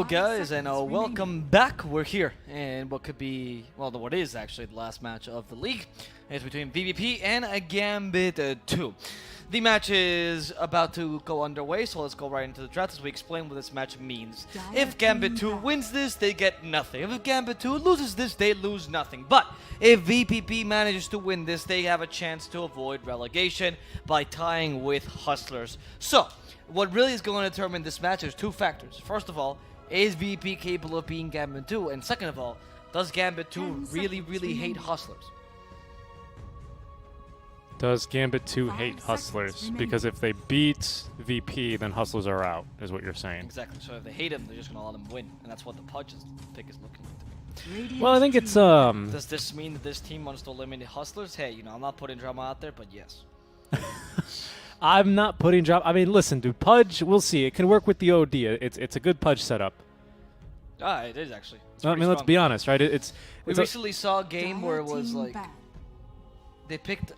guys, and welcome back. We're here, and what could be, well, what is actually the last match of the league. It's between VP and a Gambit 2. The match is about to go underway, so let's go right into the draft as we explain what this match means. If Gambit 2 wins this, they get nothing. If Gambit 2 loses this, they lose nothing. But if VPP manages to win this, they have a chance to avoid relegation by tying with Hustlers. So, what really is going to determine this match is two factors. First of all, is VP capable of beating Gambit 2? And second of all, does Gambit 2 really hate Hustlers? Does Gambit 2 hate Hustlers? Because if they beat VP, then Hustlers are out, is what you're saying. Exactly. So if they hate him, they're just going to let him win. And that's what the Pudge's pick is looking like to me. Well, I think it's, Does this mean that this team wants to eliminate Hustlers? Hey, you know, I'm not putting drama out there, but yes. I'm not putting drop. I mean, listen, dude, Pudge, we'll see. It can work with the OD. It's a good Pudge setup. Ah, it is actually. I mean, let's be honest, right? We recently saw a game where it was like they picked.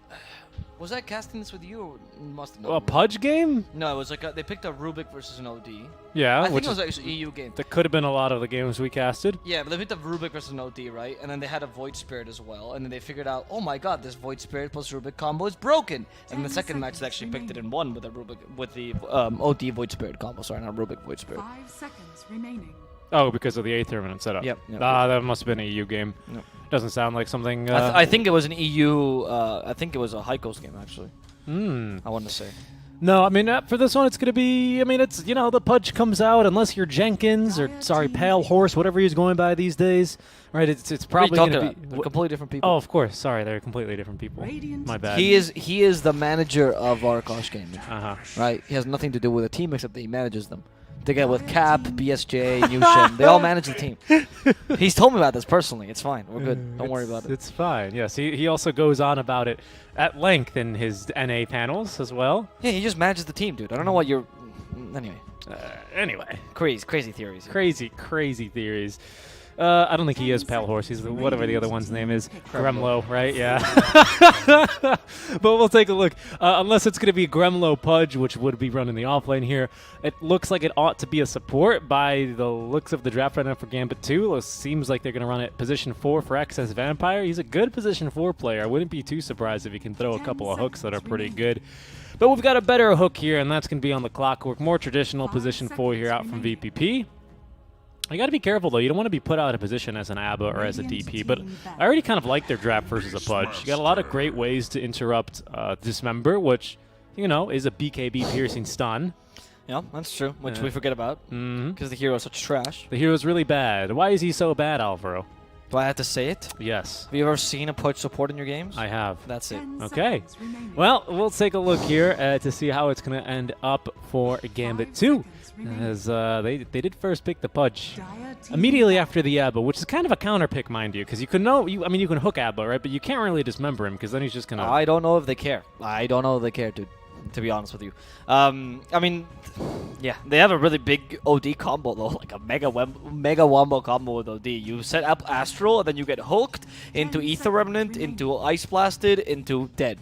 Was that casting this with you, or must have not? A Pudge game? No, it was like they picked a Rubik versus an OD. Yeah, I think it was actually EU game. That could have been a lot of the games we casted. Yeah, but they picked up Rubik versus an OD, right? And then they had a Void Spirit as well. And then they figured out, oh my god, this Void Spirit plus Rubik combo is broken. And in the second match, they actually picked it and won with the OD Void Spirit combo. Sorry, not Rubik Void Spirit. 5 seconds remaining. Oh, because of the A tournament setup. Yep. That must have been an EU game. Yep. Doesn't sound like something. I think it was an EU. I think it was a Heiko's game actually. I want to say. No, I mean, for this one, it's going to be, I mean, it's, you know, the Pudge comes out, unless you're Jenkins or, sorry, Pale Horse, whatever he's going by these days, right? It's probably going to be... They're completely different people. Oh, of course. Sorry, they're completely different people. My bad. He is the manager of Arkosh Gaming. Right? He has nothing to do with the team except that he manages them. Together with Cap, BSJ, Yushin. They all manage the team. He's told me about this personally. It's fine. We're good. Don't worry about it. It's fine. Yes, he also goes on about it at length in his NA panels as well. Yeah, he just manages the team, dude. I don't know what you're... Anyway. Crazy theories. Crazy theories. I don't think he is Pale Horse. He's whatever the other one's name is. Gremlo, right? Yeah. But we'll take a look. Unless it's going to be Gremlo Pudge, which would be running the offlane here. It looks like it ought to be a support by the looks of the draft right now for Gambit 2. It seems like they're going to run it position 4 for Excess Vampire. He's a good position 4 player. I wouldn't be too surprised if he can throw a couple of hooks that are pretty good. But we've got a better hook here, and that's going to be on the Clockwork. More traditional position 4 here out from VPP. You got to be careful, though. You don't want to be put out of position as an ABBA or as a DP, but I already kind of like their draft versus a Pudge. You got a lot of great ways to interrupt Dismember, which, you know, is a BKB piercing stun. Yeah, that's true, which we forget about, because the hero is such trash. The hero's really bad. Why is he so bad, Alvaro? Do I have to say it? Yes. Have you ever seen a Pudge support in your games? I have. That's it. Okay. Well, we'll take a look here to see how it's going to end up for Gambit 2. As they did first pick the Pudge immediately after the ABBA, which is kind of a counter pick, mind you, because you can you can hook ABBA, right? But you can't really dismember him because then he's just gonna. I don't know if they care. I don't know if they care, dude. To be honest with you, I mean, yeah, they have a really big OD combo though, like a mega wombo combo with OD. You set up Astral, and then you get hooked into Ether Remnant, into Ice Blasted, into Dead.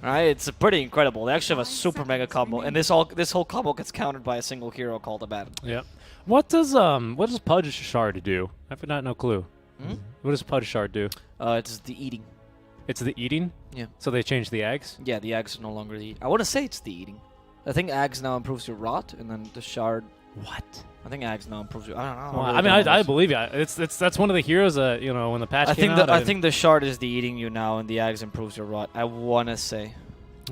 Alright, it's pretty incredible. They actually have a super mega combo, and this whole combo gets countered by a single hero called Abaddon. Yeah. What does Pudge Shard do? I have no clue. What does Pudge Shard do? It's the eating. It's the eating? Yeah. So they changed the eggs? Yeah, the eggs are no longer the eating. I want to say it's the eating. I think eggs now improves your rot, and then the shard. What? I think eggs now improves your. I don't know. Well, I mean, I believe you. That's one of the heroes. You know, when the patch came out. I think the shard is the eating you now, and the eggs improves your rot. I want to say.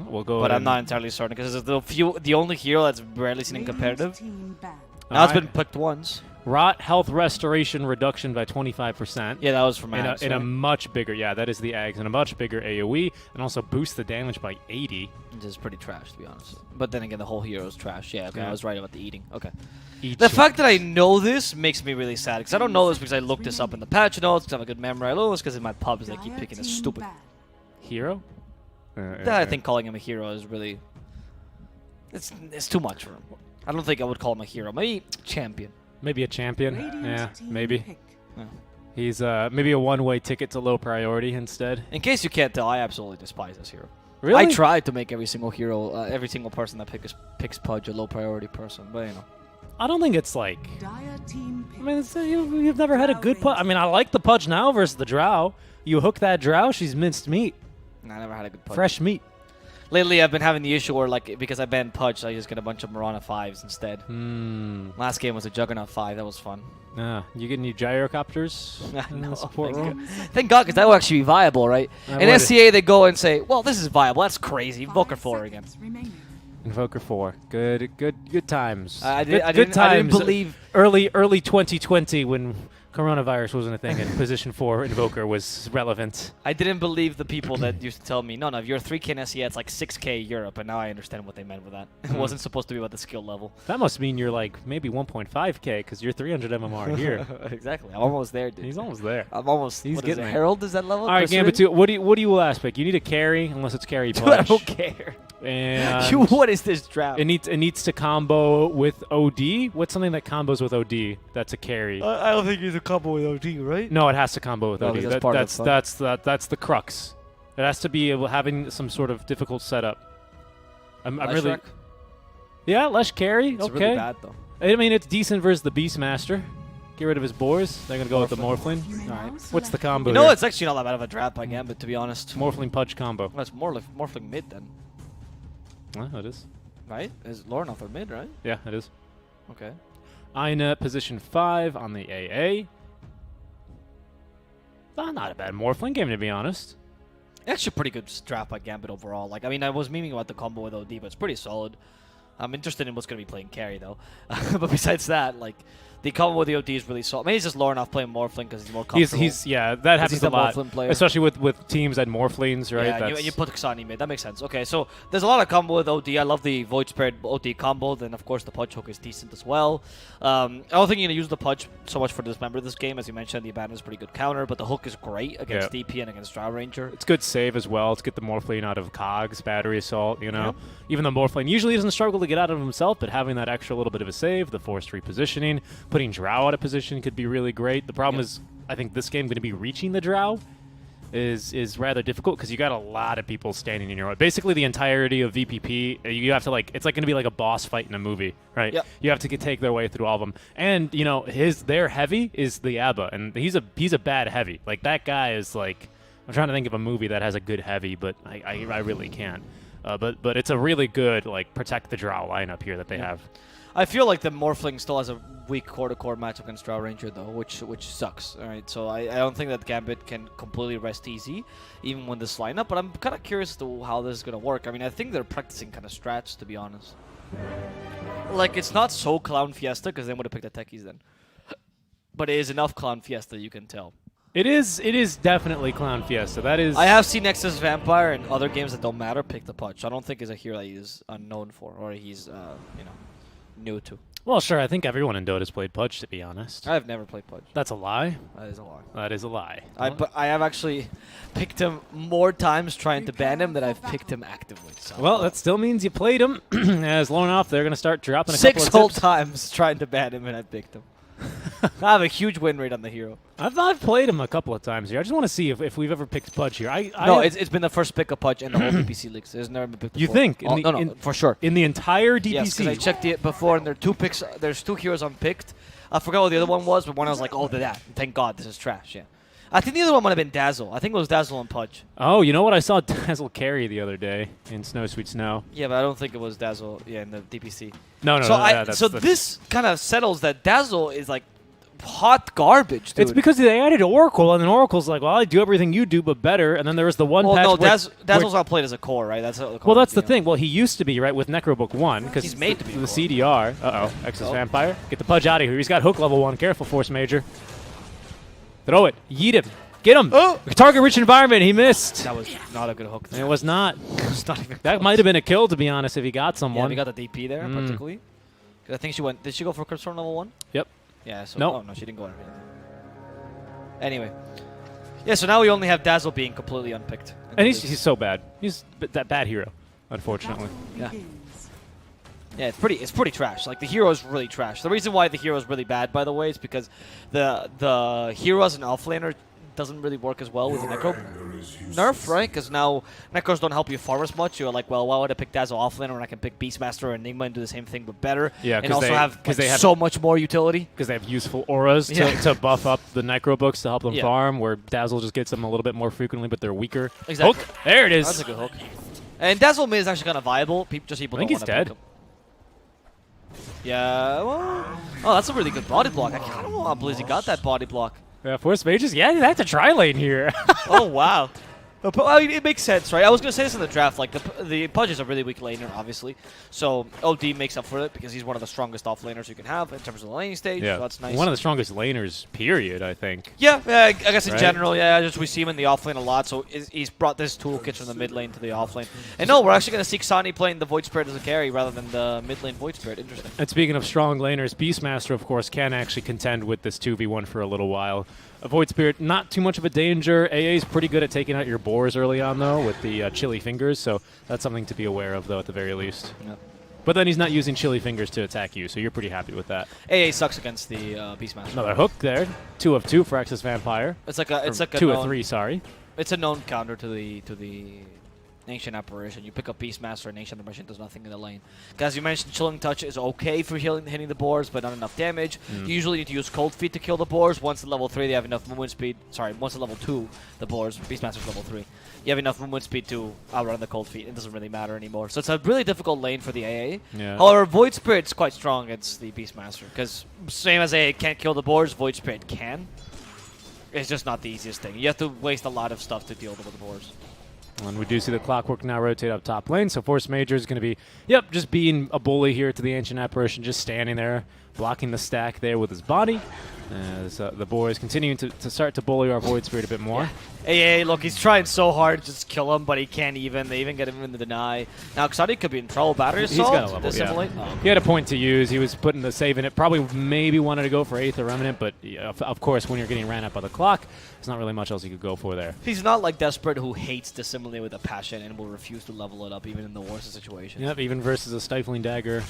We'll go. But I'm not entirely certain because it's the only hero that's barely seen in competitive. Now it's been picked once. Rot health restoration reduction by 25%. Yeah, that was from eggs. In a much bigger, yeah, that is the eggs, and a much bigger AoE, and also boost the damage by 80. Which is pretty trash, to be honest. But then again, the whole hero is trash. Yeah, okay, I was right about the eating. Okay. The fact that I know this makes me really sad, because I don't know this because I looked this up in the patch notes, because I have a good memory. I know this because in my pubs I keep picking this stupid hero. I think calling him a hero is really... It's too much for him. I don't think I would call him a hero. Maybe champion. Maybe a champion. Yeah, maybe. Yeah. He's maybe a one-way ticket to low priority instead. In case you can't tell, I absolutely despise this hero. Really? I tried to make every single hero, every single person that picks Pudge a low priority person, but you know. I don't think it's like. I mean, you've never had a good Pudge. I mean, I like the Pudge now versus the Drow. You hook that Drow, she's minced meat. No, I never had a good Pudge. Fresh meat. Lately, I've been having the issue where, like, because I banned Pudge, I just get a bunch of Mirana 5s instead. Last game was a Juggernaut 5. That was fun. You get any gyrocopters in the support room? Thank God, because that will actually be viable, right? In SCA, they go and say, well, this is viable. That's crazy. Invoker 4 again. Invoker 4. Good times. I didn't believe early 2020 when coronavirus wasn't a thing and position 4 Invoker was relevant. I didn't believe the people that used to tell me, no, if you're 3K in SCA, it's like 6K Europe, and now I understand what they meant with that. It wasn't supposed to be about the skill level. That must mean you're like maybe 1.5K because you're 300 MMR here. Exactly. I'm almost there, dude. He's almost there. I'm almost. He's getting there. Herald is that level? All right, Gambit 2. What do you last pick? You need a carry unless it's carry Pudge. I don't care. And what is this draft? It needs to combo with OD. What's something that combos with OD? That's a carry. I don't think it's a combo with OD, right? No, it has to combo with OD. That's the crux. It has to be having some sort of difficult setup. I'm really. Wreck? Yeah, Lesh carry. It's okay. really bad though. I mean, it's decent versus the Beastmaster. Get rid of his boars. They're gonna go with the Morphling. All right. What's the combo? You know, here? it's actually not that bad of a draft by Gambit, to be honest. Morphling Pudge combo. Well, it's more like Morphling mid then. Well, it is. Right? Is Lornoth or mid, right? Yeah, it is. Okay. Ina position 5 on the AA. Not a bad Morphling game, to be honest. Actually, pretty good draft by Gambit overall. Like, I mean, I was memeing about the combo with OD, but it's pretty solid. I'm interested in what's going to be playing carry, though. But besides that, like, the combo with the OD is really solid. Maybe it's just Lornoth playing Morphling because he's more comfortable. Yeah, that happens a lot. Especially with teams and Morphlings, right? Yeah, and you put Xani mid. That makes sense. Okay, so there's a lot of combo with OD. I love the Void Spirit OD combo. Then, of course, the Pudge Hook is decent as well. I don't think you're going to use the Pudge so much for dismember this game. As you mentioned, the Abandon is a pretty good counter, but the Hook is great against DP and against Drow Ranger. It's good save as well. Let's get the Morphling out of Cogs, Battery Assault, you know. Even the Morphling usually doesn't struggle to get out of himself, but having that extra little bit of a save, the forced repositioning, putting Drow out of position could be really great. The problem is, I think this game going to be reaching the Drow is rather difficult because you got a lot of people standing in your way. Basically, the entirety of VPP, you have to it's like going to be like a boss fight in a movie, right? Yep. You have to take their way through all of them. And you know, their heavy is the Abba, and he's a bad heavy. Like that guy is like, I'm trying to think of a movie that has a good heavy, but I really can't. But it's a really good like protect the Drow lineup here that they have. I feel like the Morphling still has a weak core-to-core matchup against Drow Ranger, though, which sucks. All right, so I don't think that Gambit can completely rest easy, even with this lineup. But I'm kind of curious to how this is going to work. I mean, I think they're practicing kind of strats, to be honest. Like, it's not so Clown Fiesta, because they would have picked the techies then. But it is enough Clown Fiesta, you can tell. It is definitely Clown Fiesta. That is. I have seen Nexus Vampire and other games that don't matter pick the Pudge. I don't think he's a hero that he's unknown for, or he's, you know, new to. Well, sure. I think everyone in Dota's played Pudge, to be honest. I've never played Pudge. That's a lie. That is a lie. That is a lie. But I have actually picked him more times trying to ban him than I've picked him actively. So. Well, that still means you played him. As Lornoth, they're going to start dropping a couple of 6 whole tips. times trying to ban him and I picked him. I have a huge win rate on the hero. I've played him a couple of times here. I just want to see if we've ever picked Pudge here. It's been the first pick of Pudge in the whole DPC leagues. There's never been picked before. You think? No, for sure. In the entire DPC? Yes, because I checked it before, and there are 2 picks. There's 2 heroes unpicked. I forgot what the other one was, but one I was like, oh, that. Thank God, this is trash. Yeah. I think the other one might have been Dazzle. I think it was Dazzle and Pudge. Oh, you know what? I saw Dazzle carry the other day in Snow Sweet Snow. Yeah, but I don't think it was Dazzle. Yeah, in the DPC. No. So this kind of settles that Dazzle is like hot garbage, dude. It's because they added Oracle, and then Oracle's like, well, I do everything you do, but better. And then there was the one patch. No, Dazzle's not played as a core, right? That's the thing. Well, he used to be, right, with Necrobook 1, because he's made to be the CDR. Exus Vampire. Get the Pudge out of here. He's got hook level 1. Careful, Force Major. Throw it. Yeet him. Get him. Oh. Target-rich environment. He missed. That was not a good hook. It was not. It was not even that might have been a kill, to be honest, if he got someone. Yeah, he got the DP there, particularly. I think she went. Did she go for Curse level 1? Yep. Yeah. So, nope. Oh, no, she didn't go in. Anyway. Yeah, so now we only have Dazzle being completely unpicked. And he's so bad. He's that bad hero, unfortunately. Yeah. Yeah, it's pretty trash. Like, the hero is really trash. The reason why the hero is really bad, by the way, is because the hero as an alpha laner doesn't really work as well with the Necro nerf, right? Because now Necros don't help you farm as much. You're like, well, why would I pick Dazzle offlaner when I can pick Beastmaster or Enigma and do the same thing but better? Yeah, and also they have so much more utility. Because they have useful auras to buff up the Necro books to help them farm, where Dazzle just gets them a little bit more frequently, but they're weaker. Exactly. Hook! There it is! That's a good hook. And Dazzle mid is actually kind of viable. Just people I think don't he's wanna pick dead. him. Yeah, well... Oh, that's a really good body block. I kind of know how Blizzy got that body block. Force Mages? Yeah, that's a tri-lane here. Oh, wow. I mean, it makes sense, right? I was going to say this in the draft. Like, the Pudge is a really weak laner, obviously. So, OD makes up for it because he's one of the strongest offlaners you can have in terms of the laning stage. Yeah, so that's nice. One of the strongest laners, period, I think. Yeah, I guess in Right? general, yeah. Just we see him in the offlane a lot, so he's brought this toolkit from the mid lane to the offlane. And no, we're actually going to see Xani playing the Void Spirit as a carry rather than the mid lane Void Spirit. Interesting. And speaking of strong laners, Beastmaster, of course, can actually contend with this 2v1 for a little while. Void Spirit, not too much of a danger. AA is pretty good at taking out your boars early on, though, with the chilly fingers, so that's something to be aware of, though, at the very least. Yep. But then he's not using chilly fingers to attack you, so you're pretty happy with that. AA sucks against the Beastmaster. Another hook there. 2 of 2 for Axis Vampire. It's like a 2 of 3, sorry. It's a known counter to the Ancient Apparition. You pick up Beastmaster and Ancient Apparition does nothing in the lane. As you mentioned, Chilling Touch is okay for hitting the boars, but not enough damage. You usually need to use Cold Feet to kill the boars. Once at level 3, they have enough movement speed. Sorry, once at level 2, the boars, Beastmaster's level 3. You have enough movement speed to outrun the Cold Feet. It doesn't really matter anymore. So it's a really difficult lane for the AA. Yeah. However, Void Spirit's quite strong against the Beastmaster, because same as AA can't kill the boars, Void Spirit can. It's just not the easiest thing. You have to waste a lot of stuff to deal with the boars. And we do see the Clockwork now rotate up top lane, so Force Major is going to be, just being a bully here to the Ancient Apparition, just standing there, blocking the stack there with his body. As the boys continuing to start to bully our Void Spirit a bit more. AA, look, he's trying so hard to just kill him, but he can't even. They even get him in the deny. Now, Xani could be in trouble. Battery Assault? He's got a level, Dissimulate? yeah. He had a point to use. He was putting the save in it. Probably maybe wanted to go for 8th or Remnant, but of course, when you're getting ran up by the clock, there's not really much else you could go for there. He's not like Desperate, who hates Dissimulate with a passion and will refuse to level it up even in the worst of situations. Yep, even versus a Stifling Dagger.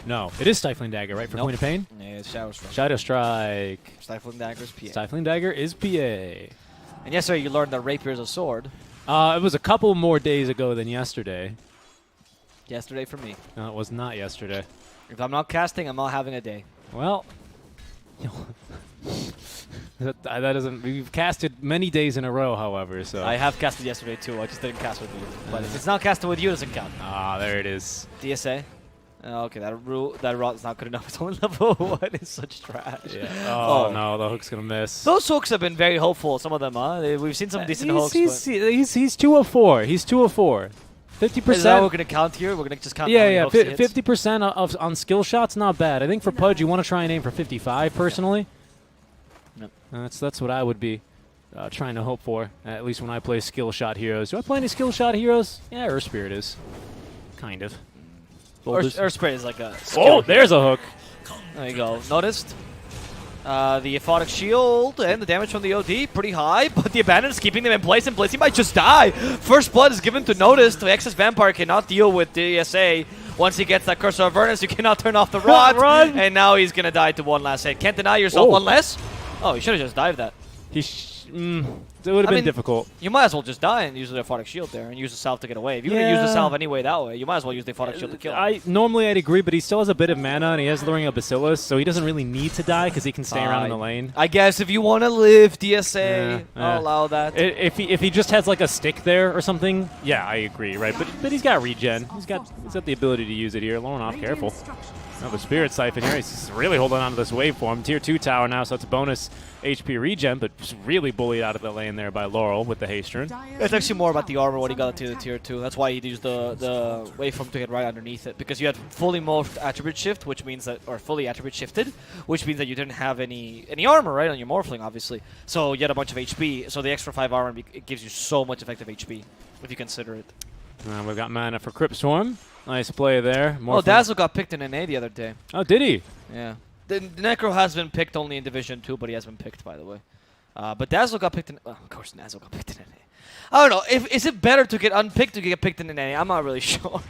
No, it is Stifling Dagger, right, for Nope. Point of Pain? Yeah, it's Shadow Strike. Shadow Strike. Stifling Dagger's PA. Stifling Dagger is PA. And yesterday you learned that Rapier's a sword. It was a couple more days ago than yesterday. Yesterday for me. No, it was not yesterday. If I'm not casting, I'm not having a day. Well, that doesn't. We've casted many days in a row, however. So I have casted yesterday too. I just didn't cast with you. But if it's not casted with you, it doesn't count. Ah, there it is. DSA. Okay, that rod is not good enough. It's only level 1. It's such trash. Yeah. Oh, no, the hook's gonna miss. Those hooks have been very hopeful. Some of them, huh? We've seen some decent hooks. He's 2 of 4. He's 2 of 4. 50%. Is that what we're gonna count here? We're gonna just count. Yeah. 50% on skill shots, not bad. I think for Pudge, you want to try and aim for 55 personally. Yep. That's what I would be trying to hope for. At least when I play skill shot heroes. Do I play any skill shot heroes? Yeah, Earth Spirit is, kind of. Earth Spirit is like a. Oh, there's a hook. There you go. Noticed. The Aphotic Shield and the damage from the OD pretty high, but the Abandon is keeping them in place, and Blizzy might just die. First Blood is given to Notice. The Excess Vampire cannot deal with DSA. Once he gets that Curse of Avernus, you cannot turn off the rod. Run. And now he's going to die to one last hit. Can't deny yourself unless... Oh, you should have just dived that. It would have been difficult. You might as well just die and use the Aphotic Shield there and use the salve to get away. If you're going to use the salve anyway that way, you might as well use the Aphotic Shield to kill him. Normally I'd agree, but he still has a bit of mana, and he has Luring of Bacillus, so he doesn't really need to die because he can stay around in the lane. I guess if you want to live, DSA, I'll allow that. If he just has like a stick there or something, yeah, I agree, right? But he's got regen. He's got the ability to use it here. Lornoff, careful. Now the Spirit Siphon here, he's really holding on to this waveform. Tier 2 tower now, so it's a bonus HP regen, but just really bullied out of the lane there by Laurel with the haste rune. It's actually more about the armor when he got it to the tier 2. That's why he used the waveform to get right underneath it, because you had fully morphed attribute shift, which means that, or fully attribute shifted, which means that you didn't have any armor, right, on your morphling, obviously. So you had a bunch of HP, so the extra 5 armor, it gives you so much effective HP, if you consider it. We've got mana for Crypt Swarm. Nice play there. Oh, Dazzle got picked in an A the other day. Oh, did he? Yeah. The Necro has been picked only in Division 2, but he has been picked, by the way. But Dazzle got picked in... Well, of course, Dazzle got picked in an A. I don't know. Is it better to get unpicked or to get picked in an A? I'm not really sure.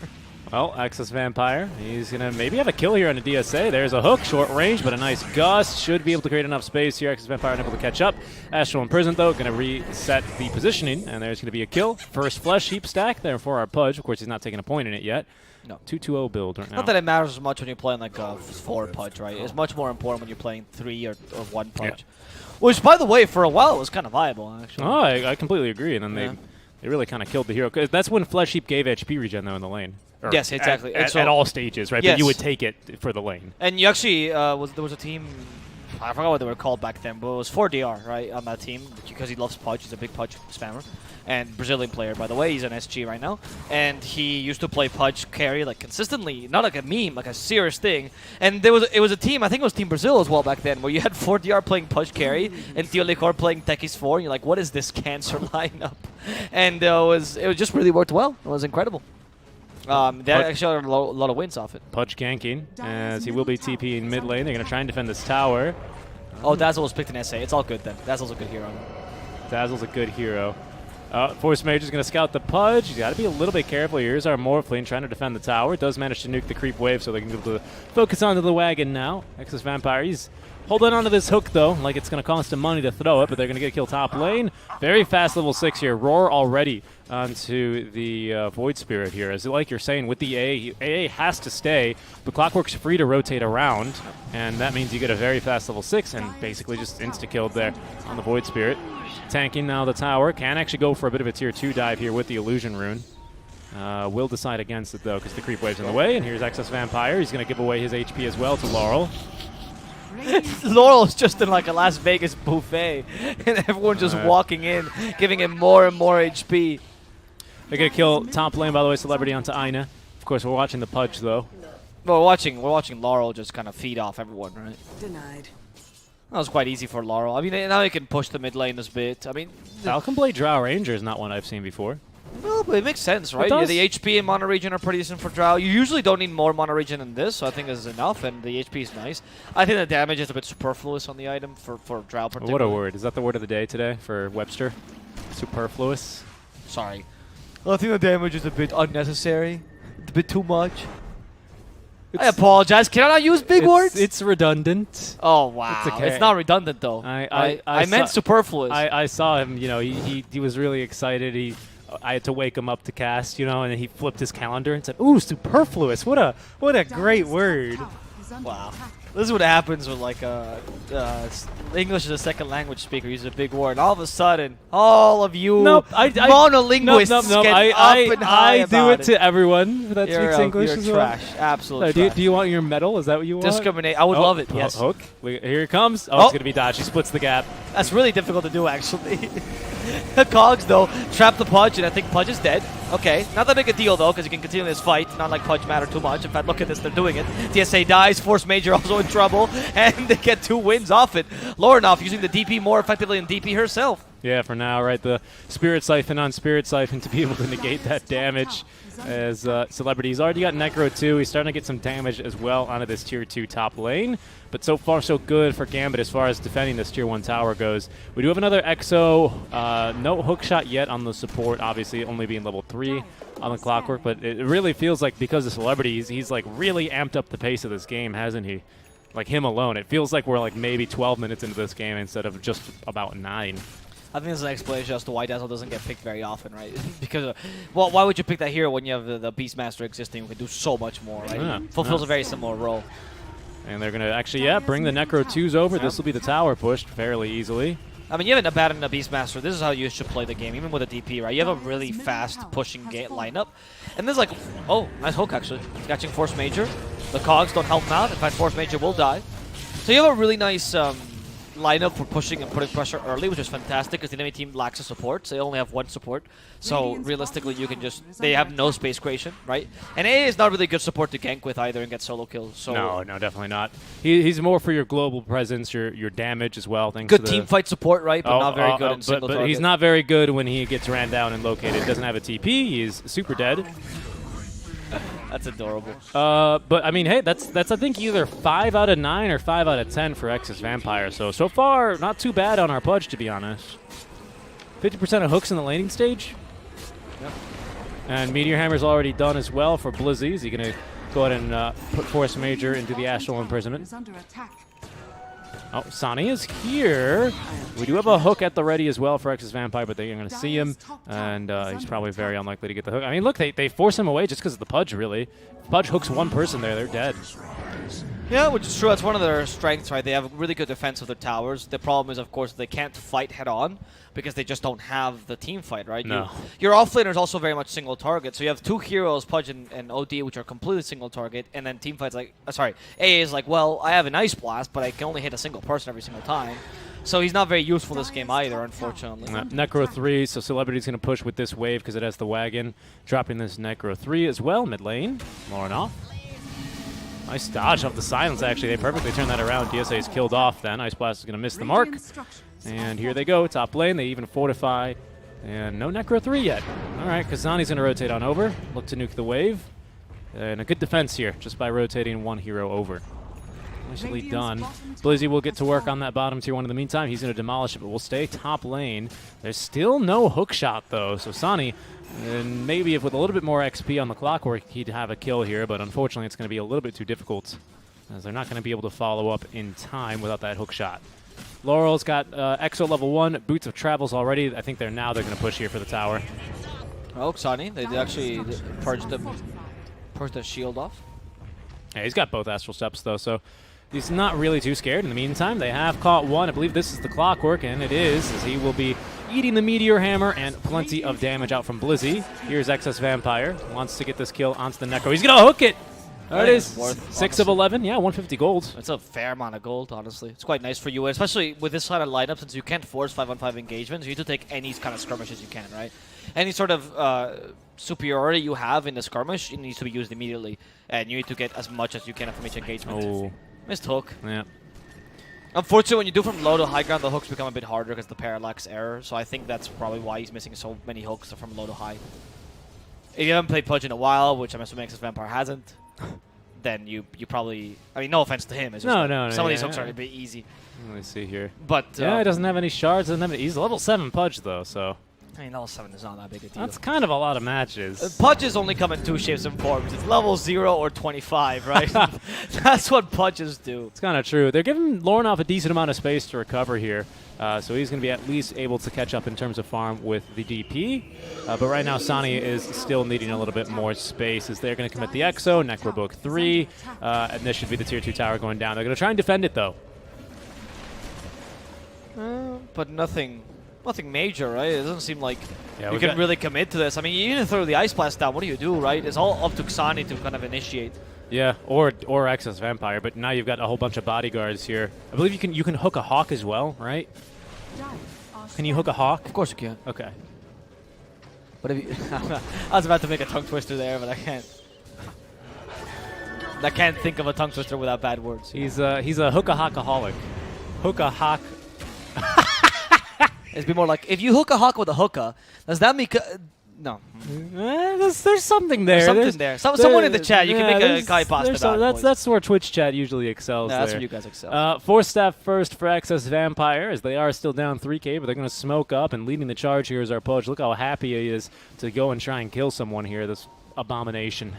Well, Access Vampire, he's going to maybe have a kill here on the DSA. There's a hook, short range, but a nice gust. Should be able to create enough space here. Access Vampire unable to catch up. Astral Imprisoned, though, going to reset the positioning, and there's going to be a kill. First Flesh Heap stack there for our Pudge. Of course, he's not taking a point in it yet. No. 2-2-0 build right now. Not that it matters as much when you're playing like a 4 Pudge, right? It's much more important when you're playing 3 or 1 Pudge. Yeah. Which, by the way, for a while was kind of viable, actually. Oh, I completely agree. And then they really kind of killed the hero. 'Cause that's when Flesh Heap gave HP regen, though, in the lane. Or yes, exactly. At all stages, right? Yes. But you would take it for the lane. And you actually, there was a team, I forgot what they were called back then, but it was 4DR, right, on that team, because he loves Pudge. He's a big Pudge spammer. And Brazilian player, by the way. He's an SG right now. And he used to play Pudge carry, like, consistently. Not like a meme, like a serious thing. And it was a team, I think it was Team Brazil as well back then, where you had 4DR playing Pudge carry and Theo Licor playing Techies 4. And you're like, what is this cancer lineup? And it was just really worked well. It was incredible. They actually had a lot of wins off it. Pudge ganking, as he will be TPing mid lane. They're going to try and defend this tower. Oh, Dazzle was picked in SA. It's all good then. Dazzle's a good hero. Dazzle's a good hero. Force Major's going to scout the Pudge. You got to be a little bit careful. Here's our Morphling trying to defend the tower. Does manage to nuke the creep wave, so they can be able to focus onto the wagon now. Excess Vampire, he's holding onto this hook, though, like it's going to cost him money to throw it, but they're going to get a kill top lane. Very fast level 6 here. Roar already onto the Void Spirit here. As like you're saying, with the AA has to stay, but Clockwork's free to rotate around, and that means you get a very fast level 6 and basically just insta-killed there on the Void Spirit. Tanking now the tower. Can actually go for a bit of a tier 2 dive here with the Illusion Rune. Will decide against it, though, because the creep wave's in the way, and here's Excess Vampire. He's going to give away his HP as well to Laurel. Laurel's just in like a Las Vegas buffet, and everyone just walking in, giving him more and more HP. They're going to kill top lane, by the way, Celebrity onto Ina. Of course, we're watching the Pudge, though. Well, we're watching Laurel just kind of feed off everyone, right? Denied. That was quite easy for Laurel. I mean, now he can push the mid lane a bit. I mean, Falcon Blade Drow Ranger is not one I've seen before. Well, but it makes sense, right? does. Yeah, the HP and mono regen are pretty decent for Drow. You usually don't need more mono regen than this, so I think this is enough, and the HP is nice. I think the damage is a bit superfluous on the item for Drow particularly. What a word. Is that the word of the day today for Webster? Superfluous? Sorry. I think the damage is a bit unnecessary. It's a bit too much. I apologize. Can I not use big words? It's redundant. Oh, wow. It's okay. It's not redundant, though. I meant superfluous. I saw him, you know, he was really excited. I had to wake him up to cast, you know, and he flipped his calendar and said, "Ooh, superfluous! What a great word!" Wow, this is what happens when like English is a second language speaker uses a big word. All of a sudden, all of you monolinguists get up and high I do it to everyone that speaks English you're as well. Trash, absolute trash. Do you want your medal? Is that what you want? Discriminate. I would love it. Yes. Hook. Here it comes. Oh, it's gonna be dodge. He splits the gap. That's really difficult to do, actually. The Cogs, though, trap the Pudge, and I think Pudge is dead. Okay, not that big a deal, though, because you can continue this fight. Not like Pudge matter too much. In fact, look at this, they're doing it. TSA dies, Force Major also in trouble, and they get 2 wins off it. Lorenoff using the DP more effectively than DP herself. Yeah, for now, right? The Spirit Siphon on Spirit Siphon to be able to negate that damage. As Celebrity, he's already got Necro too. He's starting to get some damage as well onto this tier 2 top lane. But so far, so good for Gambit as far as defending this tier 1 tower goes. We do have another EXO. No hook shot yet on the support, obviously only being level 3 on the Clockwork. But it really feels like because of Celebrity, he's like really amped up the pace of this game, hasn't he? Like him alone. It feels like we're like maybe 12 minutes into this game instead of just about 9. I think this is an explanation as to why Dazzle doesn't get picked very often, right? Because, well, why would you pick that hero when you have the Beastmaster existing who can do so much more, right? Yeah. Fulfills a very similar role. And they're going to actually, bring the Necro 2s over. This will be the tower pushed fairly easily. I mean, you haven't abandoned a Beastmaster. This is how you should play the game, even with a DP, right? You have a really fast pushing lineup. And there's like, oh, nice hook, actually. Catching Force Major. The Cogs don't help him out. In fact, Force Major will die. So you have a really nice lineup for pushing and putting pressure early, which is fantastic because the enemy team lacks a support. So they only have 1 support. So realistically, you can they have no space creation, right? And AA is not really good support to gank with either and get solo kills. So no, definitely not. He's more for your global presence, your damage as well. Thanks good to team fight support, right? But not very good in single but target. He's not very good when he gets ran down and located. Doesn't have a TP. He's super dead. That's adorable. But I mean, hey, that's I think either 5 out of 9 or 5 out of 10 for Excess Vampire. So far, not too bad on our Pudge, to be honest. 50% of hooks in the laning stage. Yeah. And Meteor Hammer's already done as well for Blizzy. Is he going to go ahead and put Force Major into the Astral Imprisonment? Oh, Sonny is here. We do have a hook at the ready as well for X's Vampire, but they're going to see him, and he's probably very unlikely to get the hook. I mean, look, they force him away just because of the Pudge, really. If Pudge hooks one person there, they're dead. Yeah, which is true. That's one of their strengths, right? They have really good defense of their towers. The problem is, of course, they can't fight head-on because they just don't have the team fight, right? No. Your offlaner is also very much single target. So you have two heroes, Pudge and OD, which are completely single target, and then team fights like, AA is like, well, I have an Ice Blast, but I can only hit a single person every single time. So he's not very useful this game either, unfortunately. Necro 3, so Celebrity's going to push with this wave because it has the wagon. Dropping this Necro 3 as well, mid lane. Lauren off. Nice dodge off the silence, actually. They perfectly turned that around. DSA is killed off then. Ice Blast is going to miss the mark. And here they go, top lane. They even fortify. And no Necro 3 yet. All right, Kazani's going to rotate on over. Look to nuke the wave. And a good defense here, just by rotating one hero over. Nicely done. Blizzy will get to work on that bottom tier 1 in the meantime. He's going to demolish it, but we'll stay top lane. There's still no hook shot, though. So Sonny, and maybe if with a little bit more XP on the clockwork, he'd have a kill here, but unfortunately it's going to be a little bit too difficult, as they're not going to be able to follow up in time without that hook shot. Laurel's got Exo level 1, Boots of Travels already. I think they're going to push here for the tower. Oh, Sonny, they actually purged the shield off. Yeah, he's got both Astral Steps, though, so he's not really too scared. In the meantime, they have caught one. I believe this is the clockwork, and it is, as he will be eating the Meteor Hammer and plenty of damage out from Blizzy. Here's Excess Vampire. Wants to get this kill onto the Necro. He's going to hook it! There it is. 6 of 11. Yeah, 150 gold. It's a fair amount of gold, honestly. It's quite nice for you, especially with this kind of lineup, since you can't force 5-on-5 engagements. You need to take any kind of skirmishes you can, right? Any sort of superiority you have in the skirmish, it needs to be used immediately. And you need to get as much as you can from each engagement. Oh. Missed hook. Yeah. Unfortunately, when you do from low to high ground, the hooks become a bit harder because the parallax error. So I think that's probably why he's missing so many hooks from low to high. If you haven't played Pudge in a while, which I'm assuming Excess Vampire hasn't, then you probably... I mean, no offense to him. It's just no. Some of these hooks are a bit easy. Let me see here. But yeah, he doesn't have any shards. He's level 7 Pudge, though, so... I mean, level 7 is not that big a deal. That's kind of a lot of matches. Pudges only come in 2 shapes and forms. It's level 0 or 25, right? That's what Pudges do. It's kind of true. They're giving Lornoff a decent amount of space to recover here. So he's going to be at least able to catch up in terms of farm with the DP. But right now, Sonny is still needing a little bit more space as they're going to commit the Exo, Necrobook 3, and this should be the Tier 2 tower going down. They're going to try and defend it, though. But nothing major, right? It doesn't seem like you can got really commit to this. I mean, you even throw the Ice Blast down, what do you do, right? It's all up to Xani to kind of initiate. Yeah, or Excess Vampire, but now you've got a whole bunch of bodyguards here. I believe you can hook a Hawk as well, right? Can you hook a Hawk? Of course you can. Okay. But if you I was about to make a tongue twister there, but I can't. I can't think of a tongue twister without bad words. He's a hookahawkaholic. Hookahawk. It'd be more like, if you hook a hawk with a hookah, does that mean... No. There's something there. Something there. Someone in the chat, you can make a guy pasta. That's where Twitch chat usually excels. No, that's where you guys excel. 4-staff first for Excess Vampire, as they are still down 3k, but they're going to smoke up, and leading the charge here is our Pudge. Look how happy he is to go and try and kill someone here, this abomination.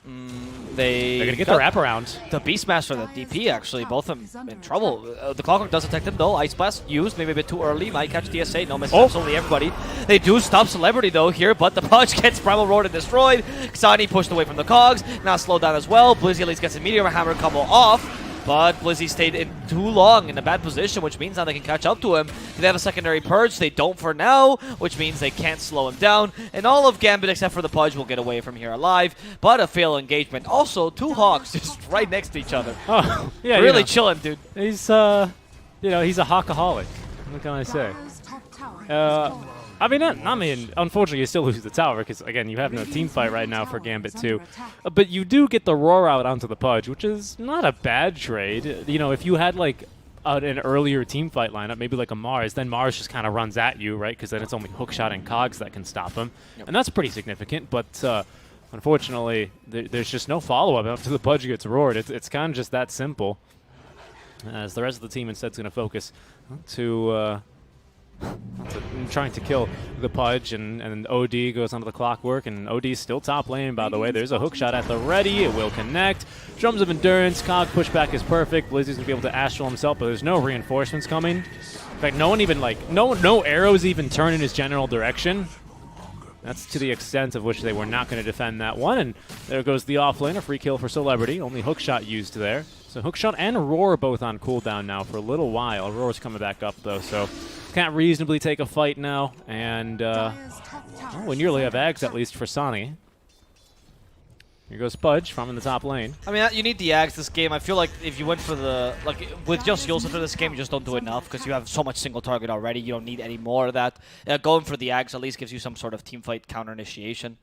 They're going to get the wraparound. The Beastmaster and the DP, actually, both of them in trouble. The Clockwork does detect him, though. Ice Blast used, maybe a bit too early. Might catch DSA. No miss absolutely everybody. They do stop Celebrity, though, here, but the Pudge gets Primal Roar and destroyed. Xani pushed away from the Cogs. Now slowed down as well. Blizzy at least gets a Meteor Hammer combo off. But Blizzy stayed in too long in a bad position, which means now they can catch up to him. They have a secondary purge. They don't for now, which means they can't slow him down. And all of Gambit, except for the Pudge, will get away from here alive. But a failed engagement. Also, 2 Hawks just right next to each other. Oh, yeah, really chilling, dude. He's, he's a hawkaholic. What can I say? Unfortunately, you still lose the tower because, again, you have no team fight right now for Gambit too. But you do get the roar out onto the Pudge, which is not a bad trade. You know, if you had, like, an earlier team fight lineup, maybe like a Mars, then Mars just kind of runs at you, right? Because then it's only hookshot and Cogs that can stop him. Yep. And that's pretty significant, but unfortunately, there's just no follow-up after the Pudge gets roared. It's kind of just that simple. As the rest of the team instead is going to focus to... trying to kill the Pudge, and OD goes onto the clockwork, and OD's still top lane, by the way. There's a hook shot at the ready. It will connect. Drums of Endurance. Cog pushback is perfect. Blizzy's going to be able to Astral himself, but there's no reinforcements coming. In fact, no one even, like, no arrows even turn in his general direction. That's to the extent of which they were not going to defend that one. And there goes the offlane, a free kill for Celebrity. Only hookshot used there. So hookshot and Roar both on cooldown now for a little while. Roar's coming back up, though, so can't reasonably take a fight now. And we nearly have Ags, at least, for Sonny. Here goes Pudge from in the top lane. I mean, you need the Ags this game. I feel like if you went for the, like, with just Yulsa for this game, you just don't do enough because you have so much single target already. You don't need any more of that. Going for the Ags at least gives you some sort of team fight counter initiation.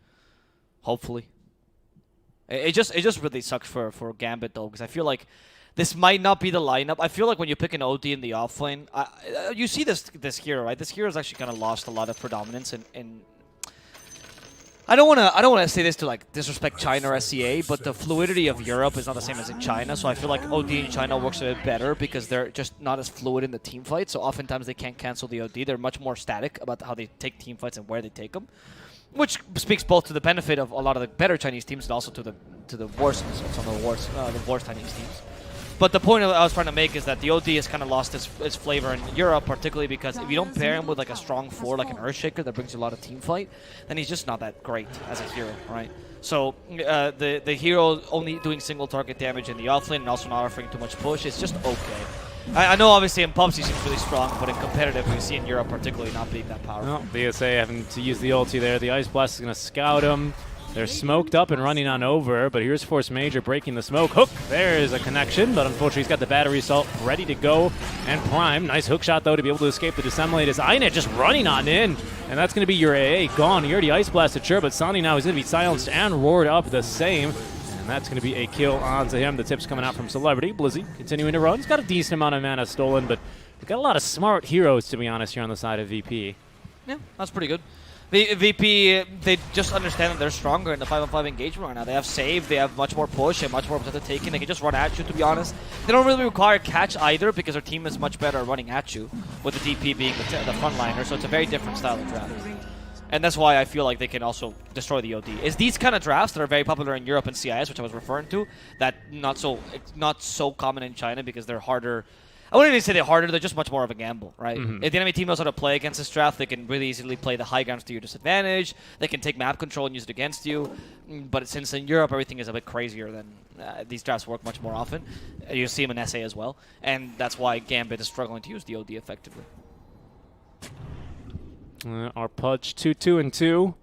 Hopefully. It just really sucks for Gambit, though, because I feel like this might not be the lineup. I feel like when you pick an OD in the offlane, you see this hero, right? This hero's actually kind of lost a lot of predominance in I don't want to say this to like disrespect China or SCA, but the fluidity of Europe is not the same as in China. So I feel like OD in China works a bit better because they're just not as fluid in the team fight. So oftentimes they can't cancel the OD. They're much more static about how they take team fights and where they take them, which speaks both to the benefit of a lot of the better Chinese teams and also to the worst, some of the worst Chinese teams. But the point I was trying to make is that the OD has kind of lost its flavor in Europe, particularly because if you don't pair him with like a strong 4, like an Earthshaker that brings you a lot of team fight, then he's just not that great as a hero, right? So the hero only doing single target damage in the offlane and also not offering too much push is just okay. I know obviously in pubs he seems really strong, but in competitive we see in Europe particularly not being that powerful. Well, BSA having to use the ulti there. The Ice Blast is going to scout him. They're smoked up and running on over, but here's Force Major breaking the smoke. Hook, there's a connection, but unfortunately he's got the battery assault ready to go. And Prime, nice hook shot though to be able to escape the disseminate as Inet just running on in. And that's going to be your AA gone. He already Ice Blasted, sure, but Sonny now is going to be silenced and roared up the same. And that's going to be a kill onto him. The tip's coming out from Celebrity. Blizzy continuing to run. He's got a decent amount of mana stolen, but we've got a lot of smart heroes, to be honest, here on the side of VP. Yeah, that's pretty good. VP, they just understand that they're stronger in the 5-on-5 engagement right now. They have save, they have much more push and much more protected taking. They can just run at you, to be honest. They don't really require catch either because their team is much better at running at you, with the DP being the frontliner, so it's a very different style of draft. And that's why I feel like they can also destroy the OD. Is these kind of drafts that are very popular in Europe and CIS, which I was referring to, that not so common in China because they're harder. I wouldn't even say they're harder, they're just much more of a gamble, right? Mm-hmm. If the enemy team knows how to play against this draft, they can really easily play the high grounds to your disadvantage. They can take map control and use it against you. But since in Europe everything is a bit crazier, then these drafts work much more often. You see them in SA as well. And that's why Gambit is struggling to use the OD effectively. Our Pudge 2-2-2.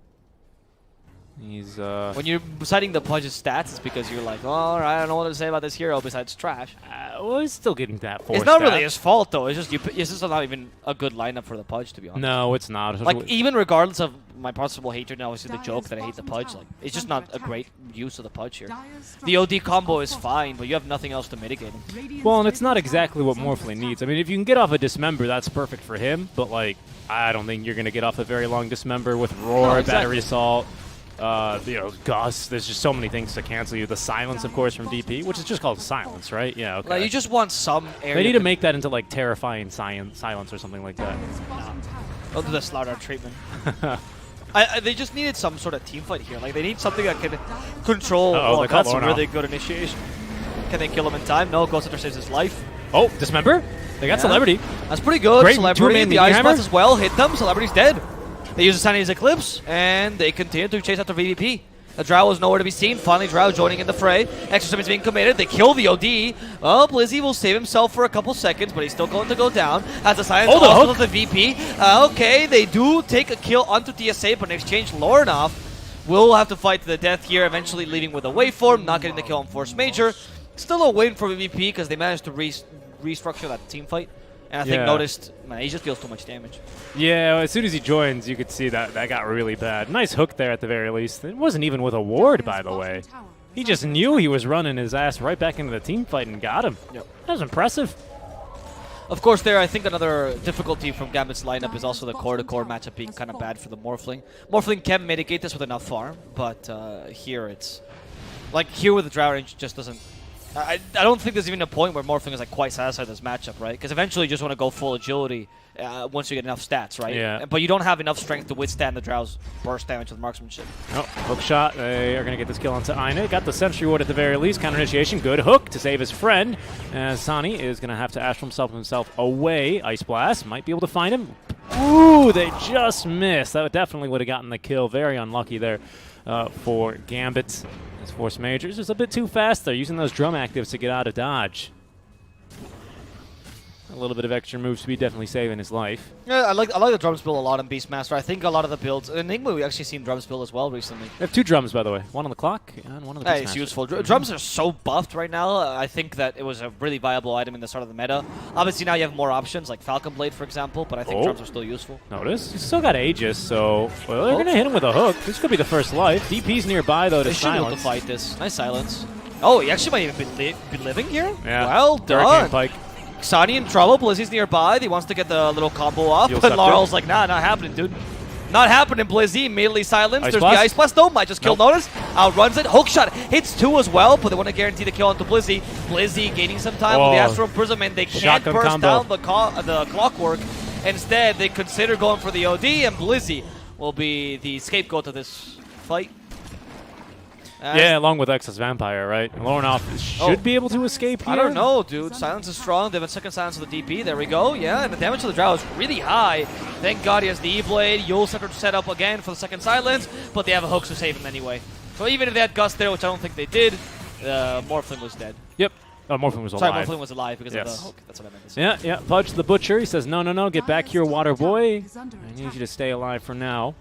He's when you're citing the Pudge's stats, it's because you're like, oh, all right, I don't know what to say about this hero besides trash. Well, he's still getting that 4 It's not stats. really his fault, though. It's just not even a good lineup for the Pudge, to be honest. No, it's not. Like, even regardless of my possible hatred, now obviously the joke that I hate the Pudge, like, it's just not a great use of the Pudge here. The OD combo is fine, but you have nothing else to mitigate him. Well, and it's not exactly what Morphling needs. I mean, if you can get off a Dismember, that's perfect for him, but, like, I don't think you're going to get off a very long Dismember with Roar, No, exactly. Battery Assault. Gus, there's just so many things to cancel you. The silence, of course, from DP, which is just called silence, right? Yeah, okay. Like, you just want some area. They need to make that into, like, terrifying silence or something like that. They'll do the Slaughter treatment. They just needed some sort of team fight here. Like, they need something that can control. Uh-oh, That's a really good initiation. Can they kill him in time? No, Ghost Hunter saves his life. Oh, Dismember? They got Celebrity. That's pretty good. Great Celebrity, two-man the Ice hammer. Blast as well. Hit them. Celebrity's dead. They use the Sunny's Eclipse, and they continue to chase after VVP. The Drow is nowhere to be seen. Finally, Drow joining in the fray. Extra summons being committed. They kill the OD. Oh, Blizzy will save himself for a couple seconds, but he's still going to go down. Has the silence also of the VP. Okay, they do take a kill onto TSA, but in exchange, Lornoff will have to fight to the death here, eventually leaving with a waveform, not getting the kill on Force Major. Still a win for VVP because they managed to restructure that team fight. And I think noticed, man, he just deals too much damage. Yeah, as soon as he joins, you could see that got really bad. Nice hook there at the very least. It wasn't even with a ward, by the way. He just knew he was running his ass right back into the team fight and got him. Yep. That was impressive. Of course, I think another difficulty from Gambit's lineup is also the core-to-core matchup being kind of bad for the Morphling. Morphling can mitigate this with enough farm, but here it's... Like, here with the Drow range just doesn't I don't think there's even a point where Morphling is like quite satisfied with this matchup, right? Because eventually you just want to go full agility once you get enough stats, right? Yeah. But you don't have enough strength to withstand the Drow's burst damage with marksmanship. Oh, hook shot. They are going to get this kill onto Aina. Got the Sentry Ward at the very least. Counter initiation. Good hook to save his friend. As Sani is going to have to astral himself away. Ice Blast. Might be able to find him. Ooh, they just missed. That definitely would have gotten the kill. Very unlucky there for Gambit. His Force Majors is a bit too fast. They're using those drum actives to get out of dodge. A little bit of extra move speed definitely saving his life. Yeah, I like the drum spill a lot in Beastmaster. I think a lot of the builds, in Enigma we actually seen drum spill as well recently. We have 2 drums, by the way. One on the clock and one on the Hey, it's useful. Drums are so buffed right now. I think that it was a really viable item in the start of the meta. Obviously now you have more options, like Falcon Blade, for example, but I think drums are still useful. Notice, he's still got Aegis, so well, they're going to hit him with a hook. This could be the first life. DP's nearby, though, to silence. They should be able to fight this. Nice silence. Oh, he actually might even be living here? Yeah. Well done. Hurricane Pike. Xani in trouble. Blizzy's nearby. He wants to get the little combo off, but Laurel's like, nah, not happening, dude. Not happening, Blizzy. Immediately silenced. There's the Ice Blast. No, might just kill Notice. Outruns it. Hook shot. Hits 2 as well, but they want to guarantee the kill onto Blizzy. Blizzy gaining some time with the Astral Prism, and they can't burst down the clockwork. Instead, they consider going for the OD, and Blizzy will be the scapegoat of this fight. Yeah, along with Excess Vampire, right? Lornoff should be able to escape here. I don't know, dude. Silence is strong. They have a second silence of the DP. There we go. Yeah, and the damage to the Drow is really high. Thank God he has the E-Blade. Yule Scepter set up again for the second silence, but they have a hook to save him anyway. So even if they had Gust there, which I don't think they did, Morphling was dead. Yep. Oh, Morphling was alive. Sorry, Morphling was alive because of the hook. That's what I meant to say. Yeah, yeah. Pudge the Butcher. He says, no, get back here, Water Boy. I need you to stay alive for now.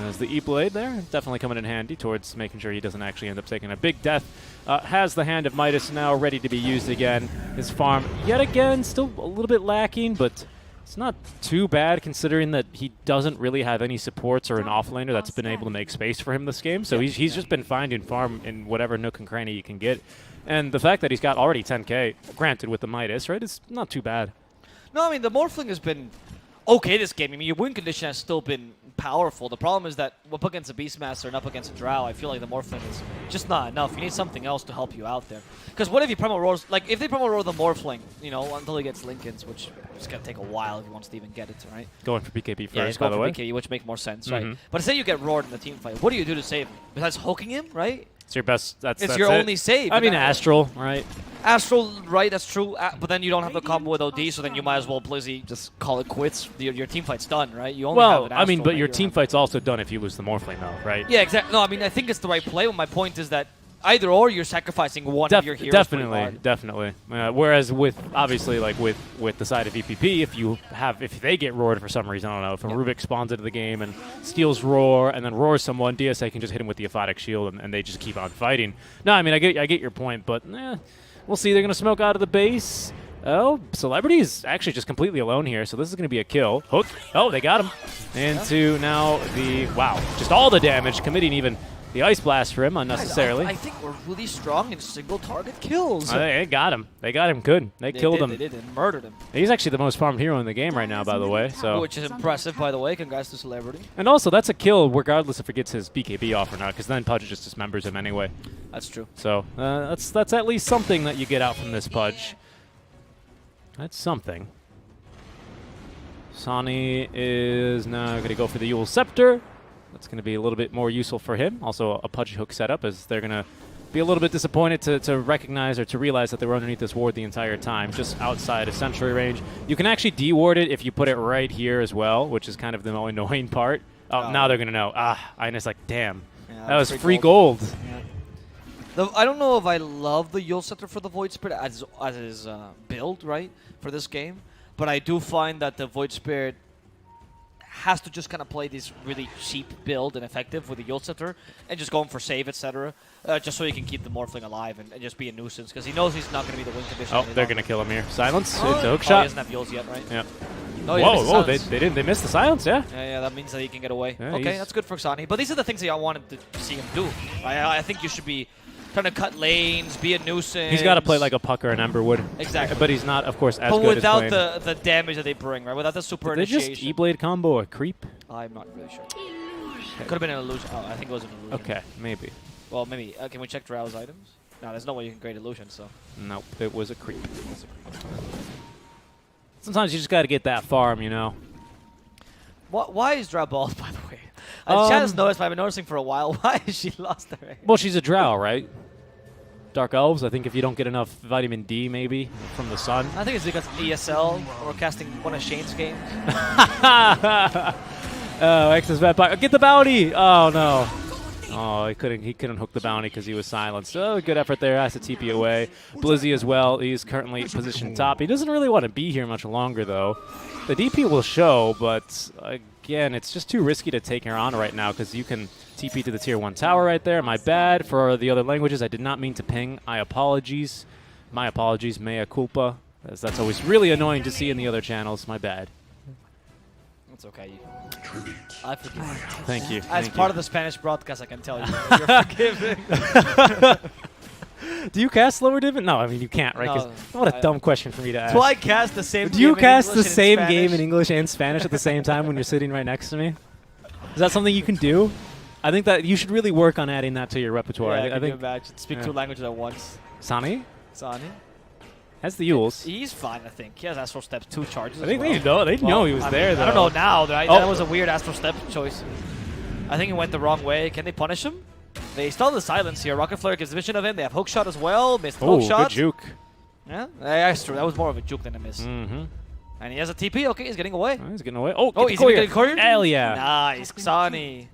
As the E-Blade there, definitely coming in handy towards making sure he doesn't actually end up taking a big death. Has the Hand of Midas now ready to be used again. His farm, yet again, still a little bit lacking, but it's not too bad considering that he doesn't really have any supports or an offlaner that's been able to make space for him this game. So he's just been finding farm in whatever nook and cranny he can get. And the fact that he's got already 10k, granted with the Midas, right, is not too bad. No, I mean, the Morphling has been okay this game. I mean, your win condition has still been powerful. The problem is that up against a Beastmaster and up against a Drow, I feel like the Morphling is just not enough. You need something else to help you out there. Because what if you promo roars, like if they promo roar the Morphling, you know, until he gets Lincolns, which is going to take a while if he wants to even get it, right? Going for BKB first, yeah, he's by going the way. for BKB, which makes more sense, right? But say you get roared in the team fight, what do you do to save him? Besides hooking him, right? It's your best. That's your only save. I mean, Astral, right? Astral, right, that's true. But then you don't have the combo with OD, so then you might as well Blizzy just call it quits. Your team fight's done, right? You only have an Astral, I mean, but your team fight's also done if you lose the Morphling, though, right? Yeah, exactly. No, I mean, I think it's the right play. But my point is that either or, you're sacrificing one of your heroes. Definitely. Whereas with obviously like with the side of VPP, if they get roared for some reason, I don't know, if a Rubik spawns into the game and steals roar and then roars someone, DSA can just hit him with the Aphotic Shield and they just keep on fighting. No, I mean I get your point, but we'll see. They're gonna smoke out of the base. Oh, Celebrity is actually just completely alone here, so this is going to be a kill. Hook. Oh, they got him. Into now just all the damage, committing even the Ice Blast for him unnecessarily. I think we're really strong in single target kills. They got him. They got him good. They killed him. They did. They murdered him. He's actually the most farmed hero in the game right now, by the way. So, which is impressive, by the way. Congrats to Celebrity. And also, that's a kill regardless if it gets his BKB off or not, because then Pudge just dismembers him anyway. That's true. So that's at least something that you get out from this Pudge. That's something. Sani is now going to go for the Yule Scepter. That's going to be a little bit more useful for him. Also a Pudge hook setup, as they're going to be a little bit disappointed to recognize or to realize that they were underneath this ward the entire time, just outside of sentry range. You can actually de-ward it if you put it right here as well, which is kind of the annoying part. Oh, now they're going to know. Ina's like, damn, that was free gold. Yeah. I don't know if I love the Yule Scepter for the Void Spirit as his build, right, for this game. But I do find that the Void Spirit has to just kind of play this really cheap build and effective with the Yule Scepter and just going for save, etc. Just so he can keep the Morphling alive and just be a nuisance, because he knows he's not going to be the win condition. Oh, they're going to kill him here. Silence. It's a hook He shot. doesn't have Yules yet, right? Yeah. Oh, whoa, they missed the silence, yeah. Yeah, that means that he can get away. Yeah, okay, that's good for Xani. But these are the things that I wanted to see him do. I think you should be trying to cut lanes, be a nuisance. He's got to play like a Pucker and Ember would. Exactly. But he's not, of course, as but good without as the damage that they bring, right? Without the super Did they initiation. just E-Blade combo a creep? I'm not really sure. It could have been an illusion. Oh, I think it was an illusion. Okay, maybe. Well, maybe. Can we check Drow's items? No, there's no way you can create illusion, so. Nope, it was a creep. Sometimes you just got to get that farm, you know. Why is Drow bald, by the way? Chad has noticed, but I've been noticing for a while. Why is she lost her hair? Well, she's a drow, right? Dark elves, I think if you don't get enough vitamin D, maybe, from the sun. I think it's because ESL, or casting one of Shane's games. Oh, X's vampire. Get the bounty! Oh, no. Oh, he couldn't hook the bounty because he was silenced. Oh, good effort there. Has to TP away. Blizzy as well. He's currently positioned top. He doesn't really want to be here much longer, though. The DP will show, but again, it's just too risky to take her on right now because you can TP to the tier 1 tower right there. My bad for the other languages. I did not mean to ping. My apologies, mea culpa. As that's always really annoying to see in the other channels. My bad. It's okay. I forgive you. Thank you. As part of the Spanish broadcast, I can tell you you're forgiven. Do you cast lower div? No, I mean you can't, right? No, What a dumb question for me to ask. Do I cast the same Do you game in cast the English and same Spanish? game in English and Spanish at the same time when you're sitting right next to me? Is that something you can do? I think that you should really work on adding that to your repertoire. Yeah, I think imagine. Speak two languages at once. Sani Sani? has the Yules. He's fine, I think. He has Astral Steps 2 charges. I think as they know he was I there, mean, though. I don't know now. That Oh. was a weird Astral Step choice. I think it went the wrong way. Can they punish him? They still have the silence here. Rocket Flare gives vision of him. They have hook shot as well. Missed hook Oh, shot. good juke. Yeah, that's true. That was more of a juke than a miss. Mm-hmm. And he has a TP. Okay, he's getting away. Oh, he's getting away. Oh, Oh, get he's the courier. getting couriered? Hell yeah. Nice, Xani.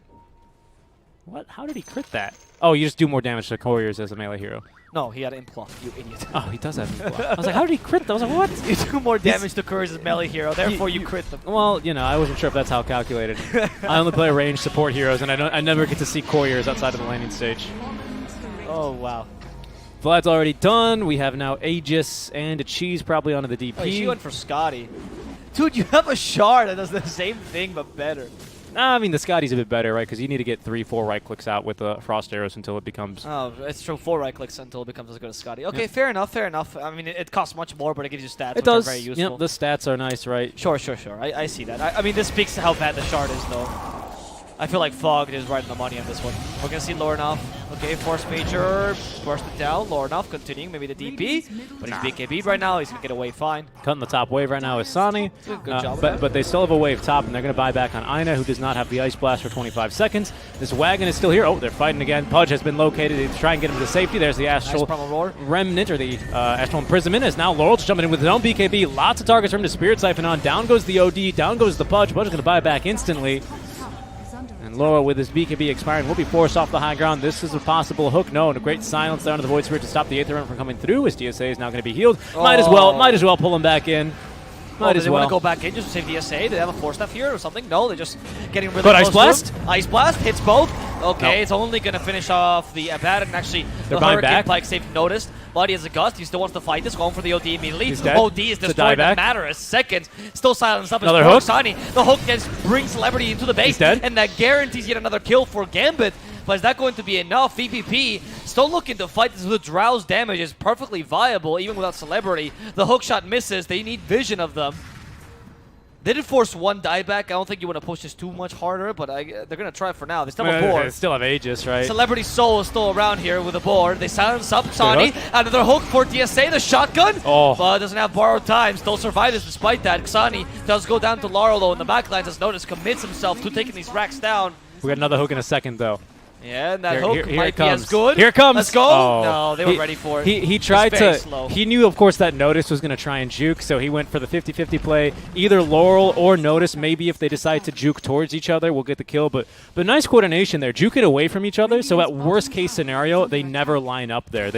What? How did he crit that? Oh, you just do more damage to couriers as a melee hero. No, he had Implant, you idiot. Oh, he does have Implant. I was like, how did he crit that? I was like, what? You do more damage to couriers as melee hero, therefore you crit them. Well, you know, I wasn't sure if that's how calculated. I only play range support heroes, and I never get to see couriers outside of the landing stage. Oh, wow. Vlad's already done. We have now Aegis and a cheese probably onto the DP. Oh, she went for Scotty. Dude, you have a shard that does the same thing but better. Nah, I mean, the Scotty's a bit better, right? Because you need to get 3-4 right clicks out with the frost arrows until it becomes... Oh, it's true. 4 right clicks until it becomes as good as Scotty. Okay, fair enough, fair enough. I mean, it costs much more, but it gives you stats, It which are does. very useful. Yep, the stats are nice, right? Sure. I see that. I mean, this speaks to how bad the shard is, though. I feel like Fog is right on the money on this one. We're going to see lower enough. Okay, Force Major, burst it down. Lower enough, continuing. Maybe the DP. But he's BKB right now. He's going to get away fine. Cutting the top wave right now is Sani. Good job with that. But they still have a wave top, and they're going to buy back on Ina, who does not have the Ice Blast for 25 seconds. This wagon is still here. Oh, they're fighting again. Pudge has been located to try and get him to safety. There's the Astral Nice promo roar. Remnant, or the Astral Imprisonment, as now Laurel's jumping in with his own BKB. Lots of targets for him to Spirit Siphon on. Down goes the OD. Down goes the Pudge. Pudge is going to buy back instantly. And Laura, with his BKB expiring, will be forced off the high ground. This is a possible hook. No, and a great silence down to the Void Spirit to stop the Aether Run from coming through. His DSA is now going to be healed. Might as well pull him back in. Do they want to go back in just to save the SA? Do they have a 4-step here or something? No, they're just getting really But close Ice Blast? to him. Ice Blast hits both. Okay, No. it's only going to finish off the Abaddon. And actually, They're the buying Hurricane back. Pike saved noticed. But he has a gust. He still wants to fight this. Going for the OD immediately. He's dead. OD is It's a destroyed in a dieback. matter of seconds. Still silenced up. Another as hook. Sani. The hook just brings Celebrity into the base. He's dead. And that guarantees yet another kill for Gambit. But is that going to be enough? VPP still looking to fight this with Drow's damage is perfectly viable even without Celebrity. The hook shot misses. They need vision of them. They did force one dieback. I don't think you want to push this too much harder, but they're going to try for now. They still have a They board. still have Aegis, right? Celebrity Soul is still around here with a board. They silence up Sani. Another hook for DSA, the shotgun. Oh. But doesn't have borrowed time. Still survives despite that. Xani does go down to Laurel though in the backlines as noticed. Commits himself to taking these racks down. We got another hook in a second, though. Yeah, and that Here- hook here- here might it be as comes. good. Here it comes. Let's go. Oh. No, they were ready for it. He tried It's very to. slow. He knew, of course, that Notice was going to try and juke, so he went for the 50-50 play. Either Laurel or Notice. Maybe if they decide to juke towards each other, we'll get the kill. But nice coordination there. Juke it away from each other. So at worst case scenario, they never line up there.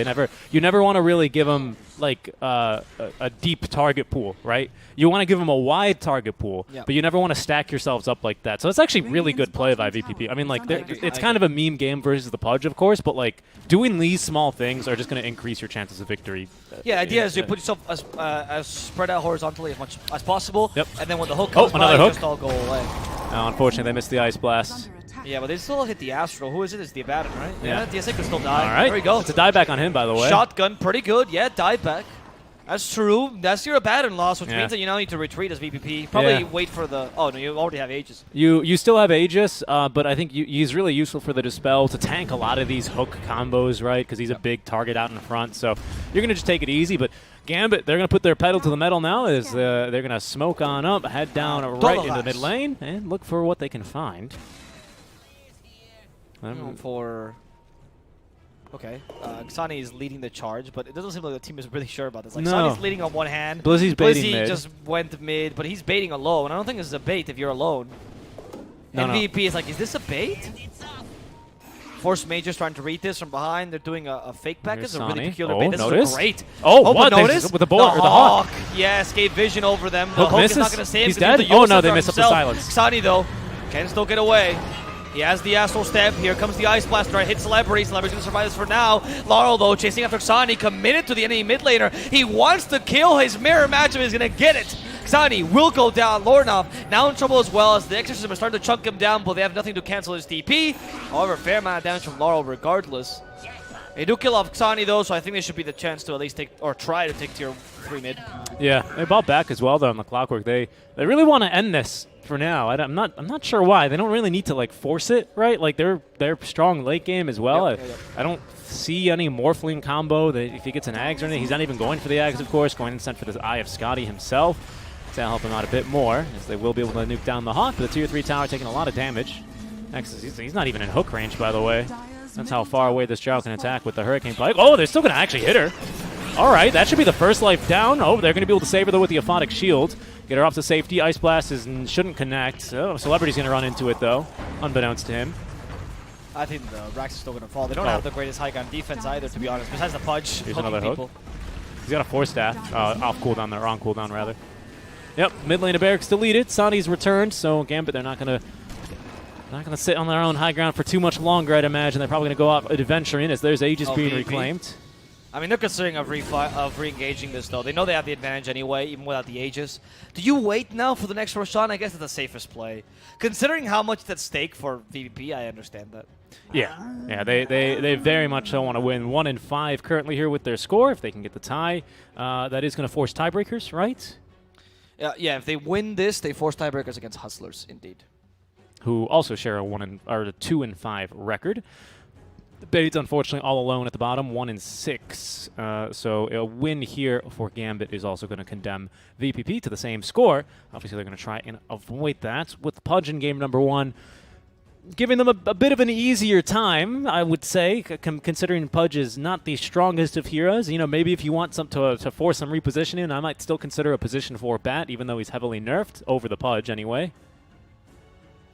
You never want to really give them like a deep target pool, right? You want to give them a wide target pool, Yeah. but you never want to stack yourselves up like that. So it's actually really good play by VPP. I mean, like, it's kind of a meme game versus the Pudge, of course, but like doing these small things are just going to increase your chances of victory. Yeah, the idea is you put yourself as spread out horizontally as much as possible, Yep. and then when the hook comes by, another you hook. just all go away. Unfortunately, they missed the Ice Blast. Yeah, but they still hit the Astral. Who is it? It's the Abaddon, right? Yeah. DSA could still die. All right. There we go. It's a dieback on him, by the way. Shotgun, pretty good. Yeah, dieback. That's true. That's your Abaddon loss, which means that you now need to retreat as VPP. Probably wait for the... Oh, no, you already have Aegis. You still have Aegis, but I think he's really useful for the Dispel to tank a lot of these hook combos, right? Because he's a big target out in front. So you're going to just take it easy, but Gambit, they're going to put their pedal to the metal now as they're going to smoke on up, head down right into the mid lane, and look for what they can find. Okay, Xani is leading the charge, but it doesn't seem like the team is really sure about this. Like, no. Xani's leading on one hand. Blizzy's baiting mid. just went mid, but he's baiting alone. I don't think this is a bait if you're alone. No, MVP is like, is this a bait? Force Major's trying to read this from behind. They're doing a fake back. It's a really peculiar bait. This is great. Oh, what? Notice? With the bullet or the hawk. Yes, gave vision over them. Hook the Hook misses? is not going to save him. He's dead? Oh, no, they missed up the silence. Xani, though, can still get away. He has the Astral Step. Here comes the Ice Blaster. Hit Celebrity. Celebrity's going to survive this for now. Laurel, though, chasing after Xani, committed to the enemy mid laner. He wants to kill his mirror matchup. He's going to get it. Xani will go down. Lornov now in trouble as well as the Exorcism is starting to chunk him down, but they have nothing to cancel his TP. However, fair amount of damage from Laurel regardless. They do kill off Xani, though, so I think there should be the chance to at least take, or try to take tier 3 mid. Yeah, they bought back as well, though, on the Clockwork. They really want to end this for now. I'm not sure why. They don't really need to like force it, right? Like they're strong late game as well. I don't see any Morphling combo that if he gets an Ags or anything. He's not even going for the Ags, of course. Going instead for the Eye of Scotty himself. That'll help him out a bit more, as they will be able to nuke down the Hawk. But the tier 3 tower taking a lot of damage. Next, he's not even in hook range, by the way. That's how far away this Drow can attack with the Hurricane Plague. Oh, they're still going to actually hit her. All right, that should be the first life down. Oh, they're going to be able to save her, though, with the Aphotic Shield. Get her off to safety. Ice Blast shouldn't connect. Oh, Celebrity's going to run into it, though, unbeknownst to him. I think the Rax is still going to fall. They don't have the greatest high ground defense either, to be honest, besides the Pudge. Here's another hook. He's got a Force Staff. Off cooldown there, on cooldown, rather. Yep, mid lane of Barracks deleted. Sani's returned, so Gambit, they're not going to sit on their own high ground for too much longer, I'd imagine. They're probably going to go out adventuring as there's Aegis being reclaimed. I mean, they're considering of re-engaging this, though. They know they have the advantage anyway, even without the Aegis. Do you wait now for the next Roshan? I guess it's the safest play. Considering how much it's at stake for VVP, I understand that. Yeah, they very much want to win 1 in 5 currently here with their score. If they can get the tie, that is going to force tiebreakers, right? Yeah, if they win this, they force tiebreakers against Hustlers, indeed. Who also share a 2 in 5 record. The Bates, unfortunately, all alone at the bottom, 1 in 6. So a win here for Gambit is also going to condemn VPP to the same score. Obviously, they're going to try and avoid that with Pudge in game number 1. Giving them a bit of an easier time, I would say, considering Pudge is not the strongest of heroes. You know, maybe if you want to force some repositioning, I might still consider a position 4 Bat, even though he's heavily nerfed over the Pudge anyway.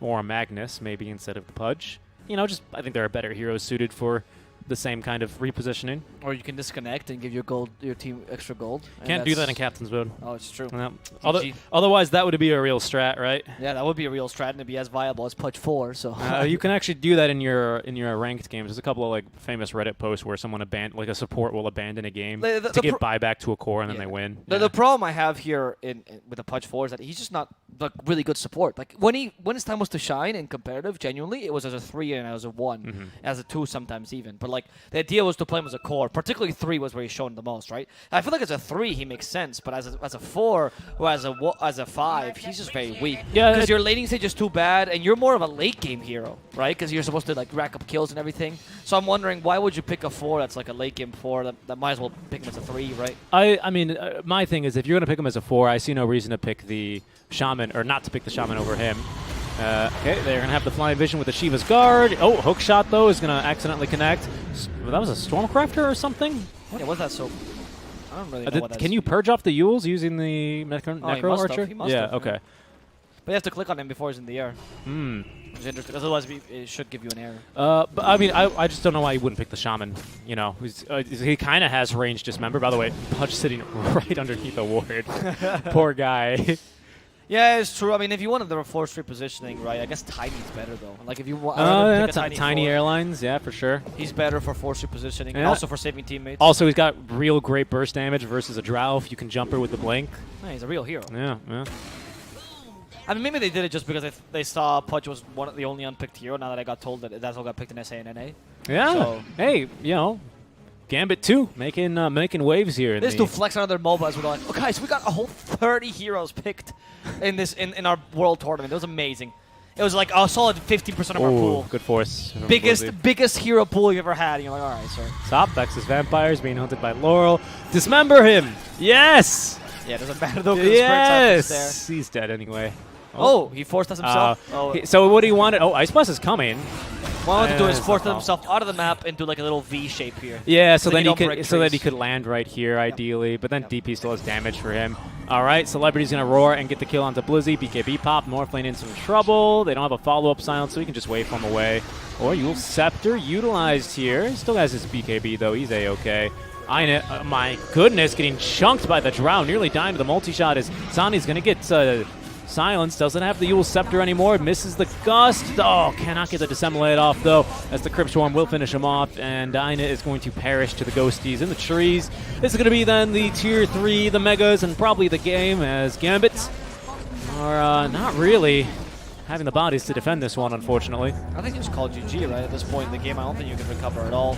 Or a Magnus, maybe, instead of the Pudge. You know, just I think there are better heroes suited for the same kind of repositioning. Or you can disconnect and give your team extra gold. Can't do that in Captain's Mode. Oh, it's true. No. Otherwise, that would be a real strat, right? Yeah, that would be a real strat, and it'd be as viable as Pudge 4. So you can actually do that in your ranked games. There's a couple of like famous Reddit posts where someone a support will abandon a game to get buyback to a core, and then they win. The problem I have here with the Pudge 4 is that he's just not like really good support. Like when his time was to shine in competitive, genuinely, it was as a 3 and as a 1, as a 2 sometimes even. But like the idea was to play him as a core. Particularly 3 was where he's shown the most, right? I feel like as a 3 he makes sense, but as a 4 or as a 5, he's just very weak. Yeah, because your laning stage is too bad, and you're more of a late game hero, right? Because you're supposed to like rack up kills and everything. So I'm wondering, why would you pick a 4 that's like a late game 4 that might as well pick him as a 3, right? I mean, my thing is, if you're going to pick him as a 4, I see no reason to pick the Shaman, or not to pick the Shaman over him. Okay, they're going to have the Flying Vision with the Shiva's Guard. Oh, hook shot, though, is going to accidentally connect. That was a Stormcrafter or something? Yeah, what's that so? I don't really know what that is. Can you purge off the Yules using the Necro Archer? He must have, okay. But you have to click on him before he's in the air. Which is interesting, because otherwise it should give you an error. But I mean, I just don't know why you wouldn't pick the Shaman. You know, he kind of has range dismember. By the way, Pudge sitting right underneath a ward. Poor guy. Yeah, it's true. I mean, if you wanted the force repositioning, right, I guess Tiny's better, though. Like, if you want Tiny Airlines, yeah, for sure. He's better for force repositioning, and also for saving teammates. Also, he's got real great burst damage versus a Drow if you can jump her with the blink. Yeah, he's a real hero. Yeah. I mean, maybe they did it just because they saw Pudge was the only unpicked hero, now that I got told that that's all got picked in SA and NA. Yeah. So, hey, you know, Gambit 2 making waves here. This to flex on their MOBAs. We're like, oh guys, we got a whole 30 heroes picked in this in our world tournament. It was amazing. It was like a solid 50% of our pool. Good force. Biggest hero pool you've ever had. And you're like, all right, sir. Top Vexus Vampires being hunted by Laurel. Dismember him. Yes. Yeah, doesn't matter though. Yes. He's dead anyway. Oh, he forced us himself. So what he wanted? Oh, Ice Blast is coming. What I wanted to do is force himself out of the map into like a little V shape here. Yeah, so then he could land right here ideally, but then DP still has damage for him. All right, Celebrity's gonna roar and get the kill onto Blizzy. BKB pop, North lane in some trouble. They don't have a follow-up silence, so he can just wave from away. Or Yule Scepter utilized here. Still has his BKB though. He's a-okay. Ina, my goodness, getting chunked by the Drow, nearly dying to the multi-shot as Sani's gonna get silence. Doesn't have the Yule Scepter anymore. Misses the Gust. Oh, cannot get the Dissemblade off, though, as the Crypt Swarm will finish him off, and Ina is going to perish to the Ghosties in the trees. This is going to be then the Tier 3, the Megas, and probably the game, as Gambits are not really having the bodies to defend this one, unfortunately. I think it's called GG, right? At this point in the game, I don't think you can recover at all.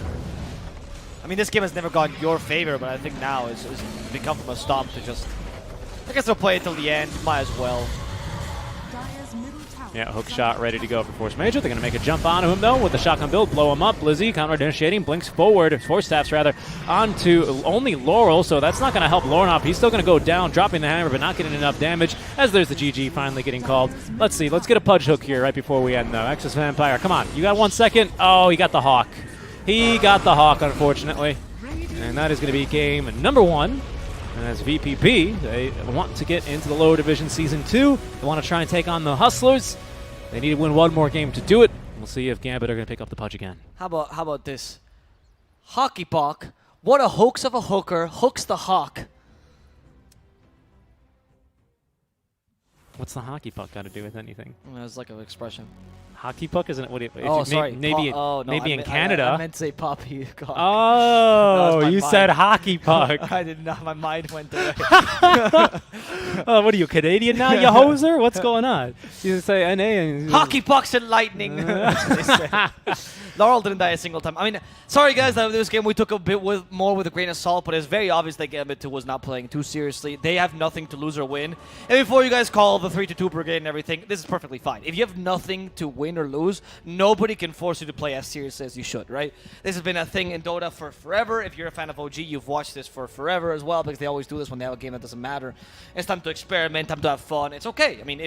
I mean, this game has never gone your favor, but I think now it's become from a stop to just... I guess they'll play it till the end. Might as well. Yeah, hook shot ready to go for Force Major. They're going to make a jump onto him, though, with the shotgun build. Blow him up. Blizzy counter-initiating. Blinks forward. Force Staffs, rather, onto only Laurel, so that's not going to help Lornop. He's still going to go down, dropping the hammer, but not getting enough damage, as there's the GG finally getting called. Let's see. Let's get a Pudge hook here right before we end, though. Exus Vampire, come on. You got 1 second. Oh, he got the Hawk. He got the Hawk, unfortunately. And that is going to be game number 1. And as VPP, they want to get into the lower division Season 2. They want to try and take on the Hustlers. They need to win one more game to do it. We'll see if Gambit are going to pick up the Pudge again. How about this? Hockey Puck. What a hoax of a hooker. Hooks the Hawk. What's the Hockey Puck got to do with anything? It's like an expression. Hockey puck isn't what? Sorry. Maybe in Canada. I meant to say poppy. God. Oh, you said hockey puck. I did not. My mind went away. What are you, Canadian now, you hoser? What's going on? You say NA and hockey pucks and lightning. Laurel didn't die a single time. I mean, sorry guys, that this game we took a bit more with a grain of salt, but it's very obvious that Gambit 2 was not playing too seriously. They have nothing to lose or win. And before you guys call the 3-2 brigade and everything, this is perfectly fine. If you have nothing to win or lose, nobody can force you to play as seriously as you should, right? This has been a thing in Dota for forever. If you're a fan of OG, you've watched this for forever as well, because they always do this when they have a game that doesn't matter. It's time to experiment, time to have fun. It's okay. I mean,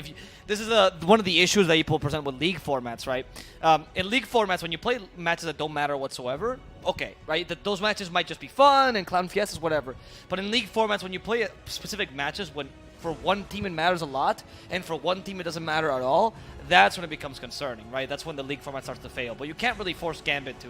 this is one of the issues that people present with league formats, right? In league formats, when you play matches that don't matter whatsoever, okay, right? Those matches might just be fun and clown fiestas, whatever. But in league formats, when you play specific matches, when for one team it matters a lot, and for one team it doesn't matter at all, that's when it becomes concerning, right? That's when the league format starts to fail. But you can't really force Gambit to,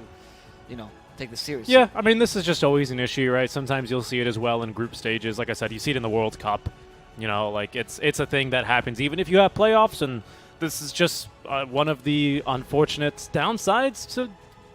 take this seriously. Yeah, I mean, this is just always an issue, right? Sometimes you'll see it as well in group stages. Like I said, you see it in the World Cup. Like it's a thing that happens even if you have playoffs, and this is just one of the unfortunate downsides to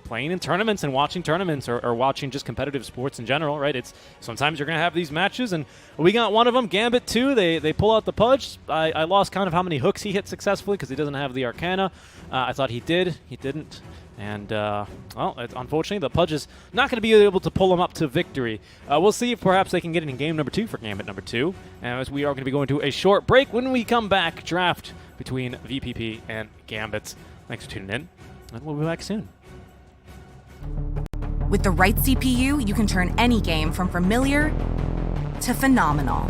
playing in tournaments and watching tournaments or watching just competitive sports in general, right? It's sometimes you're going to have these matches, and we got one of them, Gambit 2. They pull out the Pudge. I lost count of how many hooks he hit successfully because he doesn't have the Arcana. I thought he did. He didn't. And, unfortunately, the Pudge is not going to be able to pull him up to victory. We'll see if perhaps they can get it in game number 2 for Gambit number 2. As we are going to be going to a short break. When we come back, draft between VPP and Gambit. Thanks for tuning in, and we'll be back soon. With the right CPU, you can turn any game from familiar to phenomenal.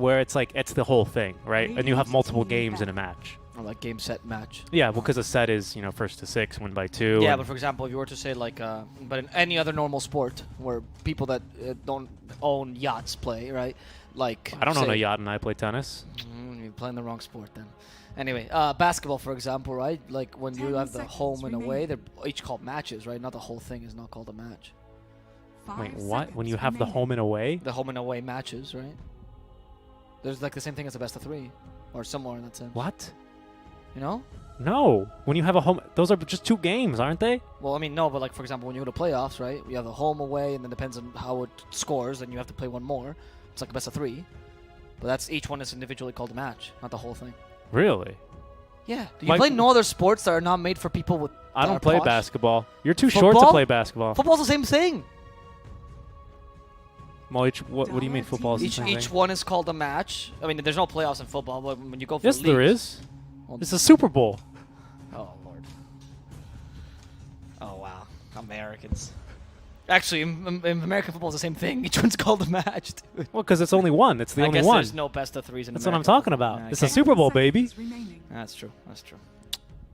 where it's like it's the whole thing, right? And you have multiple games in a match. Or like game set match. Yeah, well, because a set is first to 6, win by 2. Yeah, but for example, if you were to say like, but in any other normal sport where people that don't own yachts play, right? Like I don't own a yacht and I play tennis. You're playing the wrong sport then. Anyway, basketball, for example, right? Like when you have the home and away, they're each called matches, right? Not the whole thing is not called a match. Wait, what? When you have the home and away? The home and away matches, right? There's like the same thing as a best of 3, or somewhere in that sense. What? You know? No. When you have a home, those are just 2 games, aren't they? Well, I mean, no, but like for example, when you go to playoffs, right? You have the home away, and then depends on how it scores, and you have to play one more. It's like a best of 3, but that's each one is individually called a match, not the whole thing. Really? Yeah. Do you play no other sports that are not made for people with? I don't play basketball. You're too Football? short to play basketball. Football's the same thing. Well, what do you mean football is the same Each thing? one is called a match. I mean, there's no playoffs in football, but when you go for Yes, there leagues- is. Well, It's a Super Bowl. Oh Lord. Oh wow, Americans. Actually, in American football, it's the same thing. Each one's called a match. Dude. Well, because it's only one. It's the I only guess one. there's no best of 3s in That's what I'm American talking football. about. Yeah, It's a okay. Super Bowl, baby. That's true. That's true.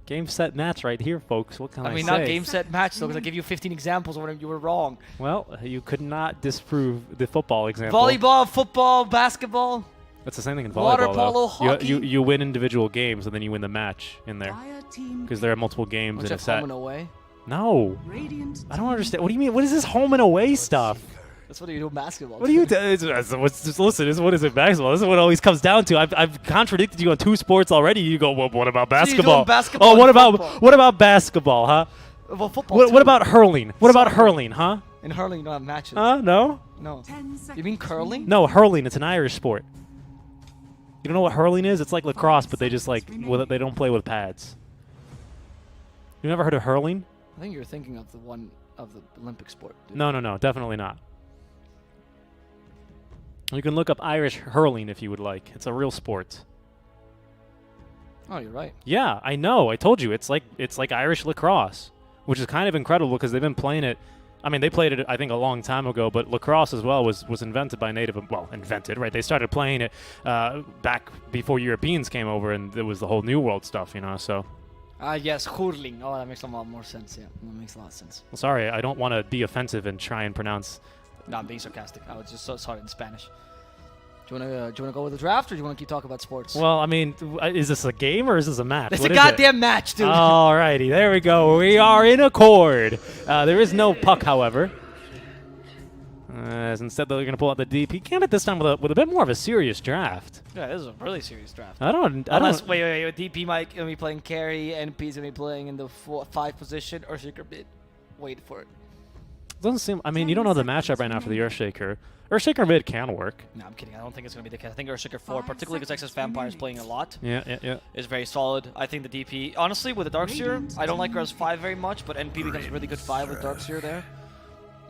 Game, set, match right here, folks. What can I say? I mean, not game, set, match, though, because I give you 15 examples where you were wrong. Well, you could not disprove the football example. Volleyball, football, basketball. That's the same thing in Water volleyball, polo, though. hockey. You win individual games, and then you win the match in there. Because there are multiple games Which in a have set. home and away. No. I don't understand. What do you mean? What is this home and away stuff? That's what you do in basketball. What do you do? Listen, what is it basketball? This is what it always comes down to. I've contradicted you on 2 sports already. You go, well, what about So you're doing basketball? basketball Oh, and football. what about basketball, huh? Well, football. What too. about hurling? What about Soccer. hurling, huh? In hurling, you don't have matches. No? No. You mean curling? No, hurling. It's an Irish sport. You don't know what hurling is? It's like lacrosse, but they just they don't play with pads. You never heard of hurling? I think you're thinking of the one of the Olympic sport. Dude. No, definitely not. You can look up Irish hurling if you would like. It's a real sport. Oh, you're right. Yeah, I know. I told you. It's like Irish lacrosse, which is kind of incredible because they've been playing it. I mean, they played it, I think, a long time ago, but lacrosse as well was invented by invented, right? They started playing it back before Europeans came over, and it was the whole New World stuff, so. Yes, hurling. Oh, that makes a lot more sense, yeah. That makes a lot of sense. Well, sorry, I don't want to be offensive and try and pronounce. No, I'm being sarcastic. I was just so sorry in Spanish. Do you wanna go with the draft, or do you wanna keep talking about sports? Well, I mean, is this a game or is this a match? It's What a is it? goddamn match, dude. Alrighty, there we go. We are in accord. There is no puck, however. Instead, they're going to pull out the DP. Gambit this time with a bit more of a serious draft. Yeah, this is a really serious draft. Wait. DP might gonna be playing carry, NP's gonna be playing in the 5 position, or Shaker mid. Wait for it. Doesn't seem. I mean, you don't know the matchup right now for the Earthshaker. Earthshaker mid can work. No, I'm kidding. I don't think it's gonna be the case. I think Earthshaker 4, particularly because Excess Vampire is playing a lot, Yeah. is very solid. I think the DP, honestly, with the Darkseer, I don't like her as 5 very much, but NP becomes a really good 5 with Darkseer there.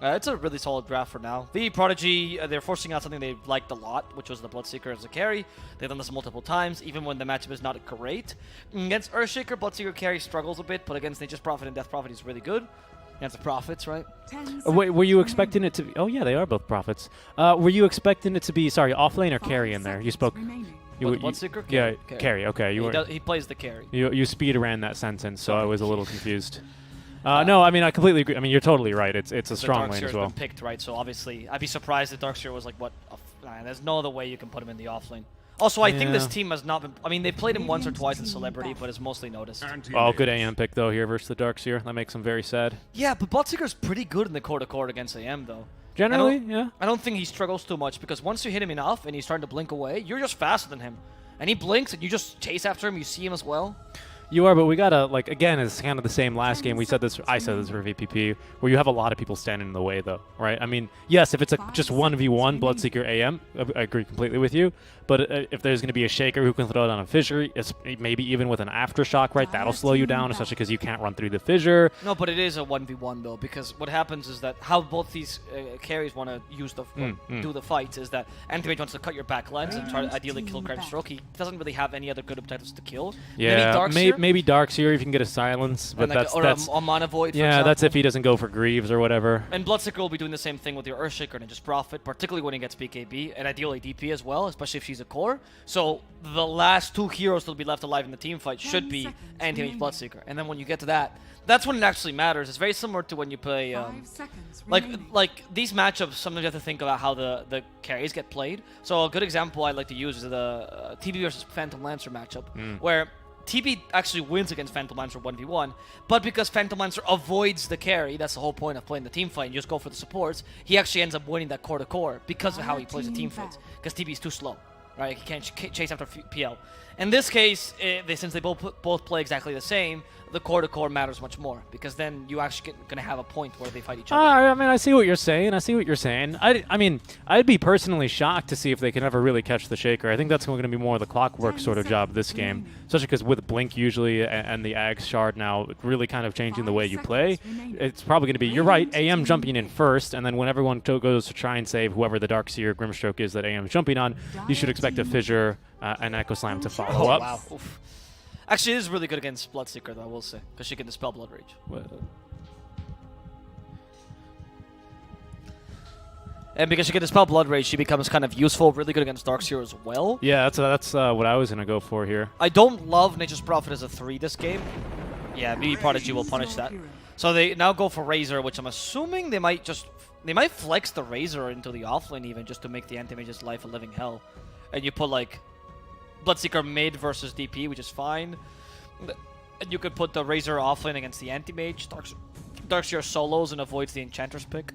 It's a really solid draft for now. VP Prodigy, they're forcing out something they liked a lot, which was the Bloodseeker as a carry. They've done this multiple times, even when the matchup is not great. Against Earthshaker, Bloodseeker carry struggles a bit, but against Nature's Prophet and Death Prophet, he's really good. Against the Prophets, right? Wait, were you expecting it to be? Oh yeah, they are both prophets. Were you expecting it to be? Sorry, offlane or carry in there? You spoke. Bloodseeker? Yeah, Carry. carry. Okay, He plays the carry. You speed ran that sentence, so I was a little confused. No, I mean, I completely agree. I mean, you're totally right. It's a strong lane as well. Darkseer's been picked, right? So obviously, I'd be surprised if Darkseer was like, what? There's no other way you can put him in the off lane. Also, I think this team has not been. I mean, they've played him once or twice in Celebrity, but it's mostly noticed. Oh, good AM pick though here versus the Darkseer. That makes him very sad. Yeah, but Bloodseeker's pretty good in the core-to-core against AM, though. Generally, yeah. I don't think he struggles too much because once you hit him enough and he's starting to blink away, you're just faster than him. And he blinks and you just chase after him, you see him as well. You are, but we gotta, like, again, it's kind of the same last game. I said this for VPP, where you have a lot of people standing in the way, though, right? I mean, yes, if it's just 1v1 Bloodseeker AM, I agree completely with you. But if there's going to be a Shaker who can throw it on a fissure, maybe even with an Aftershock, right? That'll slow you down, especially because you can't run through the fissure. No, but it is a 1v1, though, because what happens is that how both these carries want to use do the fights is that Anti-Mage wants to cut your back lens and try to ideally kill Crime Stroke. He doesn't really have any other good objectives to kill. Yeah, maybe maybe Darkseer if you can get a silence, but and like that's a Mana Void, for yeah, example. that's if he doesn't go for Greaves or whatever. And Bloodseeker will be doing the same thing with your Earthshaker and just Prophet, particularly when he gets BKB, and ideally DP as well, especially if she's a core. So the last 2 heroes to be left alive in the team fight should be anti-mage Bloodseeker. And then when you get to that, that's when it actually matters. It's very similar to when you play, like these matchups, sometimes you have to think about how the carries get played. So a good example I like to use is the TB versus Phantom Lancer matchup, where TB actually wins against Phantom Lancer 1v1, but because Phantom Lancer avoids the carry, that's the whole point of playing the team fight, and you just go for the supports, he actually ends up winning that core-to-core because of how he plays the team fights, because TB is too slow, right? He can't chase after PL. In this case, since they both play exactly the same, the core-to-core matters much more, because then you actually going to have a point where they fight each other. I mean, I see what you're saying. I mean, I'd be personally shocked to see if they can ever really catch the Shaker. I think that's going to be more of the clockwork sort of job this game, especially because with Blink usually and the Ag Shard now really kind of changing the way you play. It's probably going to be, you're right, AM jumping in first, and then when everyone goes to try and save whoever the Darkseer Grimstroke is that AM is jumping on, you should expect a Fissure and Echo Slam to follow up. Wow. Oof. Actually, it is really good against Bloodseeker, though, I will say, because she can dispel Blood Rage. And because she can dispel Blood Rage, she becomes kind of useful, really good against Darkseer as well. Yeah, that's what I was going to go for here. I don't love Nature's Prophet as a 3 this game. Yeah, VP Prodigy will punish that. So they now go for Razor, which I'm assuming they might flex the Razor into the offlane even, just to make the anti-mage's life a living hell. And you put, like, Bloodseeker mid versus DP, which is fine. And you could put the Razor offlane against the anti-mage. Darkseer solos and avoids the Enchantress pick.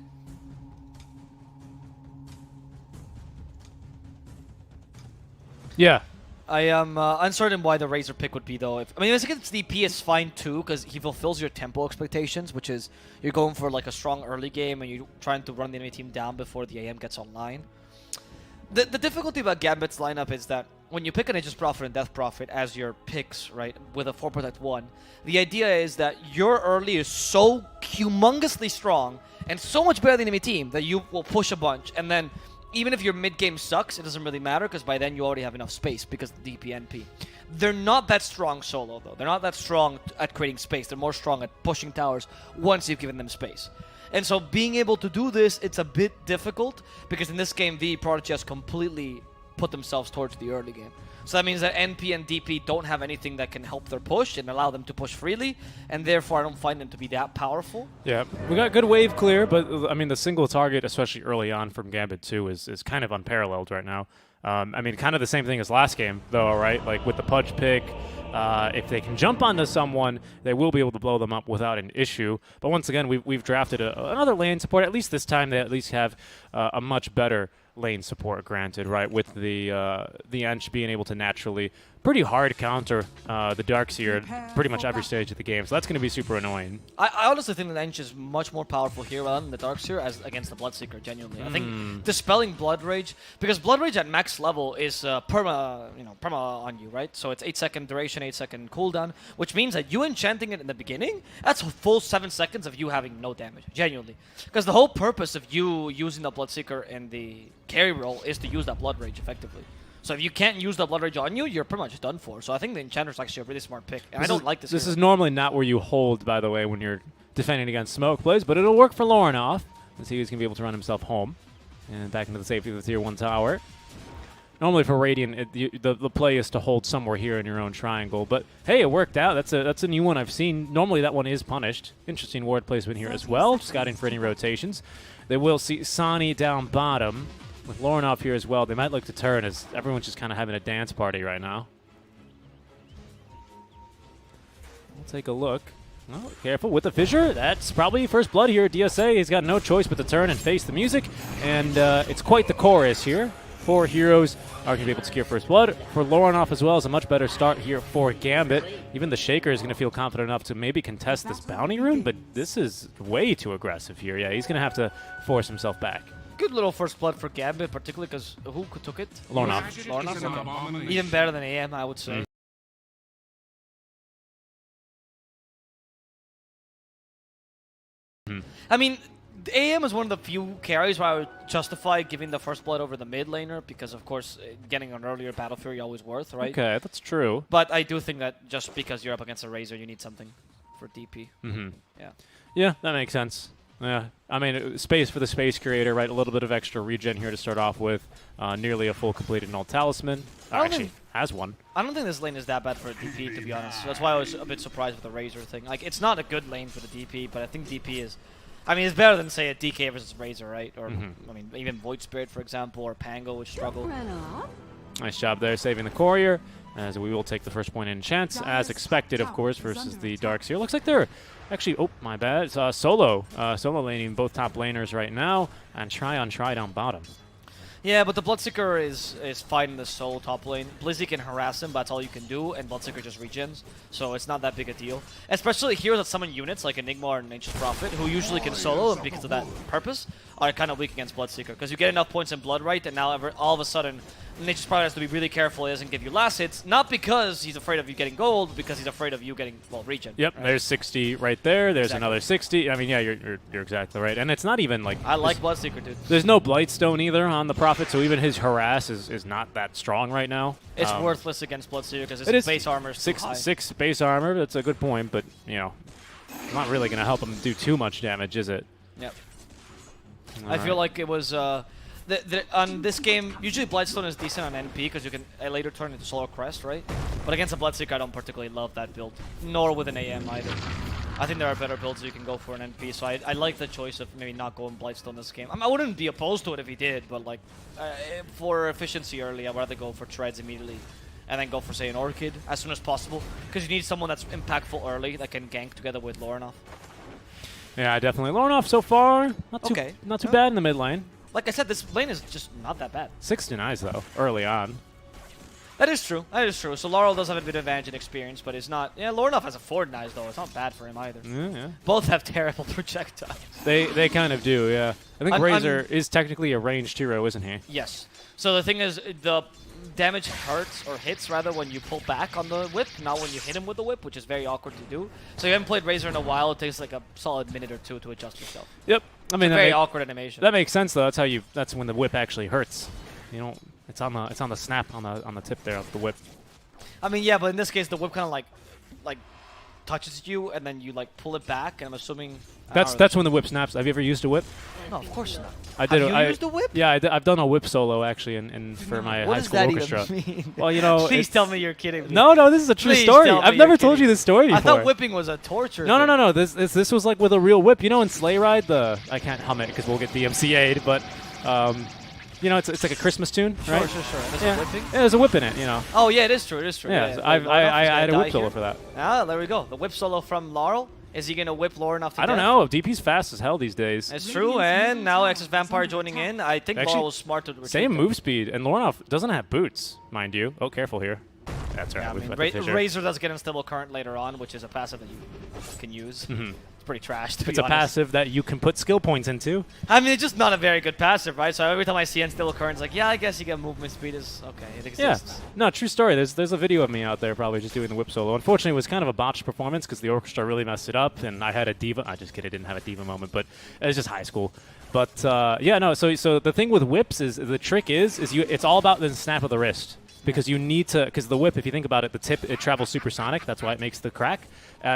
Yeah. I am uncertain why the Razor pick would be, though. I mean, if against DP, it's fine, too, because he fulfills your tempo expectations, which is you're going for, like, a strong early game, and you're trying to run the enemy team down before the AM gets online. The difficulty about Gambit's lineup is that when you pick an Aegis Prophet and Death Prophet as your picks, right, with a 4 Protect 1, the idea is that your early is so humongously strong and so much better than the enemy team that you will push a bunch, and then even if your mid-game sucks, it doesn't really matter, because by then you already have enough space because of the DPNP. They're not that strong solo, though. They're not that strong at creating space. They're more strong at pushing towers once you've given them space. And so being able to do this, it's a bit difficult, because in this game, VP Prodigy has completely put themselves towards the early game. So that means that NP and DP don't have anything that can help their push and allow them to push freely, and therefore I don't find them to be that powerful. Yeah, we got good wave clear, but I mean the single target, especially early on from Gambit 2, is kind of unparalleled right now. I mean, kind of the same thing as last game, though, right? Like with the Pudge pick, if they can jump onto someone, they will be able to blow them up without an issue. But once again, we've drafted another lane support. At least this time, they at least have a much better lane support, granted, right? With the Ench being able to naturally pretty hard counter the Darkseer at pretty much every stage of the game. So that's going to be super annoying. I honestly think the Ench is much more powerful here than the Darkseer as against the Bloodseeker, genuinely. I think dispelling Blood Rage, because Blood Rage at max level is perma on you, right? So it's 8-second duration, 8-second cooldown, which means that you enchanting it in the beginning, that's a full 7 seconds of you having no damage, genuinely. Because the whole purpose of you using the Bloodseeker in the carry role is to use that Blood Rage effectively. So if you can't use the Blood Rage on you, you're pretty much done for. So I think the Enchanter's actually a really smart pick. And I don't like this. This is normally not where you hold, by the way, when you're defending against smoke plays, but it'll work for Lorinoff, as he's going to be able to run himself home and back into the safety of the Tier 1 tower. Normally for Radiant, the play is to hold somewhere here in your own triangle, but hey, it worked out. That's a new one I've seen. Normally that one is punished. Interesting ward placement here as well, scouting for any rotations. They will see Sani down bottom. With Lorinoff here as well, they might look to turn as everyone's just kind of having a dance party right now. We'll take a look. Oh, careful with the Fissure. That's probably first blood here at DSA. He's got no choice but to turn and face the music. And it's quite the chorus here. 4 heroes are going to be able to secure first blood. For Lorinoff as well is a much better start here for Gambit. Even the Shaker is going to feel confident enough to maybe contest this bounty rune, but this is way too aggressive here. Yeah, he's going to have to force himself back. Good little first blood for Gambit, particularly because who took it? Lorinoff. Lorinoff? Okay. Even better than AM, I would say. I mean, AM is one of the few carries where I would justify giving the first blood over the mid laner because, of course, getting an earlier Battle Fury always worth, right? Okay, that's true. But I do think that just because you're up against a Razor, you need something for DP. Mm-hmm. Yeah. Yeah, that makes sense. Yeah, I mean, space for the Space Creator, right? A little bit of extra regen here to start off with. Nearly a full completed Null Talisman. Actually, has one. I don't think this lane is that bad for a DP, to be honest. That's why I was a bit surprised with the Razor thing. Like, it's not a good lane for the DP, but I think DP is... I mean, it's better than, say, a DK versus Razor, right? Or, I mean, even Void Spirit, for example, or Pango, which struggle. Nice job there, saving the Courier, as we will take the first point in chance, as expected, of course, versus the Darkseer. Looks like they're actually, oh, my bad, it's solo laning both top laners right now, and try down bottom. Yeah, but the Bloodseeker is fighting the solo top lane. Blizzy can harass him, but that's all you can do, and Bloodseeker just regens, so it's not that big a deal. Especially heroes that summon units like Enigma or Nature's Prophet, who usually can solo, and because of that purpose, are kind of weak against Bloodseeker. Because you get enough points in Blood Right, and now all of a sudden, Nature's Prophet has to be really careful he doesn't give you last hits, not because he's afraid of you getting gold, but because he's afraid of you getting, well, regen. Yep, right? There's 60 right there, there's Exactly. another 60. I mean, yeah, you're exactly right. And it's not even like... I like Bloodseeker, dude. There's no Blightstone either on the Prophet, so even his harass is not that strong right now. It's worthless against Bloodseeker because his base armor is too high. 6 base armor, that's a good point, but, you know, not really going to help him do too much damage, is it? Yep. All I feel right. like it was... on this game, usually Blightstone is decent on NP because you can later turn into Solar Crest, right? But against a Bloodseeker, I don't particularly love that build, nor with an AM either. I think there are better builds you can go for an NP, so I like the choice of maybe not going Blightstone this game. I wouldn't be opposed to it if he did, but like for efficiency early, I'd rather go for Treads immediately and then go for, say, an Orchid as soon as possible because you need someone that's impactful early that can gank together with Lornoff. Yeah, definitely. Lornoff so far, not too bad in the mid lane. Like I said, this lane is just not that bad. 6 denies, though, early on. That is true. That is true. So Laurel does have a bit of advantage in experience, but it's not... Yeah, Lornoff has a 4 denies, though. It's not bad for him either. Yeah. Both have terrible projectiles. They kind of do, yeah. I think Razor is technically a ranged hero, isn't he? Yes. So the thing is, the damage hurts, or hits rather, when you pull back on the whip, not when you hit him with the whip, which is very awkward to do. So you haven't played Razor in a while, it takes like a solid minute or two to adjust yourself. Yep. I mean, Very awkward animation. That makes sense, though. That's when the whip actually hurts. You know, it's on the snap on the tip there of the whip. I mean, yeah, but in this case, the whip kind of like touches you, and then you like pull it back, and I'm assuming... That's when the whip snaps. Have you ever used a whip? No, of course not. I did. Have you used a whip? Yeah, I've done a whip solo, actually, for my high school orchestra. What does that even mean? Well, you know... Please tell me you're kidding me. No, this is a true Please story. tell me I've never you're told kidding. you this story before. I thought whipping was a torture. No. This was like with a real whip. You know, in Sleigh Ride, I can't hum it because we'll get DMCA'd, but... you know, it's like a Christmas tune, right? Sure. There's a whipping? Yeah, there's a whip in it, you know. Oh, yeah, it is true. Yeah, Yeah, I had a whip solo for that. Ah, there we go. The whip solo from Laurel. Is he going to whip Lornoff to I don't death? know. DP's fast as hell these days. It's true, and now Exus Vampire joining in. I think Actually, Laurel was smart to retreat. Same move speed, and Lornoff doesn't have boots, mind you. Oh, careful here. That's right. Yeah, I we've mean, got the fissure. Razor does get Unstable Current later on, which is a passive that you can use. It's pretty trash, to be It's a honest. passive that you can put skill points into. I mean, it's just not a very good passive, right? So every time I see Unstable Current, it's like, yeah, I guess you get movement speed is okay. It exists. Yeah. No, true story. There's a video of me out there probably just doing the whip solo. Unfortunately, it was kind of a botched performance because the orchestra really messed it up, and I had a diva. I just kidding, I didn't have a diva moment, but it was just high school. But yeah, no. So the thing with whips is the trick is it's all about the snap of the wrist. Because you need to, because the whip, if you think about it, the tip, it travels supersonic. That's why it makes the crack.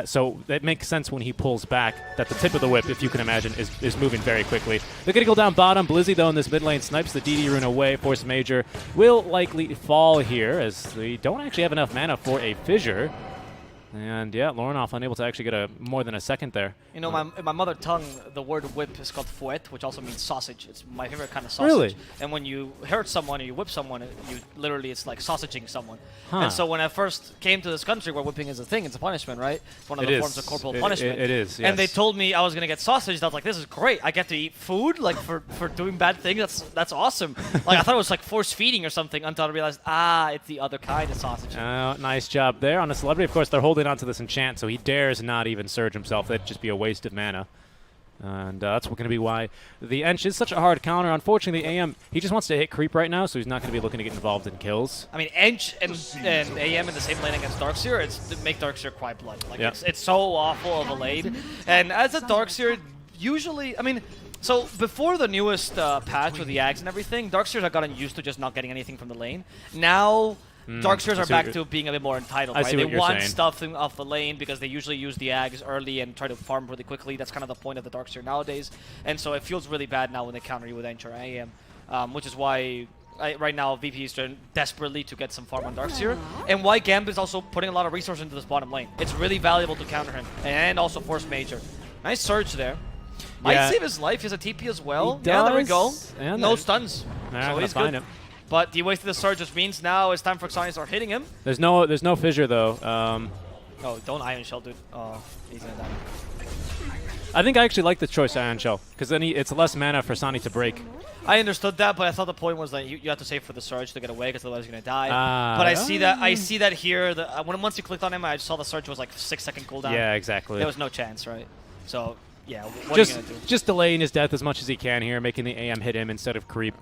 So it makes sense when he pulls back that the tip of the whip, if you can imagine, is moving very quickly. They're going to go down bottom. Blizzy, though, in this mid lane, snipes the DD rune away. Force Major will likely fall here as they don't actually have enough mana for a fissure. And yeah, Lornoff unable to actually get more than a second there. You know, in my mother tongue, the word whip is called fouet, which also means sausage. It's my favorite kind of sausage. Really? And when you hurt someone or you whip someone, it's like sausaging someone. Huh. And so when I first came to this country where whipping is a thing, it's a punishment, right? It's one of the forms of corporal punishment. It is, yes. And they told me I was going to get sausaged. I was like, this is great. I get to eat food, like, for doing bad things. That's awesome. Like, I thought it was like force feeding or something until I realized, it's the other kind of sausage. Nice job there on the celebrity. Of course, they're holding on to this enchant, so he dares not even surge himself. That'd just be a waste of mana. And that's going to be why the Ench is such a hard counter. Unfortunately, the AM, he just wants to hit creep right now, so he's not going to be looking to get involved in kills. I mean, Ench and AM in the same lane against Darkseer, it's to make Darkseer quite blood. Like, yep. it's so awful of a lane. And as a Darkseer, usually, I mean, So before the newest patch with the Ags and everything, Darkseers had gotten used to just not getting anything from the lane. Now, Darkseers are back to being a bit more entitled, right? They want stuff off the lane because they usually use the Ags early and try to farm really quickly. That's kind of the point of the Darkseer nowadays. And so it feels really bad now when they counter you with Encher AM, which is why right now VP is trying desperately to get some farm on Darkseer, and why Gambit is also putting a lot of resources into this bottom lane. It's really valuable to counter him, and also force Major. Nice surge there. Might save his life. He has a TP as well. Yeah, there we go. And no stuns. So he's good. But the wasted the surge just means now it's time for Xani to start hitting him. There's no fissure though. Oh, don't Iron Shell, dude. Oh, he's gonna die. I think I actually like the choice of Iron Shell, because then it's less mana for Xani to break. I understood that, but I thought the point was that you have to save for the surge to get away, because otherwise you're gonna die. But I see that here. Once you clicked on him, I saw the surge was like 6-second cooldown. Yeah, exactly. There was no chance, right? So yeah, what are you gonna do? Just delaying his death as much as he can here, making the AM hit him instead of creep.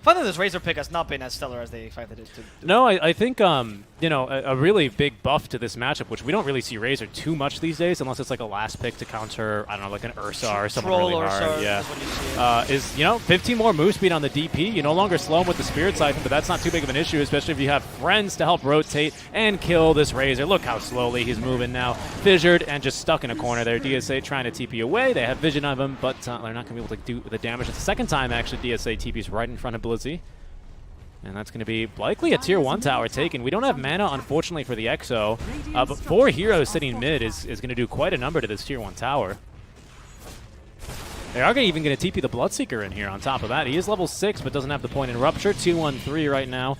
I find that this Razor pick has not been as stellar as they expected it to do. No, I think, you know, a really big buff to this matchup, which we don't really see Razor too much these days, unless it's like a last pick to counter, I don't know, like an Ursa or something really hard. Yeah. Is, you know, 15 more move speed on the DP. You no longer slow him with the Spirit Siphon, but that's not too big of an issue, especially if you have friends to help rotate and kill this Razor. Look how slowly he's moving now. Fissured and just stuck in a corner there. DSA trying to TP away. They have vision of him, but they're not going to be able to do the damage. It's the second time, actually, DSA TP's right in front of Blizzy. And that's going to be likely a tier 1 tower taken. We don't have mana, unfortunately, for the EXO, but 4 heroes sitting mid is going to do quite a number to this tier 1 tower. They are even going to TP the Bloodseeker in here on top of that. He is level 6, but doesn't have the point in Rupture. 2-1-3 right now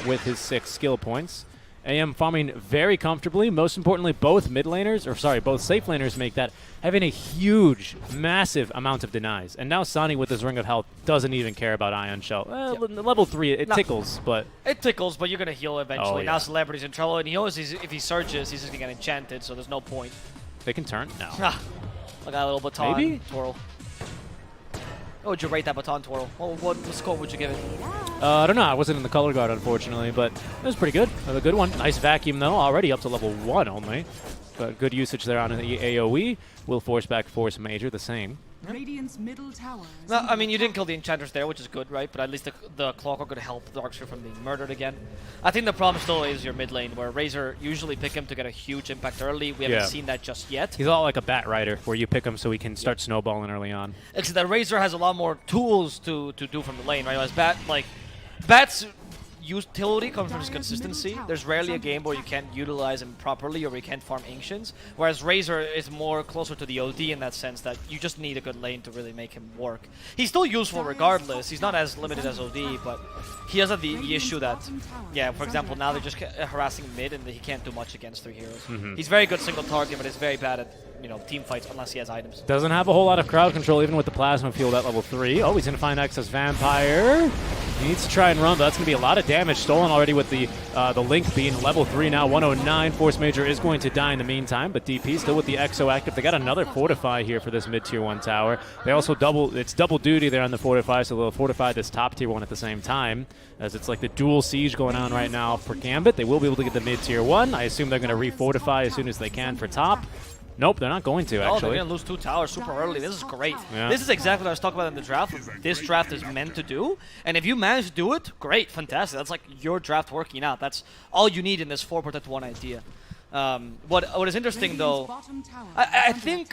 with his 6 skill points. AM farming very comfortably. Most importantly, both safe laners make that, having a huge, massive amount of denies. And now Xani with his Ring of Health doesn't even care about Ion Shell. Level 3, it tickles, but... It tickles, but you're going to heal eventually. Now Celebrity's in trouble, and he knows if he surges, he's just going to get enchanted, so there's no point. They can turn? No. Look at that little baton Maybe? twirl. What would you rate that baton twirl? What score would you give it? I don't know. I wasn't in the color guard, unfortunately, but it was pretty good. A good one. Nice vacuum, though. Already up to level 1 only. But good usage there on the AoE. Will force back Force Major the same. Radiant's middle tower. No, I mean, you didn't kill the Enchanters there, which is good, right? But at least the Clockwork could help Darkseer from being murdered again. I think the problem still is your mid lane, where Razor usually pick him to get a huge impact early. We haven't seen that just yet. He's all like a Bat Rider, where you pick him so he can start snowballing early on. Except that Razor has a lot more tools to do from the lane, right? As Bat's utility comes from his consistency. There's rarely a game where you can't utilize him properly or where you can't farm Ancients, whereas Razor is more closer to the OD in that sense that you just need a good lane to really make him work. He's still useful regardless. He's not as limited as OD, but he has the issue that, for example, now they're just harassing mid and he can't do much against 3 heroes. He's very good single target, but he's very bad at team fights unless he has items. Doesn't have a whole lot of crowd control even with the Plasma Field at level 3. Oh, he's going to find Excess Vampire. He needs to try and run, but that's going to be a lot of damage stolen already with the Link being level 3 now, 109. Force Major is going to die in the meantime, but DP still with the EXO active. They got another Fortify here for this mid-tier 1 tower. They also it's double duty there on the Fortify, so they'll fortify this top tier 1 at the same time, as it's like the dual siege going on right now for Gambit. They will be able to get the mid-tier 1. I assume they're going to re-fortify as soon as they can for top. Nope, they're not going to, actually. Oh, they're going to lose 2 towers super early. This is great. Yeah. This is exactly what I was talking about in the draft. This draft is meant to do. And if you manage to do it, great, fantastic. That's like your draft working out. That's all you need in this 4 protect 1 idea. What is interesting, though, I think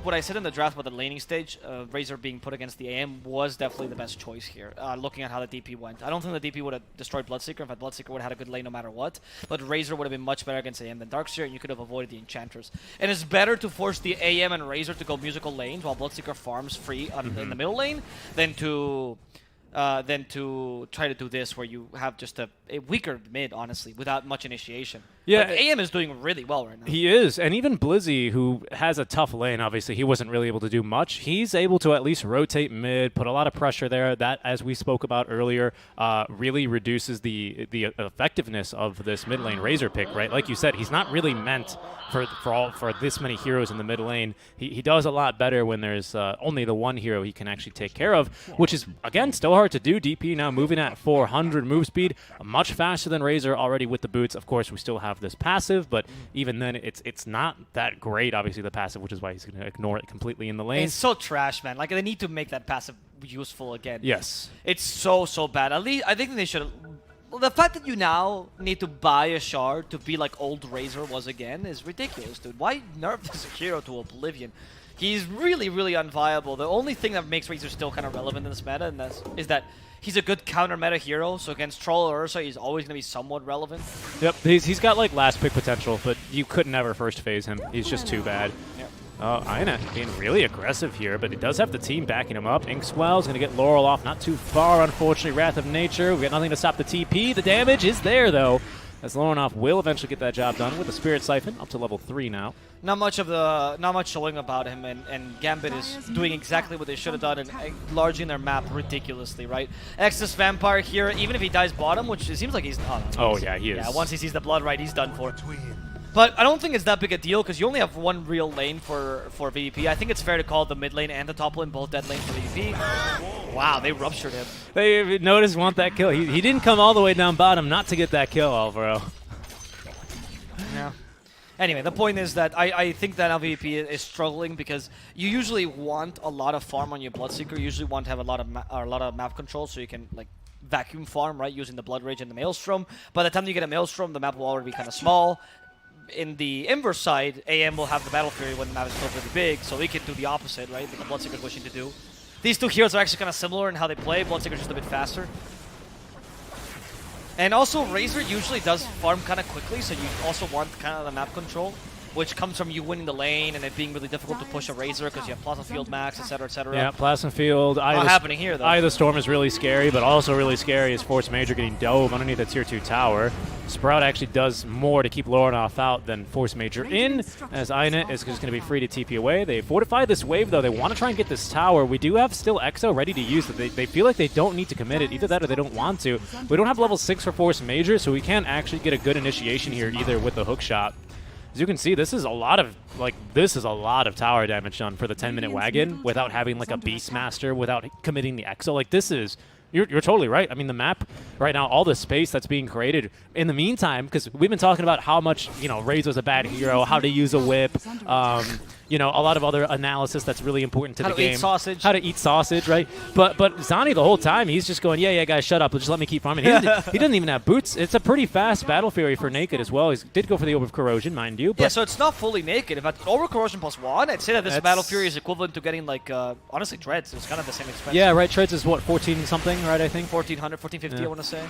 what I said in the draft about the laning stage, Razor being put against the AM, was definitely the best choice here, looking at how the DP went. I don't think the DP would have destroyed Bloodseeker. In fact, Bloodseeker would have had a good lane no matter what, but Razor would have been much better against AM than Darkseer, and you could have avoided the Enchanters. And it's better to force the AM and Razor to go musical lanes while Bloodseeker farms free in the middle lane than to try to do this where you have just a weaker mid, honestly, without much initiation. Yeah, like, AM is doing really well right now. He is, and even Blizzy, who has a tough lane, obviously, he wasn't really able to do much. He's able to at least rotate mid, put a lot of pressure there. That, as we spoke about earlier, really reduces the effectiveness of this mid lane Razor pick, right? Like you said, he's not really meant for this many heroes in the mid lane. He does a lot better when there's only the one hero he can actually take care of, which is, again, still hard to do. DP now moving at 400 move speed, much faster than Razor already with the boots. Of course, we still have have this passive, but even then, it's not that great, obviously, the passive, which is why he's going to ignore it completely in the lane. It's so trash, man. Like, they need to make that passive useful again. Yes. It's so bad. At least, I think they should... Well, the fact that you now need to buy a shard to be like old Razor was again is ridiculous, dude. Why nerf this hero to oblivion? He's really unviable. The only thing that makes Razor still kind of relevant in this meta is that he's a good counter meta hero, so against Troll or Ursa, he's always going to be somewhat relevant. Yep, he's got like last pick potential, but you could never first phase him. He's just too bad. Yep. Ina being really aggressive here, but he does have the team backing him up. Inkswell's going to get Laurel off not too far, unfortunately. Wrath of Nature, we got nothing to stop the TP. The damage is there, though, as Lauronoff will eventually get that job done with the Spirit Siphon, up to level 3 now. Not much showing about him, and Gambit is doing exactly what they should have done and enlarging their map ridiculously, right? Exodus Vampire here, even if he dies bottom, which it seems like he's... Oh, yeah, he is. Yeah, once he sees the blood, right, he's done for. But I don't think it's that big a deal because you only have one real lane for VP. I think it's fair to call the mid lane and the top lane both dead lanes for VP. Wow, they ruptured him. They notice want that kill. He didn't come all the way down bottom not to get that kill, Alvaro. Yeah. Anyway, the point is that I think that now VP is struggling because you usually want a lot of farm on your Bloodseeker. You usually want to have a lot of map control so you can like vacuum farm, right, using the Blood Rage and the Maelstrom. By the time you get a Maelstrom, the map will already be kind of small. In the inverse side, AM will have the Battle Fury when the map is still pretty big, so we can do the opposite, right? That the Bloodseeker's wishing to do. These two heroes are actually kind of similar in how they play. Bloodseeker's just a bit faster. And also, Razor usually does farm kind of quickly, so you also want kind of the map control, which comes from you winning the lane and it being really difficult to push a Razor because you have Plasma Field max, etc., etc. Yeah, Plasma Field. Not happening here, though. Eye of the Storm is really scary, but also really scary is Force Major getting dove underneath the Tier 2 tower. Sprout actually does more to keep Lauronoff out than Force Major in, as Ina is just going to be free to TP away. They fortified this wave, though. They want to try and get this tower. We do have still Exo ready to use it. They feel like they don't need to commit it. Either that or they don't want to. We don't have level 6 for Force Major, so we can't actually get a good initiation here either with the hook shot. As you can see, this is a lot of tower damage done for the 10-minute wagon without having like a Beastmaster, without committing the Exo. Like this is, you're totally right. I mean, the map right now, all the space that's being created. In the meantime, because we've been talking about how much Razor's a bad hero, how to use a whip, a lot of other analysis that's really important to the game. How to eat sausage. How to eat sausage, right? But Zani the whole time, he's just going, yeah, guys, shut up. Just let me keep farming. He doesn't even have boots. It's a pretty fast Battle Fury for Naked as well. He did go for the Orb of Corrosion, mind you. But yeah, so it's not fully Naked. If Orb of Corrosion +1, I'd say that this Battle Fury is equivalent to getting, like, honestly, Dreads. It's kind of the same expense. Yeah, right. Treads is what, 14-something, right, I think? 1400, 1450, I want to say.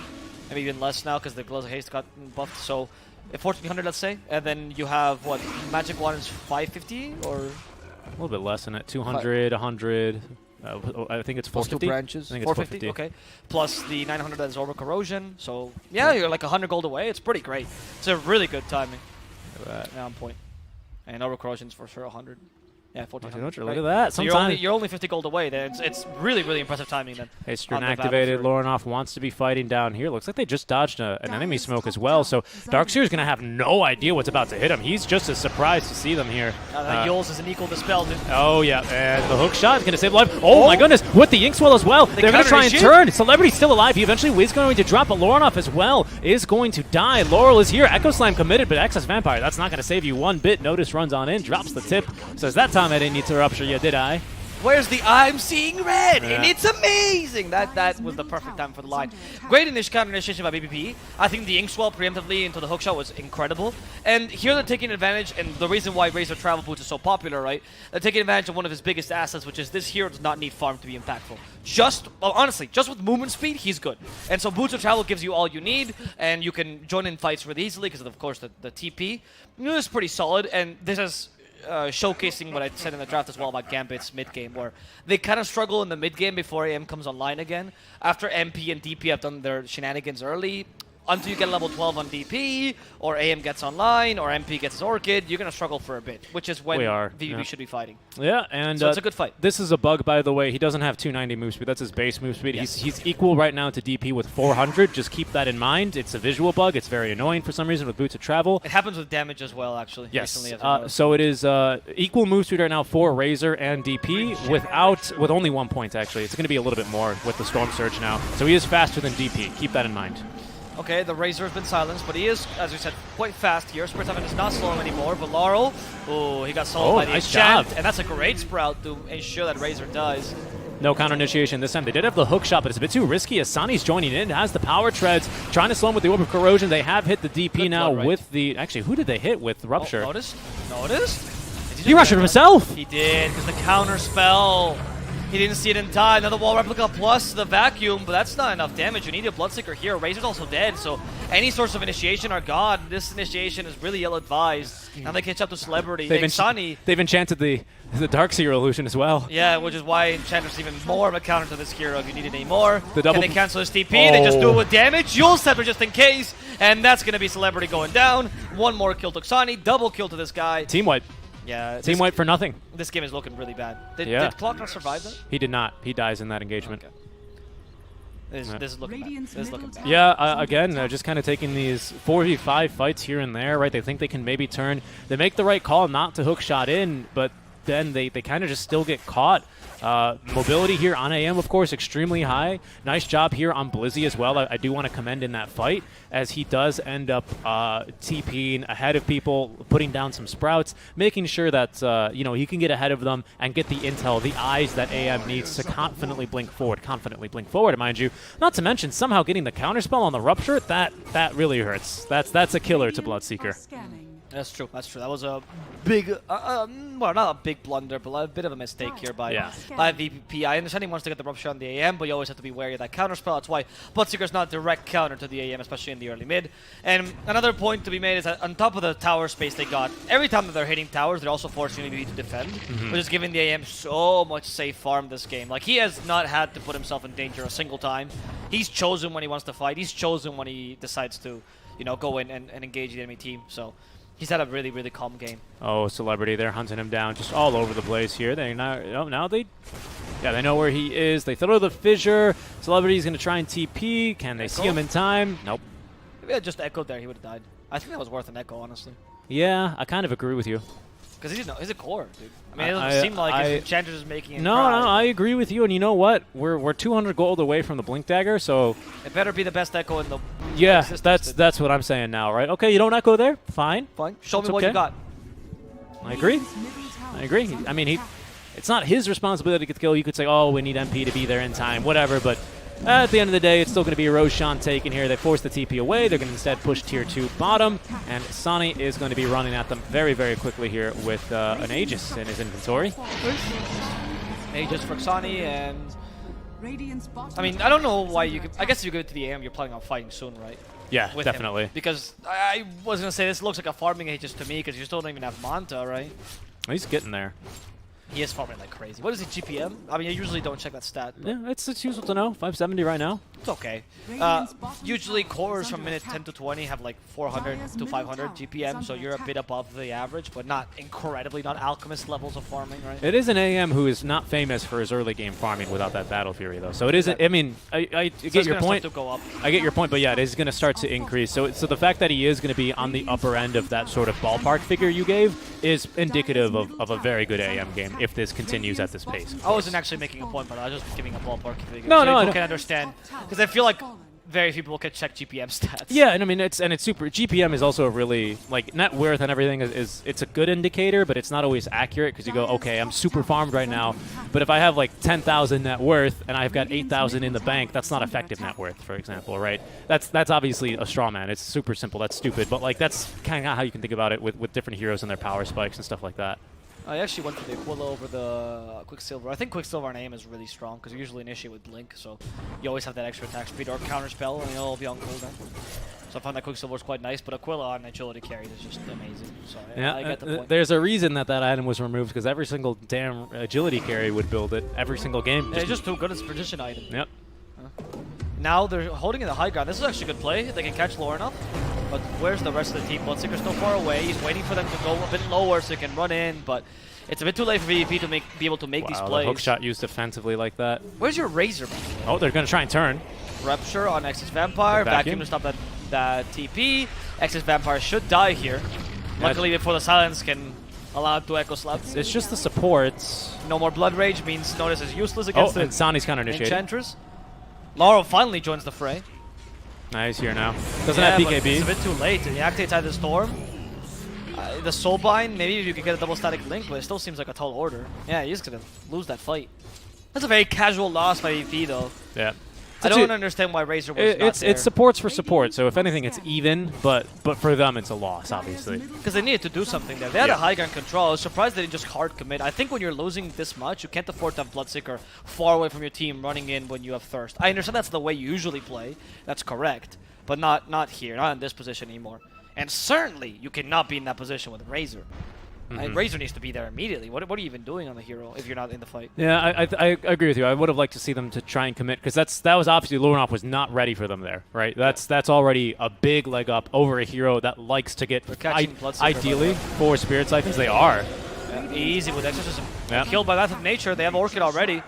Maybe even less now because the Gloves of Haste got buffed. So 1400, let's say. And then you have, what, Magic Wand is 550 or... A little bit less than it. 200, 100. I think it's 450. Plus 2 branches. I think 450, okay. Plus the 900 that is Orb of Corrosion. So, yeah, you're like 100 gold away. It's pretty great. It's a really good timing. Yeah, on point. And Orb of Corrosion's for sure 100. Yeah, 1400. Look at that. So you're only 50 gold away there. It's really impressive timing then. Haystern activated. Lauronoff wants to be fighting down here. Looks like they just dodged an enemy smoke as well. So Darkseer's going to have no idea what's about to hit him. He's just as surprised to see them here. Yules is an equal dispel, dude. Oh, yeah. And the hook shot is going to save life. Oh, my goodness. With the Inkswell as well. They're going to try and turn. Celebrity's still alive. He eventually is going to drop, but Lauronoff as well is going to die. Laurel is here. Echo Slam committed, but Excess Vampire, that's not going to save you one bit. Notice runs on in, drops the tip. Says that time I didn't need to rupture you, did I? Where's the I'm seeing red? Yeah. And it's amazing! That was the perfect time for the line. Great counter initiation by BBP. I think the Inkswell preemptively into the hookshot was incredible. And here they're taking advantage, and the reason why Razor Travel Boots is so popular, right? They're taking advantage of one of his biggest assets, which is this hero does not need farm to be impactful. Honestly, just with movement speed, he's good. And so Boots of Travel gives you all you need, and you can join in fights really easily because of course, the TP. This is pretty solid, and this is showcasing what I said in the draft as well about Gambit's mid-game, where they kind of struggle in the mid-game before AM comes online again. After MP and DP have done their shenanigans early, until you get level 12 on DP, or AM gets online, or MP gets his Orchid, you're going to struggle for a bit, which is when VVP should be fighting. Yeah, and so it's a good fight. This is a bug, by the way. He doesn't have 290 move speed. That's his base move speed. Yes. He's equal right now to DP with 400. Just keep that in mind. It's a visual bug. It's very annoying for some reason with Boots of Travel. It happens with damage as well, actually. Yes. Recently, so it is equal move speed right now for Razor and DP with only 1 point, actually. It's going to be a little bit more with the Storm Surge now. So he is faster than DP. Keep that in mind. Okay, the Razor has been silenced, but he is, as we said, quite fast here. Spirit Heaven is not slow him anymore, but Laurel, oh, he got soloed by the nice enchant, job. and that's a great Sprout to ensure that Razor dies. No counter initiation this time. They did have the hook shot, but it's a bit too risky. As Sani's joining in, has the power treads, trying to slow him with the Orb of Corrosion. They have hit the DP Good now blood, right? with the... Actually, who did they hit with Rupture? Oh, noticed? He rushed it himself! He did, because the counter spell. He didn't see it in time. Another wall replica plus the vacuum, but that's not enough damage. You need a Bloodseeker here. Razor's also dead, so any source of initiation are gone. This initiation is really ill-advised. Now they catch up to Celebrity. They've enchanted the Darkseer illusion as well. Yeah, which is why Enchanter's even more of a counter to this hero if you need it anymore. Can they cancel his TP? They just do it with damage. Yule Scepter just in case, and that's going to be Celebrity going down. One more kill to Xani, double kill to this guy. Team wipe. Yeah, Team wipe for nothing. This game is looking really bad. Did Clock not survive that? He did not. He dies in that engagement. Okay. This is looking bad. This is looking bad. Yeah, again, just kind of taking these 4v5 fights here and there, right? They think they can maybe turn. They make the right call not to hook shot in, but then they kind of just still get caught. Mobility here on AM, of course, extremely high. Nice job here on Blizzy as well. I do want to commend in that fight, as he does end up TPing ahead of people, putting down some sprouts, making sure that he can get ahead of them and get the intel, the eyes that AM needs to confidently blink forward, mind you. Not to mention somehow getting the counterspell on the Rupture. That really hurts. That's a killer to Bloodseeker. That's true. That's true. That was a big, well, not a big blunder, but a bit of a mistake here by VP. I understand he wants to get the Rupture on the AM, but you always have to be wary of that counter spell. That's why Bloodseeker's not direct counter to the AM, especially in the early mid. And another point to be made is that on top of the tower space they got, every time that they're hitting towers, they're also forcing VP to defend, which is giving the AM so much safe farm this game. Like, he has not had to put himself in danger a single time. He's chosen when he wants to fight. He's chosen when he decides to, go in and engage the enemy team. So he's had a really, really calm game. Oh, Celebrity, they're hunting him down just all over the place here. They now they know where he is. They throw the fissure. Celebrity's going to try and TP. Can they see him in time? Nope. If he had just echoed there, he would have died. I think that was worth an echo, honestly. Yeah, I kind of agree with you. Because he's a core, dude. I mean, it doesn't seem like his Enchantress is making it. No, I agree with you. And you know what? We're 200 gold away from the Blink Dagger, so it better be the best echo in the. Yeah, that's what I'm saying now, right? Okay, you don't echo there. Fine. Show me what you got. I agree. I mean, it's not his responsibility to get the kill. You could say, oh, we need MP to be there in time, whatever. But at the end of the day, it's still going to be a Roshan taken here. They force the TP away. They're going to instead push tier 2 bottom. And Sani is going to be running at them very, very quickly here with an Aegis in his inventory. Aegis for Sani, and I mean, I don't know why you could. I guess if you go to the AM, you're planning on fighting soon, right? Yeah, definitely. Him. Because I was going to say this looks like a farming Aegis to me, because you still don't even have Manta, right? He's getting there. He is farming like crazy. What is he, GPM? I mean, I usually don't check that stat. Yeah, it's useful to know. 570 right now. It's okay. Usually cores from minute 10 to 20 have like 400 to 500 GPM, so you're a bit above the average, but not incredibly, not Alchemist levels of farming, right? It is an AM who is not famous for his early game farming without that Battle Fury, though. So it isn't. I mean, I get your point. I get your point, but yeah, it is going to start to increase. So the fact that he is going to be on the upper end of that sort of ballpark figure you gave is indicative of a very good AM game if this continues at this pace. I wasn't actually making a point, but I was just giving a ballpark figure. No, so no, people can understand, because I feel like very few people can check GPM stats. Yeah, and I mean it's super. GPM is also a really, like, net worth and everything is it's a good indicator, but it's not always accurate, because you go, okay, I'm super farmed right now, but if I have like 10,000 net worth and I've got 8,000 in the bank, that's not effective net worth, for example, right? That's obviously a straw man. It's super simple. That's stupid, but like that's kind of how you can think about it with different heroes and their power spikes and stuff like that. I actually went for the Aquila over the Quicksilver. I think Quicksilver on aim is really strong, because you usually initiate with Blink, so you always have that extra attack speed or counter spell, and it'll be on cooldown. So I found that Quicksilver is quite nice, but Aquila on agility carry is just amazing. So I get the point. There's a reason that item was removed, because every single damn agility carry would build it every single game. Yeah, it's just too good as a position item. Yep. Now they're holding in the high ground. This is actually a good play. They can catch low enough. But where's the rest of the team? Bloodseeker's still far away. He's waiting for them to go a bit lower so he can run in, but it's a bit too late for VP to be able to make these plays. The hook shot used defensively like that. Where's your Razor? Oh, they're going to try and turn. Rupture on Ex's Vampire. Vacuum to stop that TP. Ex's Vampire should die here. Luckily, before the silence can allow it to echo slap. It's just the supports. No more Blood Rage means Notice is useless against and Sani's counter-initiated. Enchantress. Laurel finally joins the fray. Nice here now. Doesn't Yeah, have but BKB. it's a bit too late. He activates out of the Storm. The Soulbind, maybe you could get a double static link, but it still seems like a tall order. Yeah, he's gonna lose that fight. That's a very casual loss by VP though. Yeah. I don't understand why Razor was not there. It's supports for support, so if anything, it's even, but for them, it's a loss, obviously. Because they needed to do something there. They had a high ground control. I was surprised they didn't just hard commit. I think when you're losing this much, you can't afford to have Bloodseeker far away from your team running in when you have Thirst. I understand that's the way you usually play. That's correct. But not here, not in this position anymore. And certainly, you cannot be in that position with Razor. Razor needs to be there immediately. What are you even doing on the hero if you're not in the fight? Yeah, I agree with you. I would have liked to see them to try and commit, because that was obviously Lurenov was not ready for them there, right? That's already a big leg up over a hero that likes to get ideally 4 Spirit Siphons. They are. Yeah, easy with Exorcism. Yeah. Killed by Wrath of Nature. They have Orchid already.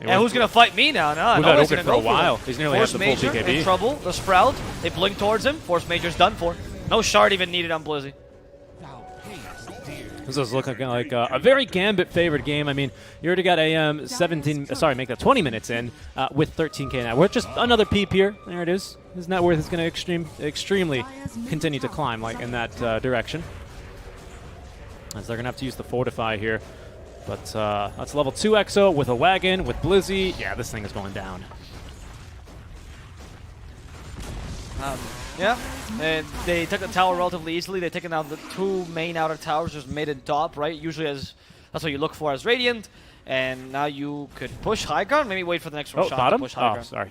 And who's going to fight me now? No, We've nobody's had going to Orchid for go a while. for He's nearly had Force the full Major BKB. in trouble. The Sprout. They blink towards him. Force Major's done for. No shard even needed on Blizzy. This is looking like a very Gambit-favored game. I mean, you already got AM 20 minutes in with 13k now. We're just another peep here. There it is. His net worth is going to extremely continue to climb like in that direction. As they're going to have to use the Fortify here. But that's level 2 Exo with a wagon, with Blizzy. Yeah, this thing is going down. Yeah, and they took the tower relatively easily. They've taken out the 2 main outer towers, just made it top, right? Usually that's what you look for as Radiant. And now you could push high ground, maybe wait for the next shot to push high ground. Sorry.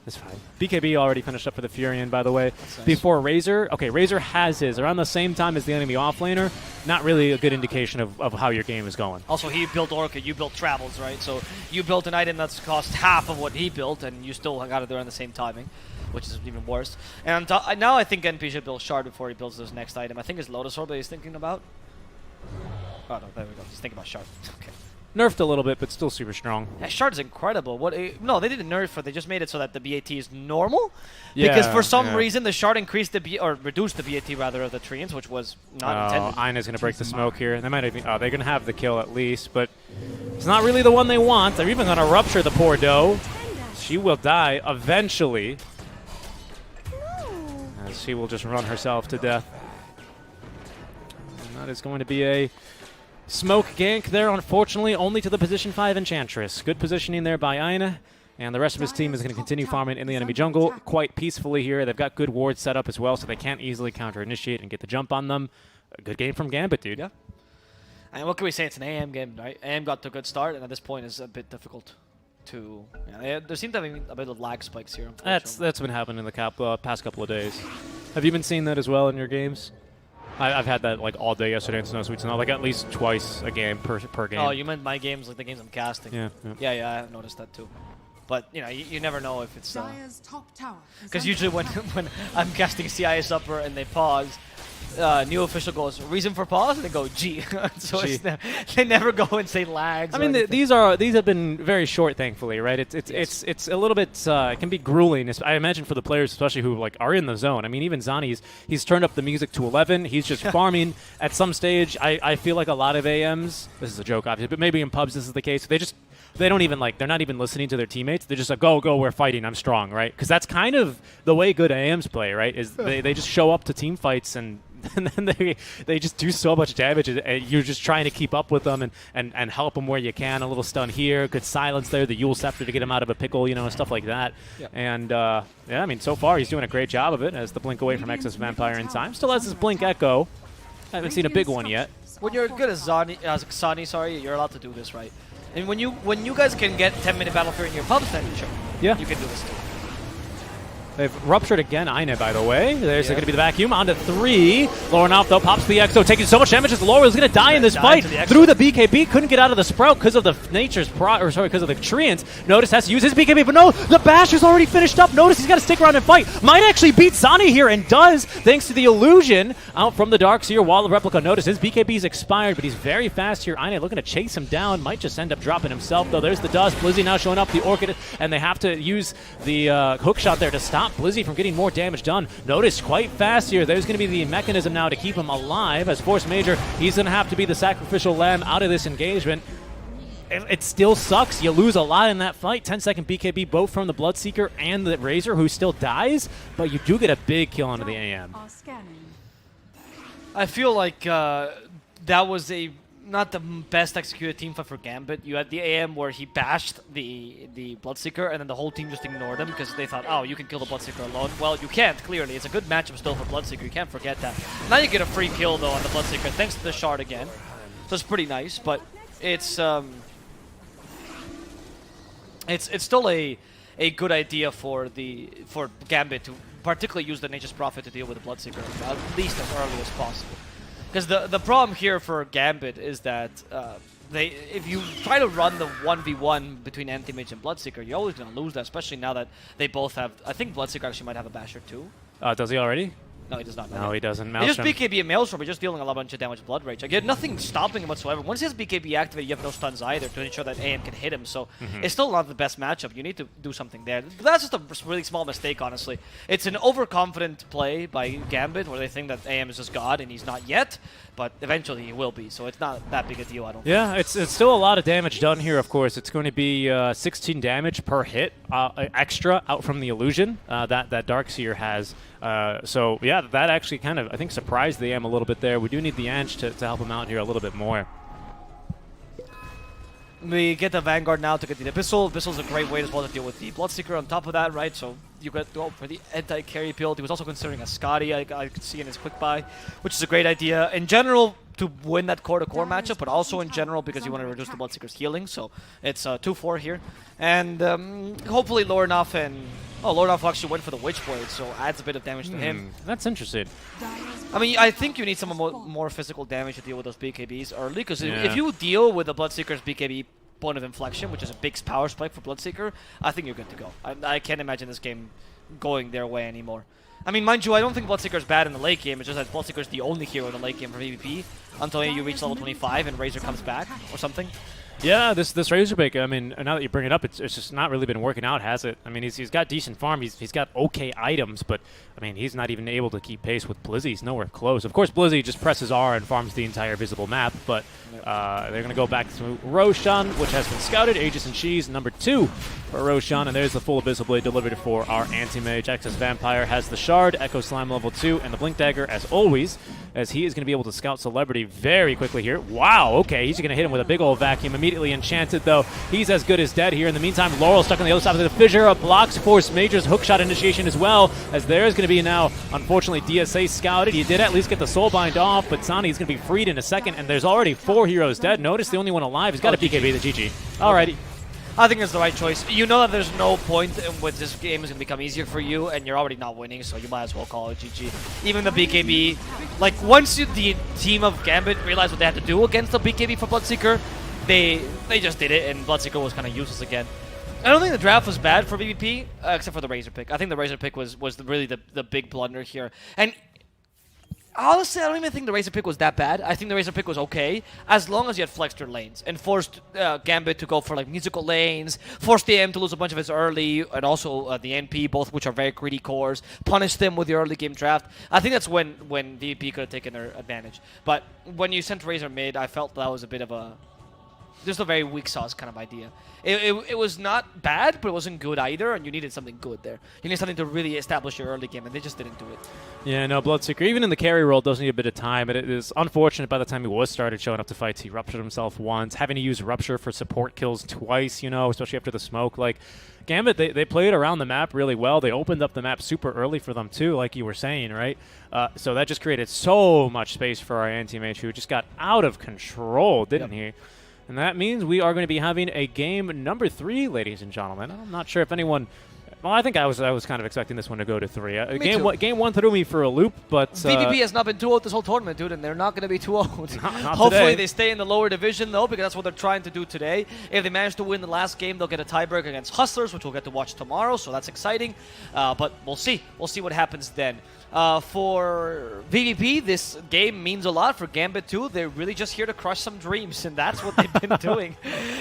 That's fine. BKB already finished up for the Furion, by the way. Nice. Before Razor. Okay, Razor has his around the same time as the enemy offlaner. Not really a good indication of how your game is going. Also, he built Orchid, you built Travels, right? So you built an item that's cost half of what he built, and you still got it there on the same timing, which is even worse. And now I think NP should build Shard before he builds his next item. I think it's Lotus Orb that he's thinking about. Oh, no, there we go. He's thinking about Shard. Okay. Nerfed a little bit, but still super strong. Yeah, Shard's incredible. No, they didn't nerf it. They just made it so that the BAT is normal. Because for some reason, the Shard increased or reduced the BAT rather of the Treants, which was not intended. Ina's going to break the smoke here. They might even, they're going to have the kill at least, but it's not really the one they want. They're even going to rupture the poor Doe. She will die eventually. As she will just run herself to death. And that is going to be a smoke gank there, unfortunately, only to the position 5 Enchantress. Good positioning there by Ina, and the rest of his team is going to continue farming in the enemy jungle quite peacefully here. They've got good wards set up as well, so they can't easily counter-initiate and get the jump on them. A good game from Gambit, dude. Yeah. And what can we say? It's an AM game, right? AM got to a good start, and at this point it's a bit difficult to... there seem to be a bit of lag spikes here. That's been happening in the past couple of days. Have you been seeing that as well in your games? I've had that like all day yesterday in Snow Sweet Snow, like at least twice a game per game. Oh, you meant my games, like the games I'm casting. Yeah, I have noticed that too. But you never know if it's because usually when I'm casting CIS upper and they pause, new official goes reason for pause and they go G. So G. They never go and say lags. I mean, these have been very short, thankfully, right? It's a little bit it can be grueling. I imagine for the players, especially who like are in the zone. I mean, even Zani's he's turned up the music to 11. He's just farming. At some stage, I feel like a lot of AMs. This is a joke, obviously, but maybe in pubs this is the case. They don't even they're not even listening to their teammates. They're just like, go, we're fighting, I'm strong, right? Because that's kind of the way good AMs play, right? Is they just show up to team fights and then they just do so much damage, and you're just trying to keep up with them and help them where you can. A little stun here, good silence there, the Yule Scepter to get him out of a pickle, stuff like that. Yep. And yeah, I mean, so far he's doing a great job of it as the blink away from Excess Vampire in time. Still has his blink Echo. I haven't seen a big one yet. When you're good as Sani, you're allowed to do this, right? And when you guys can get 10-minute Battle Fury in your pubs, then sure, you can do this too. They've ruptured again, Ina, by the way. There's going to be the vacuum. On to 3. Lorenov, though, pops the Exo, taking so much damage as Laura is going to die in this fight. Through the BKB, couldn't get out of the Sprout because of the because of the Treants. Notice has to use his BKB, but no, the Bash is already finished up. Notice he's got to stick around and fight. Might actually beat Zani here, and does, thanks to the illusion out from the Dark Seer while the Replica. Notice his BKB is expired, but he's very fast here. Ina looking to chase him down. Might just end up dropping himself, though. There's the dust. Blizzy now showing up, the Orchid, and they have to use the hook shot there to stop Blizzy from getting more damage done. Notice quite fast here. There's going to be the mechanism now to keep him alive as Force Major. He's going to have to be the sacrificial lamb out of this engagement. it still sucks. You lose a lot in that fight. 10-second BKB both from the Bloodseeker and the Razor, who still dies, but you do get a big kill onto the AM. I feel like that was not the best executed team fight for Gambit. You had the AM where he bashed the Bloodseeker, and then the whole team just ignored him because they thought, oh, you can kill the Bloodseeker alone. Well, you can't, clearly. It's a good matchup still for Bloodseeker. You can't forget that. Now you get a free kill, though, on the Bloodseeker, thanks to the shard again. So it's pretty nice, but it's still a good idea for Gambit to particularly use the Nature's Prophet to deal with the Bloodseeker at least as early as possible. Because the problem here for Gambit is that if you try to run the 1v1 between Anti-Mage and Bloodseeker, you're always going to lose that, especially now that they both have... I think Bloodseeker actually might have a Basher too. Does he already? No, he does not. No, he doesn't. He just BKB and Maelstrom, but just dealing a lot bunch of damage with Blood Rage. Like, you had nothing stopping him whatsoever. Once he has BKB activated, you have no stuns either to ensure that AM can hit him. So it's still not the best matchup. You need to do something there. That's just a really small mistake, honestly. It's an overconfident play by Gambit where they think that AM is just God and he's not yet, but eventually he will be. So it's not that big a deal, I don't think. Yeah, it's still a lot of damage done here, of course. It's going to be 16 damage per hit extra out from the illusion that Darkseer has. So yeah, that actually kind of, I think, surprised the AM a little bit there. We do need the Ange to help him out here a little bit more. We get the Vanguard now to get the Abyssal. Abyssal's a great way as well to deal with the Bloodseeker on top of that, right? So you got to go for the anti-carry build. He was also considering a Scotty, I could see in his quick buy, which is a great idea. In general, to win that core-to-core matchup, but also in general because you want to reduce the Bloodseeker's healing. So it's 2-4 here. And hopefully Lornoff and... Oh, Lornoff actually went for the Witchblade, so adds a bit of damage to him. That's interesting. I mean, I think you need some more physical damage to deal with those BKBs early, because if you deal with the Bloodseeker's BKB point of inflection, which is a big power spike for Bloodseeker, I think you're good to go. I can't imagine this game going their way anymore. I mean, mind you, I don't think Bloodseeker's bad in the late game. It's just that Bloodseeker's the only hero in the late game for VP until you reach level 25 and Razor comes back or something. Yeah, this Razor pick, I mean, now that you bring it up, it's just not really been working out, has it? I mean, he's got decent farm, he's got okay items, but, I mean, he's not even able to keep pace with Blizzy. He's nowhere close. Of course, Blizzy just presses R and farms the entire visible map, but they're going to go back to Roshan, which has been scouted. Aegis and She's number 2 for Roshan, and there's the full Abyssal Blade delivered for our Anti-Mage. Excess Vampire has the Shard, Echo Slime level 2, and the Blink Dagger, as always, as he is going to be able to scout Celebrity very quickly here. Wow, okay, he's going to hit him with a big old vacuum. Immediately enchanted, though. He's as good as dead here. In the meantime, Laurel stuck on the other side of the fissure. Blocks Force Major's hookshot initiation as well, as there's going to be now, unfortunately, DSA scouted. He did at least get the Soulbind off, but Sani is going to be freed in a second, and there's already 4 heroes dead. Notice the only one alive has got a BKB, the GG. Alrighty. I think it's the right choice. You know that there's no point in which this game is going to become easier for you, and you're already not winning, so you might as well call it GG. Even the BKB, like, once the team of Gambit realized what they had to do against the BKB for Bloodseeker, they just did it, and Bloodseeker was kind of useless again. I don't think the draft was bad for VVP, except for the Razor pick. I think the Razor pick was really the big blunder here. And honestly, I don't even think the Razor pick was that bad. I think the Razor pick was okay, as long as you had flexed your lanes and forced Gambit to go for like musical lanes, forced the AM to lose a bunch of his early, and also the NP, both which are very greedy cores, punish them with your early game draft. I think that's when VP could have taken their advantage. But when you sent Razor mid, I felt that was a bit of just a very weak sauce kind of idea. It was not bad, but it wasn't good either, and you needed something good there. You needed something to really establish your early game, and they just didn't do it. Yeah, no, Bloodseeker, even in the carry role, does need a bit of time. It is unfortunate by the time he was started showing up to fights, he ruptured himself once, having to use Rupture for support kills twice, you know, especially after the smoke. Like, Gambit, they played around the map really well. They opened up the map super early for them, too, like you were saying, right? So that just created so much space for our Anti-Mage, who just got out of control, didn't he? And that means we are going to be having a game number 3, ladies and gentlemen. I'm not sure if anyone... Well, I think I was kind of expecting this one to go to 3. Game one threw me for a loop, but... VVP has not been 2-0 this whole tournament, dude, and they're not going to be 2-0. Not Hopefully today. they stay in the lower division, though, because that's what they're trying to do today. If they manage to win the last game, they'll get a tiebreak against Hustlers, which we'll get to watch tomorrow, so that's exciting. But we'll see. We'll see what happens then. For VVP, this game means a lot. For Gambit too, they're really just here to crush some dreams, and that's what they've been doing.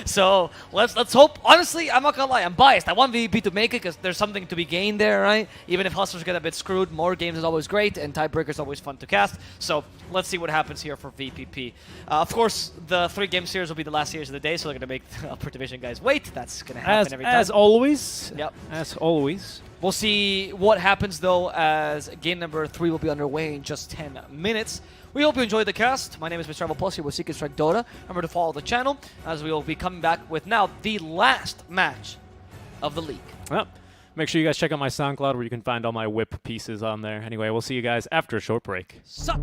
So let's hope. Honestly, I'm not gonna lie, I'm biased. I want VVP to make it because there's something to be gained there, right? Even if Hustlers get a bit screwed, more games is always great, and Tiebreaker is always fun to cast. So let's see what happens here for VPP. Of course, the 3-game series will be the last series of the day, so they're gonna make the upper division guys wait. That's gonna happen every time. As always. Yep. As always. We'll see what happens, though, as game number 3 will be underway in just 10 minutes. We hope you enjoyed the cast. My name is Mr. Travel Plus here with Seek and Strike Dota. Remember to follow the channel, as we will be coming back with now the last match of the league. Well, make sure you guys check out my SoundCloud where you can find all my whip pieces on there. Anyway, we'll see you guys after a short break. Sup?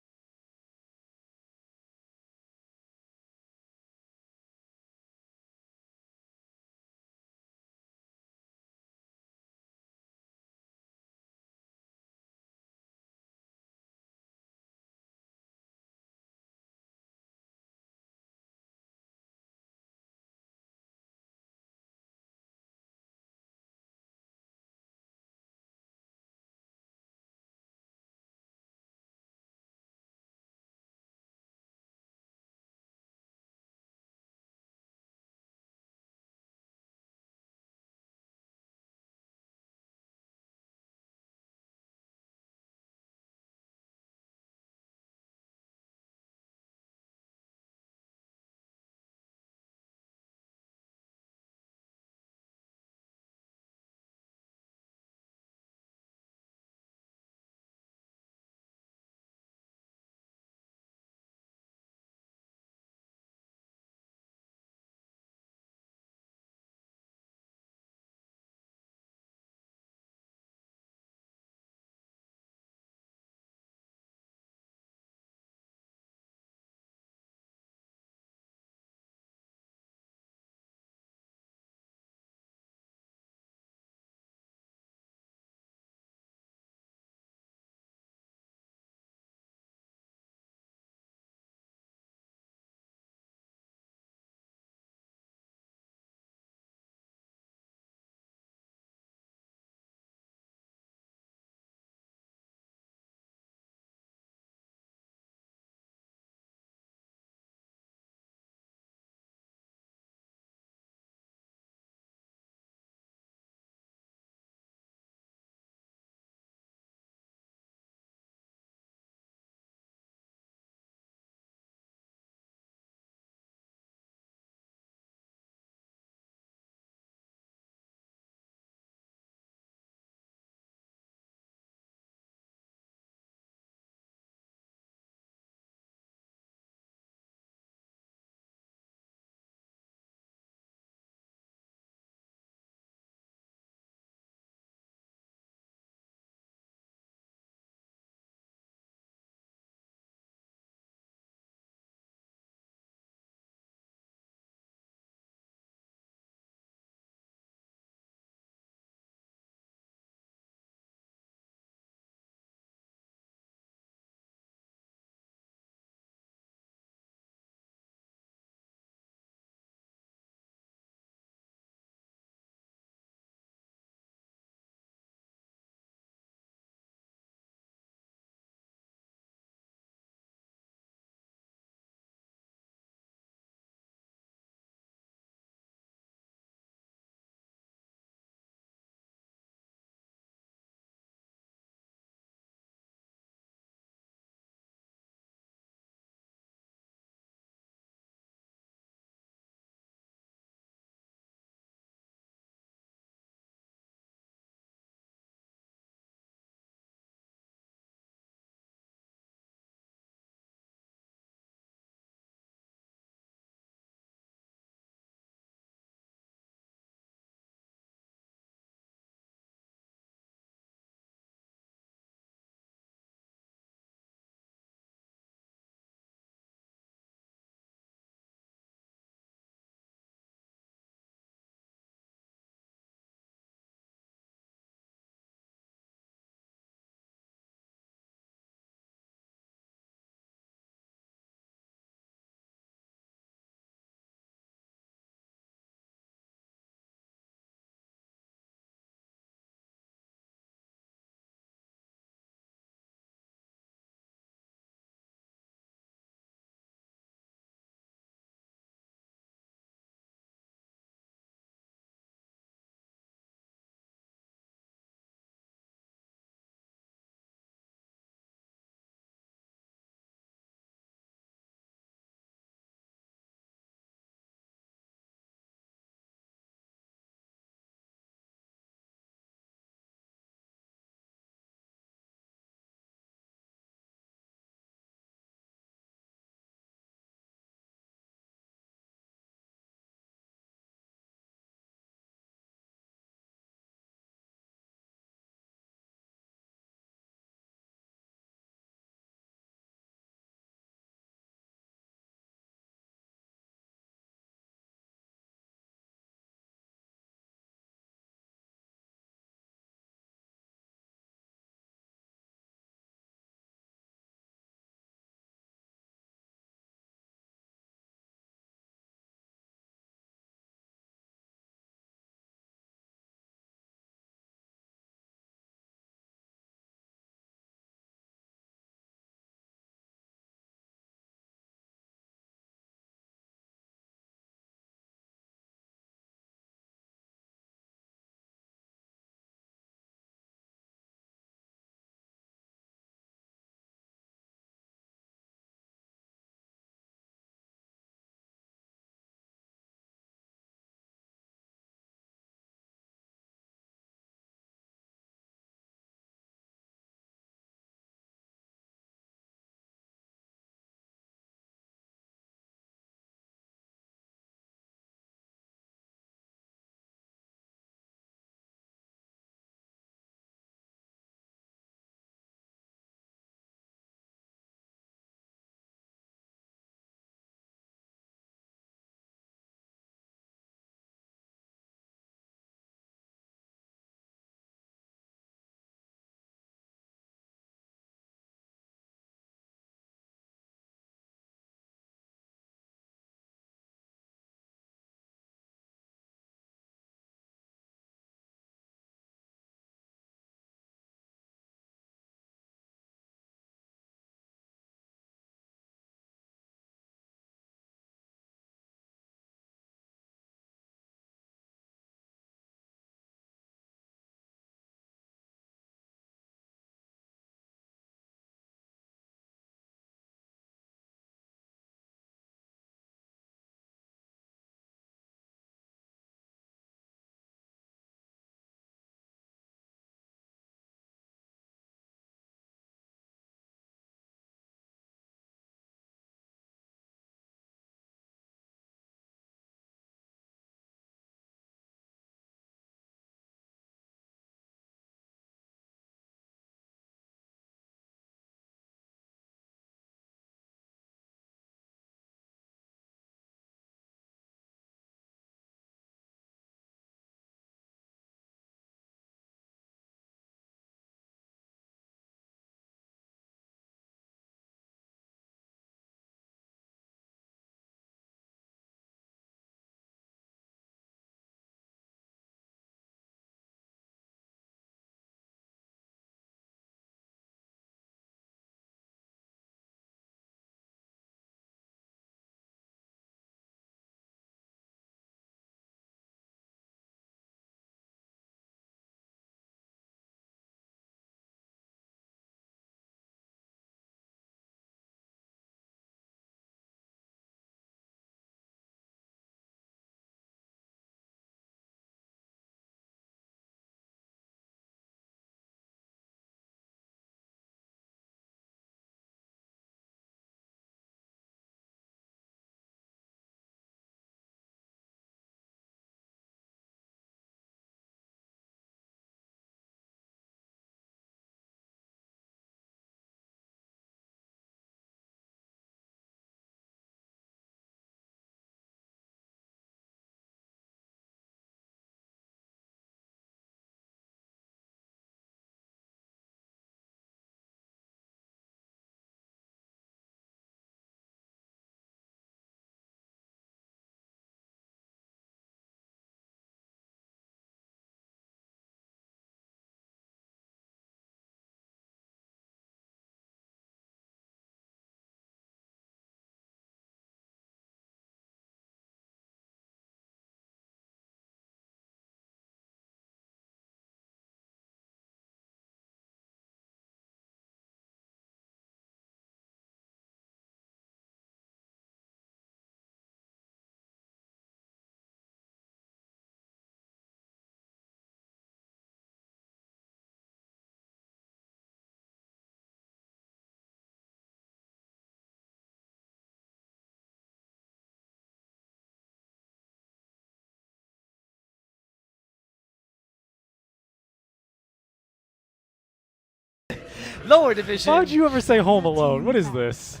Lower division. Why would you ever say Home Alone? What is this?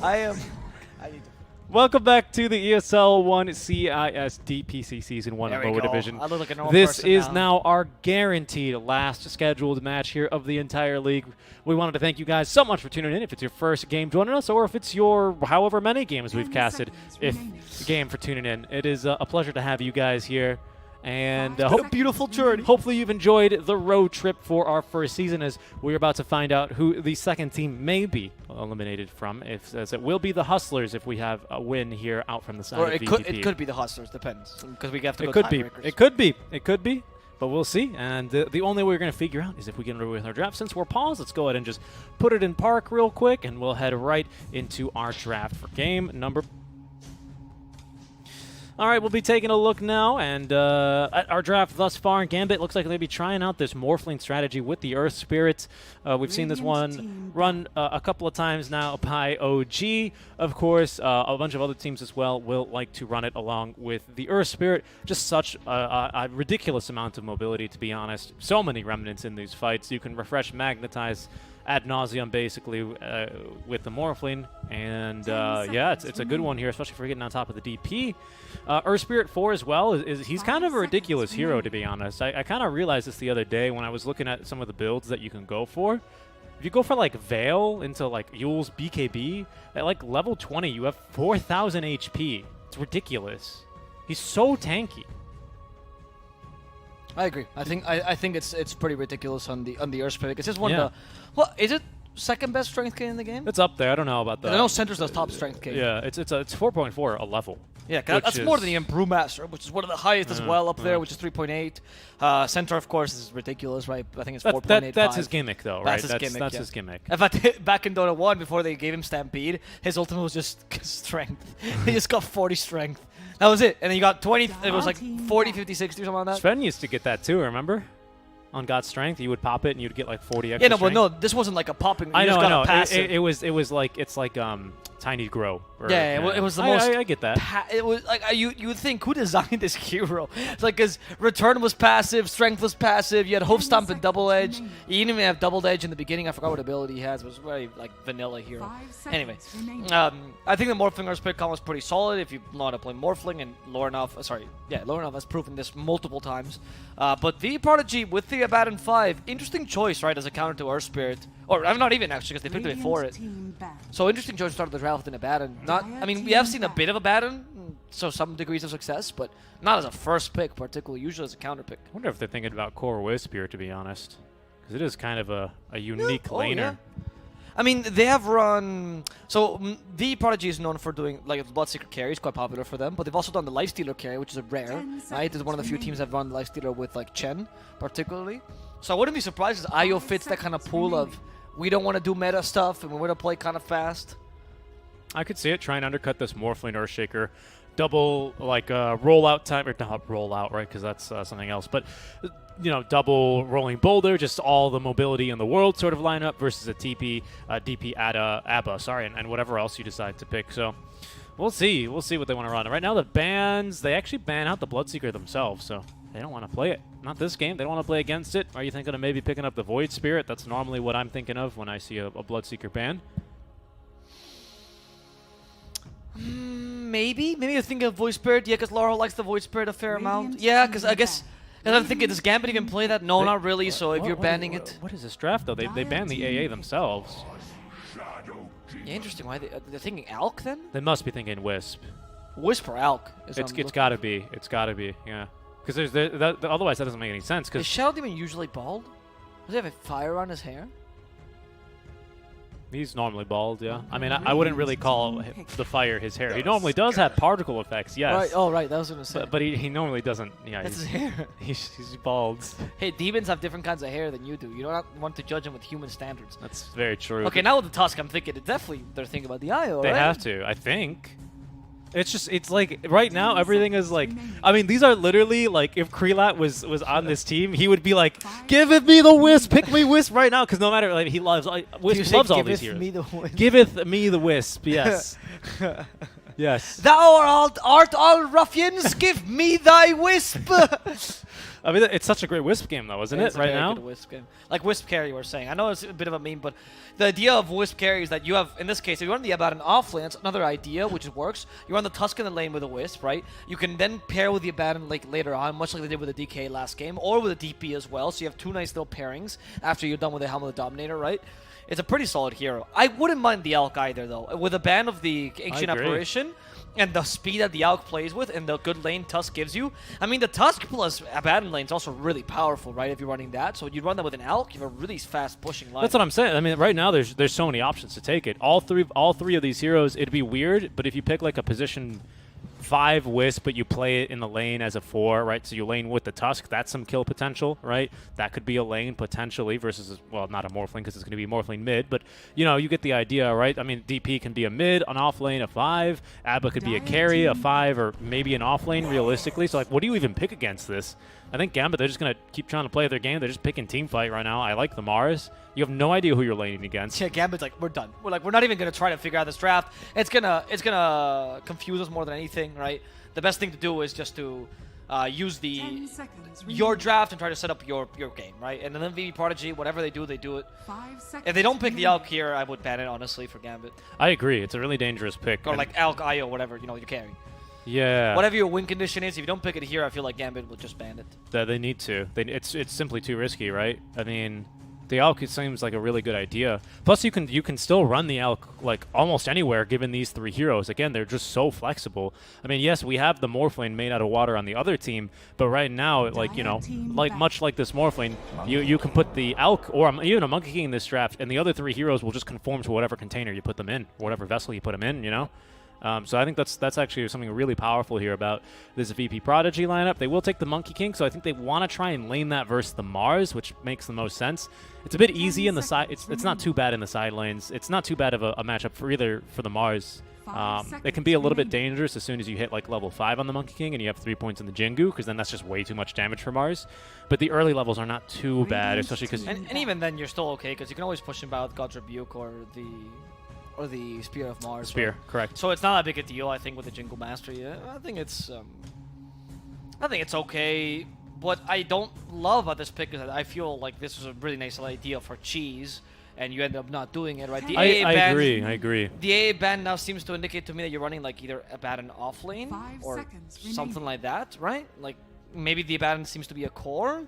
I need to. Welcome back to the ESL One CIS DPC Season 1 There we Lower go. Division. I look like a normal This person is now. now our guaranteed last scheduled match here of the entire league. We wanted to thank you guys so much for tuning in. If it's your first game joining us, or if it's your however many games we've casted, game for tuning in. It is a pleasure to have you guys here. And What a beautiful journey. hopefully you've enjoyed the road trip for our first season, as we're about to find out who the second team may be eliminated from. As it will be the Hustlers if we have a win here out from the side Or of it VP. could be the Hustlers, depends. Because we have to go It could be. tiebreakers. It could be. But we'll see. And the only way we're going to figure out is if we get underway with our draft. Since we're paused, let's go ahead and just put it in park real quick, and we'll head right into our draft for game number. All right, we'll be taking a look now, and at our draft thus far, Gambit looks like they'll be trying out this Morphling strategy with the Earth Spirit. We've seen this one run a couple of times now by OG. Of course, a bunch of other teams as well will like to run it along with the Earth Spirit. Just such a ridiculous amount of mobility, to be honest. So many remnants in these fights. You can refresh, magnetize ad nauseum basically with the Morphling, and yeah, it's a good one here, especially for getting on top of the DP. Earth Spirit 4 as well, he's kind of a ridiculous hero, to be honest. I kind of realized this the other day when I was looking at some of the builds that you can go for. If you go for like Veil into like Yule's BKB, at like level 20 you have 4,000 HP. It's ridiculous. He's so tanky. I agree. I think it's pretty ridiculous on the Earth Spirit. It's just one Yeah. of the. Well, is it second best strength K in the game? It's up there. I don't know about that. I know Center's the top strength K. Yeah, it's 4.4 a level. Yeah, 'cause that's more than the Brewmaster, which is one of the highest as well up there, which is 3.8. Center, of course, is ridiculous, right? I think it's 4.85. That's his gimmick, though, right? That's his gimmick. That's yeah. his gimmick. In fact, back in Dota 1, before they gave him Stampede, his ultimate was just strength. He just got 40 strength. That was it. And then you got 20, it was like 40, 50, 60 or something like that. Sven used to get that too, remember? On God's Strength, you would pop it and you'd get like 40 extra Yeah, no, but strength. no, this wasn't like a popping. I know, just I got know. A passive. It was like, it's like Tiny Grow. Or, Yeah, it was the most. I get that. It was like you would think, who designed this hero? It's like his return was passive, strength was passive. You had Hope Stomp and Double Edge. You didn't even have Double Edge in the beginning. I forgot what ability he has. It was very like vanilla hero. Anyway, I think the Morphling Earth Spirit combo is pretty solid if you know how to play Morphling, and Lorenov has proven this multiple times. But VP Prodigy with the Abaddon 5, interesting choice, right, as a counter to Earth Spirit. Or I'm not even actually, because they picked it for it. So interesting choice to start the draft with an Abaddon. I mean, we have seen a bit of Abaddon, so some degrees of success, but not as a first pick, particularly. Usually as a counter pick. I wonder if they're thinking about Core Whispear, to be honest. Because it is kind of a unique laner. Yeah. I mean, they have run. So VP Prodigy is known for doing like Bloodseeker carry, is quite popular for them. But they've also done the Lifestealer carry, which is a rare. Right, it's one of the few teams that run Lifestealer with like Chen, particularly. So I wouldn't be surprised if IO fits that kind of pool of we don't want to do meta stuff and we want to play kind of fast. I could see it trying to undercut this Morphling Earthshaker. Double, like, rollout time, or not rollout, right, because that's something else. But, you know, double rolling boulder, just all the mobility in the world sort of lineup versus a TP, DP, ABBA, sorry, and whatever else you decide to pick. So we'll see. We'll see what they want to run. Right now, the bans, they actually ban out the Bloodseeker themselves, so they don't want to play it. Not this game. They don't want to play against it. Are you thinking of maybe picking up the Void Spirit? That's normally what I'm thinking of when I see a Bloodseeker ban. Maybe you think of Void Spirit. Yeah, because Laurel likes the Void Spirit a fair amount. Yeah, because I guess. And I'm thinking, does Gambit even play that? No, not really. So if you're banning it. What is this draft, though? They banned the AA themselves. Yeah, interesting. Why they're thinking Alk then? They must be thinking Wisp. Wisp or Alk? It's got to be. It's got to be, yeah. Because otherwise that doesn't make any sense. Is Shadow Demon usually bald? Does he have a fire on his hair? He's normally bald, yeah. I mean, I wouldn't really call the fire his hair. He normally does have particle effects, yes. Right. Oh, right. That was gonna say. But he normally doesn't. Yeah, that's his hair. He's bald. Hey, demons have different kinds of hair than you do. You don't want to judge them with human standards. That's very true. Okay, now with the Tusk, I'm thinking definitely they're thinking about the IO. They right? have to, I think. It's like right now everything is like, I mean, these are literally like, if Krelat was on this team, he would be like, give me the Wisp, pick me Wisp right now, because no matter, like, he loves Wisp loves all these heroes. Giveth me the Wisp, yes. Yes. Thou art all ruffians, give me thy Wisp. I mean, it's such a great Wisp game, though, isn't it? Right now, good Wisp game. Like Wisp carry, you were saying. I know it's a bit of a meme, but the idea of Wisp carry is that you have, in this case, if you run the Abaddon off lane, that's another idea which works. You run the Tusk in the lane with a Wisp, right? You can then pair with the Abaddon like later on, much like they did with the DK last game, or with a DP as well. So you have two nice little pairings after you're done with the Helm of the Dominator, right? It's a pretty solid hero. I wouldn't mind the Alk either, though. With a ban of the Ancient Apparition and the speed that the Alk plays with and the good lane Tusk gives you. I mean, the Tusk plus Abaddon lane is also really powerful, right, if you're running that. So you'd run that with an Alk, you have a really fast pushing line. That's what I'm saying. I mean, right now there's so many options to take it. All three of these heroes, it'd be weird, but if you pick like a position 5 Wisp, but you play it in the lane as a 4, right? So you lane with the Tusk, that's some kill potential, right? That could be a lane potentially versus, well, not a Morphling because it's going to be Morphling mid, but, you know, you get the idea, right? I mean, DP can be a mid, an off lane, a 5. Abba could be a carry, a 5, or maybe an off lane realistically. So, like, what do you even pick against this? I think Gambit, they're just going to keep trying to play their game. They're just picking team fight right now. I like the Mars. You have no idea who you're laning against. Yeah, Gambit's like, we're done. We're not even going to try to figure out this draft. It's gonna confuse us more than anything, right? The best thing to do is just to use your draft and try to set up your game, right? And then VP Prodigy, whatever they do it. If they don't pick the Alk here, I would ban it, honestly, for Gambit. I agree. It's a really dangerous pick. Or like Alk, Io, whatever, you know, you carry. Yeah. Whatever your win condition is, if you don't pick it here, I feel like Gambit will just ban it. They need to. It's simply too risky, right? I mean, the Alk, it seems like a really good idea. Plus, you can still run the Alk like almost anywhere given these 3 heroes. Again, they're just so flexible. I mean, yes, we have the Morphling made out of water on the other team, but right now, like, you know, like much like this Morphling, you can put the Alk or even a Monkey King in this draft, and the other 3 heroes will just conform to whatever container you put them in, whatever vessel you put them in, you know? So I think that's actually something really powerful here about this VP Prodigy lineup. They will take the Monkey King, so I think they want to try and lane that versus the Mars, which makes the most sense. It's a bit easy in the side. It's not too bad in the side lanes. It's not too bad of a matchup for the Mars. It can be a little bit dangerous as soon as you hit like level 5 on the Monkey King and you have 3 points in the Jingu, because then that's just way too much damage for Mars. But the early levels are not too bad, especially because... And even then, you're still okay, because you can always push him by with God's Rebuke or the Spear of Mars. Spear, correct. So it's not that big a deal, I think, with the Jingle Mastery. I think it's okay. What I don't love about this pick is that I feel like this was a really nice idea for Cheese, and you end up not doing it, right? I agree. The AA ban now seems to indicate to me that you're running like either Abaddon off lane or something like that, right? Like maybe the Abaddon seems to be a core.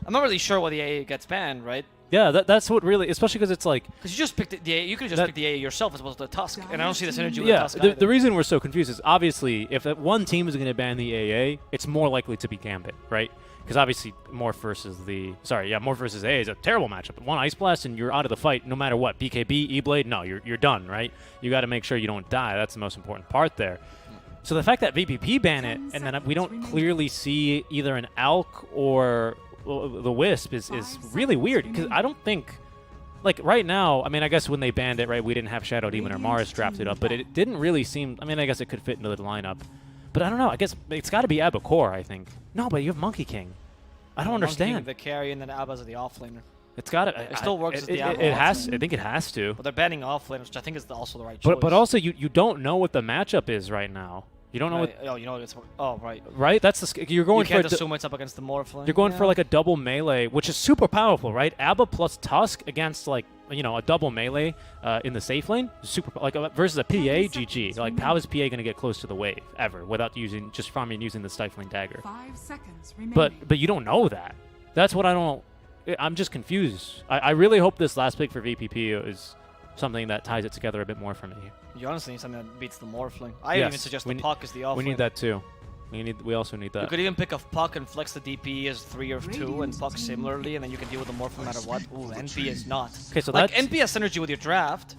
I'm not really sure why the AA gets banned, right? Yeah, that's what really, especially because it's like... Because you just picked the AA, you could have just picked the AA yourself as opposed to the Tusk, and I don't see the synergy with the Tusk the reason we're so confused is obviously if one team is going to ban the AA, it's more likely to be Gambit, right? Because obviously Morph versus Morph versus AA is a terrible matchup. One Ice Blast and you're out of the fight no matter what. BKB, E-Blade, no, you're done, right? You got to make sure you don't die. That's the most important part there. So the fact that VPP ban it and then we don't clearly see either an Alk or the Wisp is really weird, because I don't think, like, right now, I mean, I guess when they banned it, right, we didn't have Shadow Demon or Mars drafted up, but it didn't really seem, I mean, I guess it could fit into the lineup, but I don't know, I guess it's got to be Abba Core, I think. No, but you have Monkey King. I don't understand. Monkey King, the carry, and then Abba's the offlaner. It's got to. It still works as the Abba. I think it has to. But they're banning offlane, which I think is also the right choice. But also, you don't know what the matchup is right now. You don't know what. Oh, you know it's. Oh, right. Right. That's the. You're going you can't assume it's up against the Morphling. You're going for like a double melee, which is super powerful, right? Abba plus Tusk against like a double melee in the safe lane, super like versus a PA. GG. Like how is PA going to get close to the wave ever without using the stifling dagger? 5 seconds remaining. But you don't know that. That's what I don't. I'm just confused. I really hope this last pick for VPP is something that ties it together a bit more for me. You honestly need something that beats the Morphling. I even suggest the Puck is the offlane. We need that too. We also need that. You could even pick a Puck and flex the DP as 3 or 2 and Puck similarly, and then you can deal with the Morph no matter what. Ooh, NP is not. Okay, so like NP has synergy with your draft.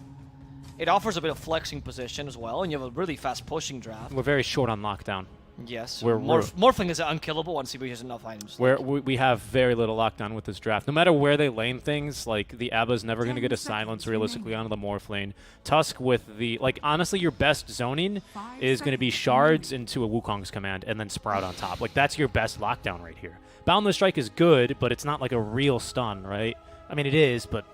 It offers a bit of flexing position as well, and you have a really fast pushing draft. We're very short on lockdown. Yes. Morphling is unkillable once he has enough items. We have very little lockdown with this draft. No matter where they lane things, like the Abba's never going to get a silence realistically onto the Morph lane. Tusk with the, like, honestly, your best zoning is going to be shards into a Wukong's command and then Sprout on top. Like, that's your best lockdown right here. Boundless Strike is good, but it's not like a real stun, right? I mean, it is, but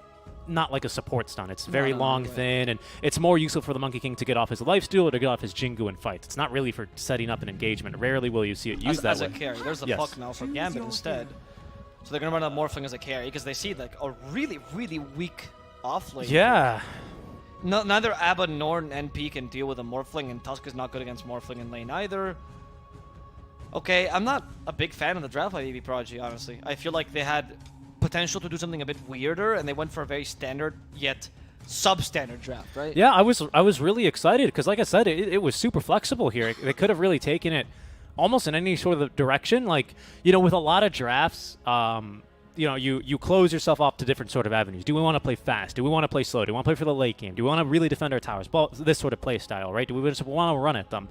not like a support stun. It's very long, thin, and it's more useful for the Monkey King to get off his lifesteal or to get off his Jingu in fights. It's not really for setting up an engagement. Rarely will you see it used that way. As a carry. There's a puck now for Gambit instead. So they're going to run a Morphling as a carry because they see like a really, really weak offlane. Yeah. No, neither Abba nor NP can deal with a Morphling, and Tusk is not good against Morphling in lane either. Okay, I'm not a big fan of the draft by VP Prodigy, honestly. I feel like they had potential to do something a bit weirder, and they went for a very standard yet substandard draft, right? Yeah, I was really excited because, like I said, it was super flexible here. They could have really taken it almost in any sort of direction. Like, you know, with a lot of drafts, you know, you close yourself off to different sort of avenues. Do we want to play fast? Do we want to play slow? Do we want to play for the late game? Do we want to really defend our towers? Well, this sort of play style, right? Do we just want to run at them?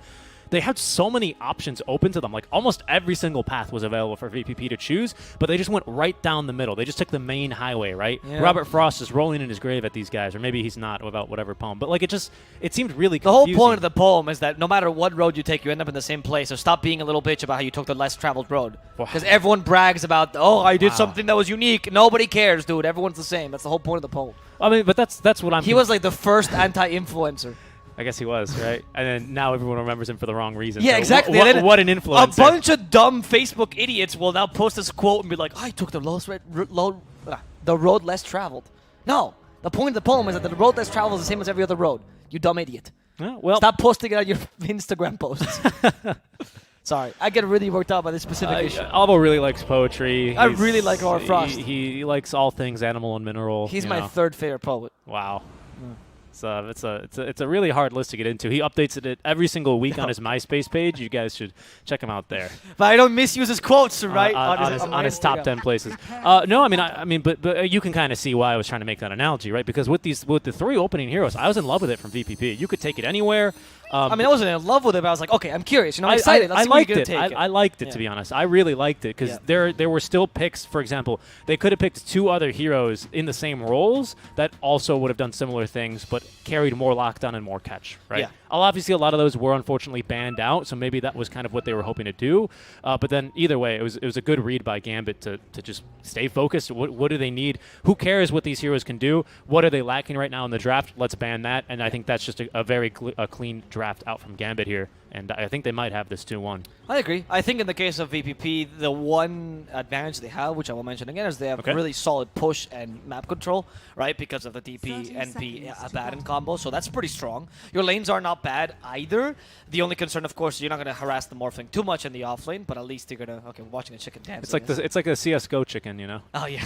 They had so many options open to them. Like, almost every single path was available for VPP to choose, but they just went right down the middle. They just took the main highway, right? Yeah. Robert Frost is rolling in his grave at these guys, or maybe he's not without whatever poem. But, like, it seemed really confusing. The whole point of the poem is that no matter what road you take, you end up in the same place. So stop being a little bitch about how you took the less traveled road. Because everyone brags about, oh, I did something that was unique. Nobody cares, dude. Everyone's the same. That's the whole point of the poem. I mean, but that's what I'm... He was, like, the first anti-influencer. I guess he was, right? And then now everyone remembers him for the wrong reason. Yeah, so exactly. What an influencer. A bunch of dumb Facebook idiots will now post this quote and be like, I took the road less traveled. No. The point of the poem is that the road less traveled is the same as every other road. You dumb idiot. Yeah, well, stop posting it on your Instagram posts. Sorry. I get really worked out by this specific issue. Albo really likes poetry. I really like Robert Frost. He likes all things animal and mineral. He's my third favorite poet. Wow. It's a really hard list to get into. He updates it every single week on his MySpace page. You guys should check him out there. But I don't misuse his quotes, right? On his top 10 places. No, I mean, but you can kind of see why I was trying to make that analogy, right? Because with the 3 opening heroes, I was in love with it from VPP. You could take it anywhere. I mean, I wasn't in love with it, but I was like, okay, I'm curious. You know, I'm excited. Let's see where you're going to take it. I liked it, to be honest. I really liked it because there were still picks. For example, they could have picked 2 other heroes in the same roles that also would have done similar things, but carried more lockdown and more catch, right? Yeah. Obviously, a lot of those were unfortunately banned out, so maybe that was kind of what they were hoping to do. But then either way, it was a good read by Gambit to just stay focused. What do they need? Who cares what these heroes can do? What are they lacking right now in the draft? Let's ban that. And I think that's just a very clean draft out from Gambit here. And I think they might have this 2-1. I agree. I think in the case of VPP, the one advantage they have, which I will mention again, is they have really solid push and map control, right? Because of the DP, NP, Abaddon combo. So that's pretty strong. Your lanes are not bad either. The only concern, of course, is you're not going to harass the Morphling too much in the off lane, but at least you're going to... Okay, we're watching a chicken dance. It's like a CSGO chicken, you know? Oh, yeah.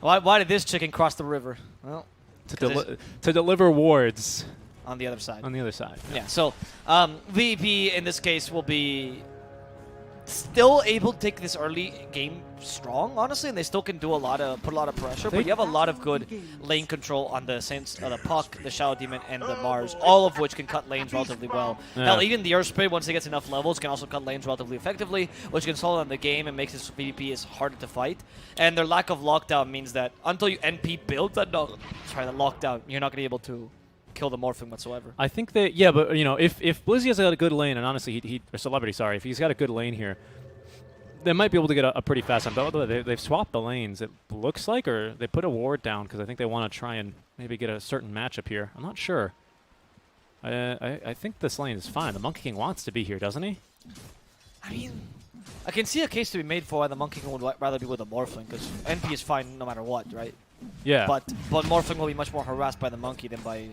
Why did this chicken cross the river? Well, to deliver wards. On the other side. On the other side. Yeah, so VP in this case will be still able to take this early game strong, honestly, and they still can do put a lot of pressure, but you have a lot of good lane control on the Puck, the Shadow Demon, and the Mars, all of which can cut lanes relatively well. Yeah. Hell, even the Earth Spirit, once it gets enough levels, can also cut lanes relatively effectively, which can slow down the game and makes this VP is harder to fight. And their lack of lockdown means that until you NP build that lockdown, you're not going to be able to kill the Morphing whatsoever. I think that, yeah, but, you know, if Blizzy has got a good lane, and honestly, if he's got a good lane here, they might be able to get a pretty fast time. They've swapped the lanes, it looks like, or they put a ward down because I think they want to try and maybe get a certain matchup here. I'm not sure. I think this lane is fine. The Monkey King wants to be here, doesn't he? I mean, I can see a case to be made for why the Monkey King would rather be with the Morphling, because NP is fine no matter what, right? Yeah. But Morphling will be much more harassed by the Monkey than by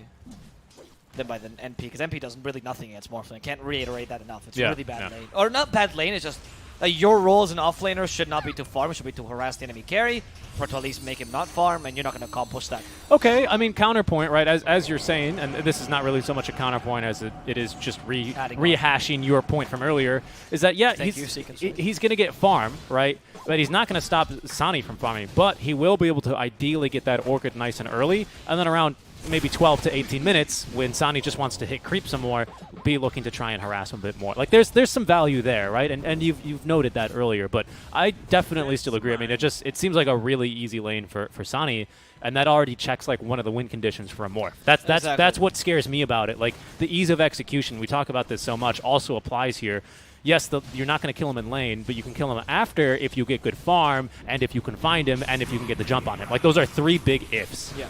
the NP, because NP does really nothing against Morphling. I can't reiterate that enough. It's really bad lane. Or not bad lane, it's just your role as an offlaner should not be to farm, it should be to harass the enemy carry, or to at least make him not farm, and you're not going to combo that. Okay, I mean, counterpoint, right, as you're saying, and this is not really so much a counterpoint as it is just rehashing your point from earlier, is that, yeah, he's going to get farm, right, but he's not going to stop Sani from farming, but he will be able to ideally get that Orchid nice and early, and then around maybe 12 to 18 minutes, when Sani just wants to hit creep some more, be looking to try and harass him a bit more. Like, there's some value there, right? And you've noted that earlier, but I definitely still agree. I mean, it seems like a really easy lane for Sani, and that already checks like one of the win conditions for a morph. That's what scares me about it. Like, the ease of execution, we talk about this so much, also applies here. Yes, you're not going to kill him in lane, but you can kill him after if you get good farm, and if you can find him, and if you can get the jump on him. Like, those are 3 big ifs. Yeah.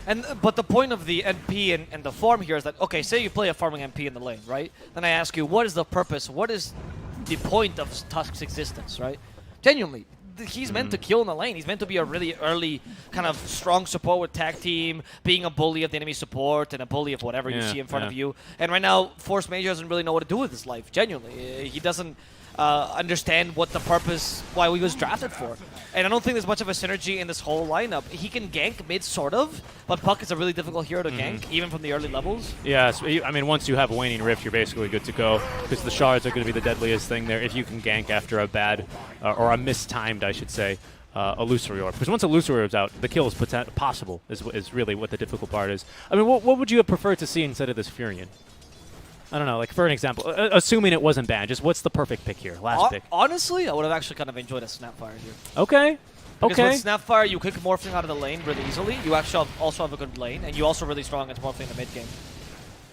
But the point of the NP and the farm here is that, okay, say you play a farming NP in the lane, right? Then I ask you, what is the purpose? What is the point of Tusk's existence, right? Genuinely, he's meant to kill in the lane. He's meant to be a really early kind of strong support with tag team, being a bully of the enemy support and a bully of whatever you see in front of you. And right now, Force Major doesn't really know what to do with his life, genuinely. He doesn't understand what the purpose, why he was drafted for. And I don't think there's much of a synergy in this whole lineup. He can gank mid, sort of, but Puck is a really difficult hero to gank, even from the early levels. Yeah, so, I mean, once you have Waning Rift, you're basically good to go, because the shards are going to be the deadliest thing there if you can gank after a bad, or a mistimed, I should say, Illusory Orb. Because once Illusory Orb's out, the kill is possible, is really what the difficult part is. I mean, what would you have preferred to see instead of this Furion? I don't know, like for an example, assuming it wasn't banned, just what's the perfect pick here? Last pick. Honestly, I would have actually kind of enjoyed a Snapfire here. Okay. Because with Snapfire, you kick Morphling out of the lane really easily. You actually also have a good lane, and you also really strong against Morphling in the mid game.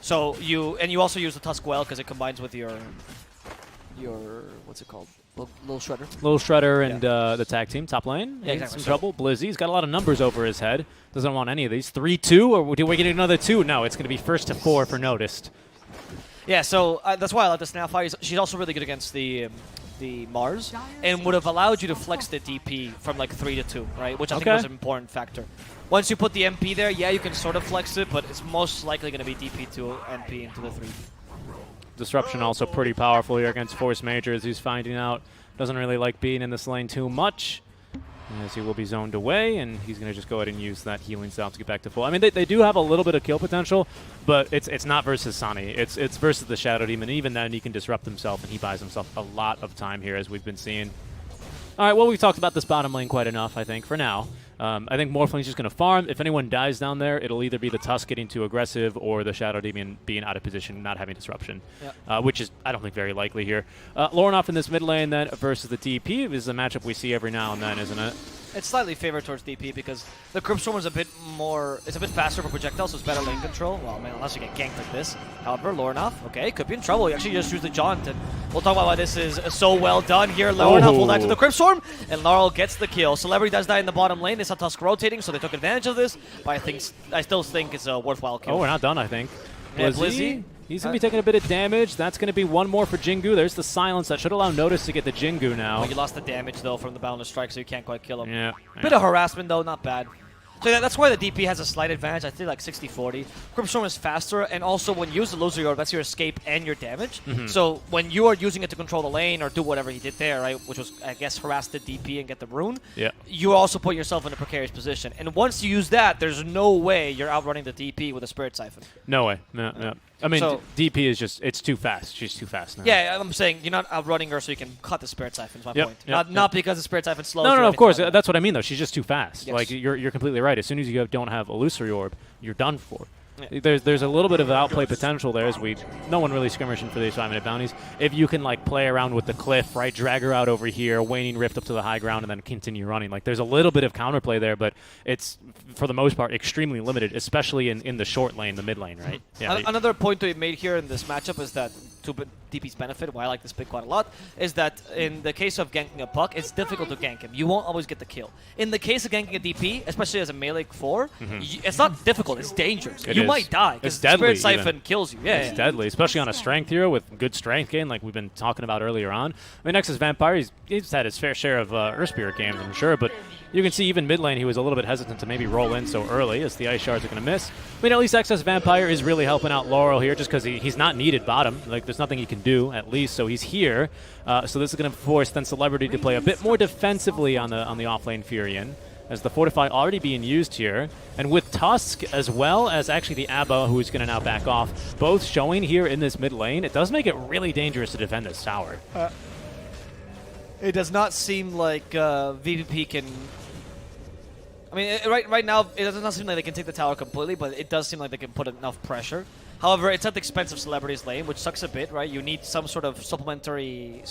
So you also use the Tusk well because it combines with your what's it called? Little Shredder. Little Shredder and the tag team, top lane. Yeah, exactly. Some trouble. Blizzy's got a lot of numbers over his head. Doesn't want any of these. 3-2, or do we get another 2? No, it's going to be first to 4 for Noticed. Yeah, so that's why I like the Snapfire. She's also really good against the Mars, and would have allowed you to flex the DP from like 3 to 2, right? Which I think was an important factor. Once you put the MP there, yeah, you can sort of flex it, but it's most likely going to be DP to MP into the 3. Disruption also pretty powerful here against Force Major, as he's finding out. Doesn't really like being in this lane too much, as he will be zoned away, and he's going to just go ahead and use that healing salve to get back to full. I mean, they do have a little bit of kill potential, but it's not versus Sunny. It's versus the Shadow Demon. Even then, he can disrupt himself, and he buys himself a lot of time here, as we've been seeing. All right, well, we've talked about this bottom lane quite enough, I think, for now. I think Morphling's just going to farm. If anyone dies down there, it'll either be the Tusk getting too aggressive or the Shadow Demon being out of position, not having disruption, which is, I don't think, very likely here. Lornoff in this mid lane then versus the DP is a matchup we see every now and then, isn't it? It's slightly favored towards DP because the Cryptstorm is a bit more, it's a bit faster for projectiles, so it's better lane control. Well, I mean, unless you get ganked like this. However, Lornoff, okay, could be in trouble. You actually just use the Jaunt, and we'll talk about why this is so well done here. Lornoff will die to the Cryptstorm, and Laurel gets the kill. Celebrity does die in the bottom lane. They saw Tusk rotating, so they took advantage of this, but I still think it's a worthwhile kill. Oh, we're not done, I think. Yeah, Blizzy. He's going to be taking a bit of damage. That's going to be one more for Jingu. There's the silence. That should allow Notice to get the Jingu now. Oh, you lost the damage, though, from the Boundless Strike, so you can't quite kill him. Yeah. Bit of harassment, though, not bad. So that's why the DP has a slight advantage. I think like 60-40. Cryptstorm is faster, and also when you use the Illusory Orb, that's your escape and your damage. So when you are using it to control the lane or do whatever he did there, right, which was, I guess, harass the DP and get the rune, you also put yourself in a precarious position. And once you use that, there's no way you're outrunning the DP with a Spirit Siphon. No way. No. I mean, so, DP is just, it's too fast. She's too fast now. Yeah, I'm saying you're not outrunning her so you can cut the Spirit Siphon, is my point. Not because the Spirit Siphon slows No, you of course. That's what I mean, though. She's just too fast. Yes. Like, you're completely right. As soon as you don't have Illusory Orb, you're done for. Yeah. There's a little bit of outplay potential there, as no one really skirmishing for these 5-minute bounties. If you can like play around with the cliff, right, drag her out over here, Waning Rift up to the high ground, and then continue running. Like there's a little bit of counterplay there, but it's for the most part extremely limited, especially in the short lane, the mid lane, right? Yeah. Another point to be made here in this matchup is that to DP's benefit, why I like this pick quite a lot, is that in the case of ganking a Puck, it's difficult to gank him. You won't always get the kill. In the case of ganking a DP, especially as a melee 4, it's not difficult. It's dangerous. You might die because Spirit Siphon kills you. Yeah, it's deadly, especially on a strength hero with good strength gain, like we've been talking about earlier on. I mean, next is Vampire. He's had his fair share of Earth Spirit games, I'm sure, but you can see even mid lane he was a little bit hesitant to maybe roll in so early, as the Ice Shards are going to miss. I mean, at least Excess Vampire is really helping out Laurel here, just because he's not needed bottom. Like, there's nothing he can do, at least, so he's here. So this is going to force then Celebrity to play a bit more defensively on the off-lane Furion, as the Fortify already being used here. And with Tusk, as well as actually the Abba, who's going to now back off, both showing here in this mid lane, it does make it really dangerous to defend this tower. It does not seem like VVP can... I mean, right now, it does not seem like they can take the tower completely, but it does seem like they can put enough pressure. However, it's at the expense of Celebrity's lane, which sucks a bit, right? You need some sort of supplementary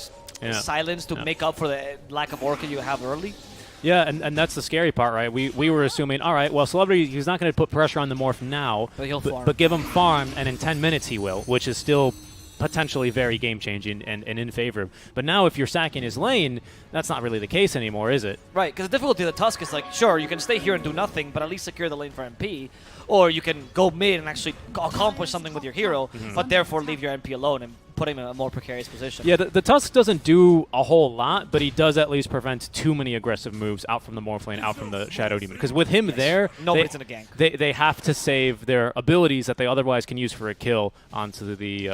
silence to make up for the lack of Orca you have early. Yeah, and that's the scary part, right? We were assuming, all right, well, Celebrity, he's not going to put pressure on the Morph now, but he'll farm. But give him farm, and in 10 minutes he will, which is still potentially very game-changing and in favor. But now if you're sacking his lane, that's not really the case anymore, is it? Right, because the difficulty of the Tusk is like, sure, you can stay here and do nothing, but at least secure the lane for MP, or you can go mid and actually accomplish something with your hero, but therefore leave your MP alone and put him in a more precarious position. Yeah, the Tusk doesn't do a whole lot, but he does at least prevent too many aggressive moves out from the Morph lane, out from the Shadow Demon. Because with him there, nobody's in a gank. They have to save their abilities that they otherwise can use for a kill onto the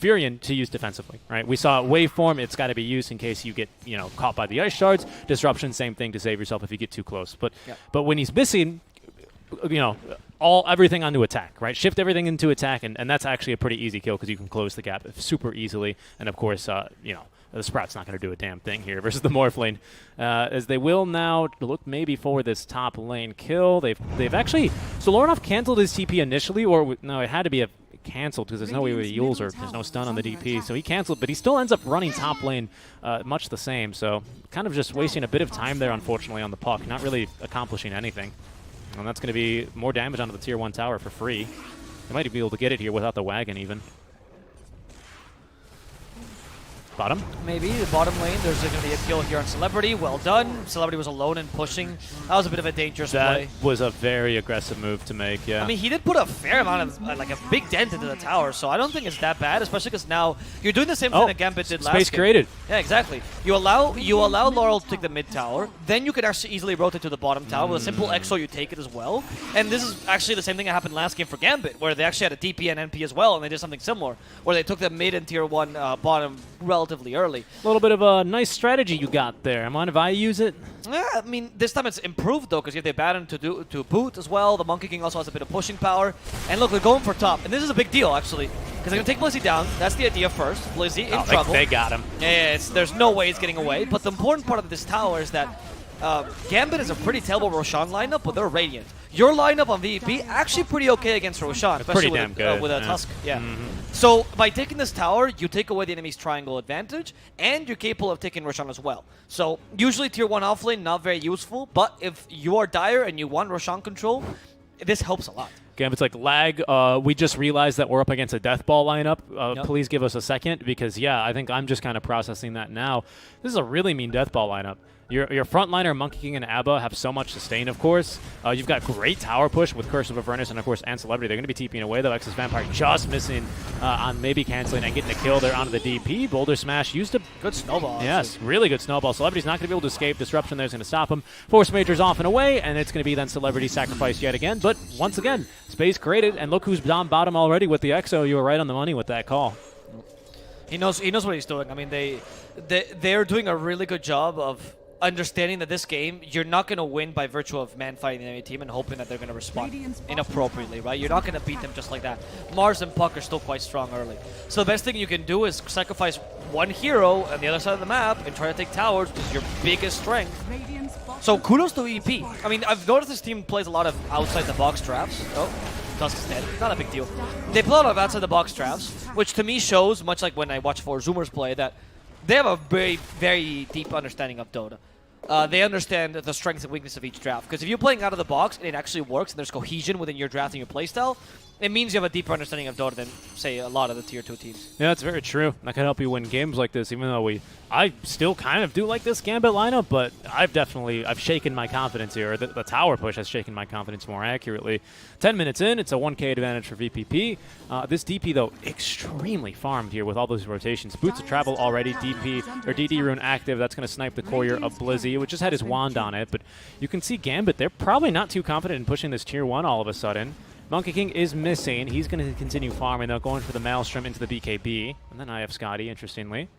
Furion to use defensively. Right? We saw Waveform; it's got to be used in case you get caught by the ice shards. Disruption, same thing to save yourself if you get too close. But when he's missing, everything onto attack, right? Shift everything into attack, and that's actually a pretty easy kill because you can close the gap super easily. And of course, the Sprout's not going to do a damn thing here versus the Morph lane, as they will now look maybe for this top lane kill. They've actually, so Lorinov canceled his TP initially, or no, it had to be a canceled because there's no way with Yules or there's no stun on the DP, so he canceled, but he still ends up running top lane much the same. So kind of just wasting a bit of time there, unfortunately, on the puck, not really accomplishing anything. And that's going to be more damage onto the tier 1 tower for free. They might be able to get it here without the wagon even. Bottom? Maybe. The bottom lane, there's going to be a kill here on Celebrity. Well done. Celebrity was alone and pushing. That was a bit of a dangerous play. That was a very aggressive move to make, yeah. I mean, he did put a fair amount of, like a big dent into the tower, so I don't think it's that bad, especially because now you're doing the same thing that Gambit did last game. Space created. Yeah, exactly. You allow Laurel to take the mid tower, then you could actually easily rotate to the bottom tower. With a simple EXO, you take it as well. And this is actually the same thing that happened last game for Gambit, where they actually had a DP and NP as well, and they did something similar, where they took the mid and tier 1 bottom relatively early. A little bit of a nice strategy you got there. Mind if I use it? Yeah, I mean, this time it's improved though, because you have the Baron to boot as well. The Monkey King also has a bit of pushing power. And look, they're going for top. And this is a big deal, actually, because they're going to take Blizzy down. That's the idea first. Blizzy in trouble. They got him. Yeah, there's no way he's getting away. But the important part of this tower is that Gambit is a pretty terrible Roshan lineup, but they're Radiant. Your lineup on VP actually pretty okay against Roshan, especially with a Tusk. Yeah. So by taking this tower, you take away the enemy's triangle advantage, and you're capable of taking Roshan as well. So usually tier 1 offlane, not very useful, but if you are dire and you want Roshan control, this helps a lot. Gambit's like, lag, we just realized that we're up against a death ball lineup. Please give us a second, because yeah, I think I'm just kind of processing that now. This is a really mean death ball lineup. Your frontliner, Monkey King and Abba, have so much sustain, of course. You've got great tower push with Curse of Avernus and, of course, and Celebrity. They're going to be TPing away, though. Exodus Vampire just missing on maybe canceling and getting a kill there onto the DP. Boulder Smash used a good snowball. Yes, really good snowball. Celebrity's not going to be able to escape. Disruption there's going to stop him. Force Major's off and away, and it's going to be then Celebrity sacrifice yet again. But once again, space created, and look who's down bottom already with the EXO. You were right on the money with that call. He knows what he's doing. I mean, they're doing a really good job of understanding that this game, you're not going to win by virtue of man fighting the enemy team and hoping that they're going to respond inappropriately, right? You're not going to beat them just like that. Mars and Puck are still quite strong early. So the best thing you can do is sacrifice one hero on the other side of the map and try to take towers, which is your biggest strength. So kudos to EP. I mean, I've noticed this team plays a lot of outside-the-box traps. Oh, Tusk is dead. Not a big deal. They play a lot of outside-the-box traps, which to me shows, much like when I watch 4 Zoomers play, that they have a very, very deep understanding of Dota. They understand the strengths and weakness of each draft. Because if you're playing out of the box and it actually works and there's cohesion within your draft and your playstyle, it means you have a deeper understanding of Dota than, say, a lot of the tier 2 teams. Yeah, that's very true. That can help you win games like this, even though I still kind of do like this Gambit lineup, but I've shaken my confidence here. Or the tower push has shaken my confidence more accurately. 10 minutes in, it's a 1K advantage for VPP. This DP, though, extremely farmed here with all those rotations. Boots of Travel already, DD Rune active. That's going to snipe the courier of Blizzy, which just had his wand on it. But you can see Gambit, they're probably not too confident in pushing this tier 1 all of a sudden. Monkey King is missing. He's going to continue farming. They're going for the Maelstrom into the BKB. And then I have Scotty, interestingly.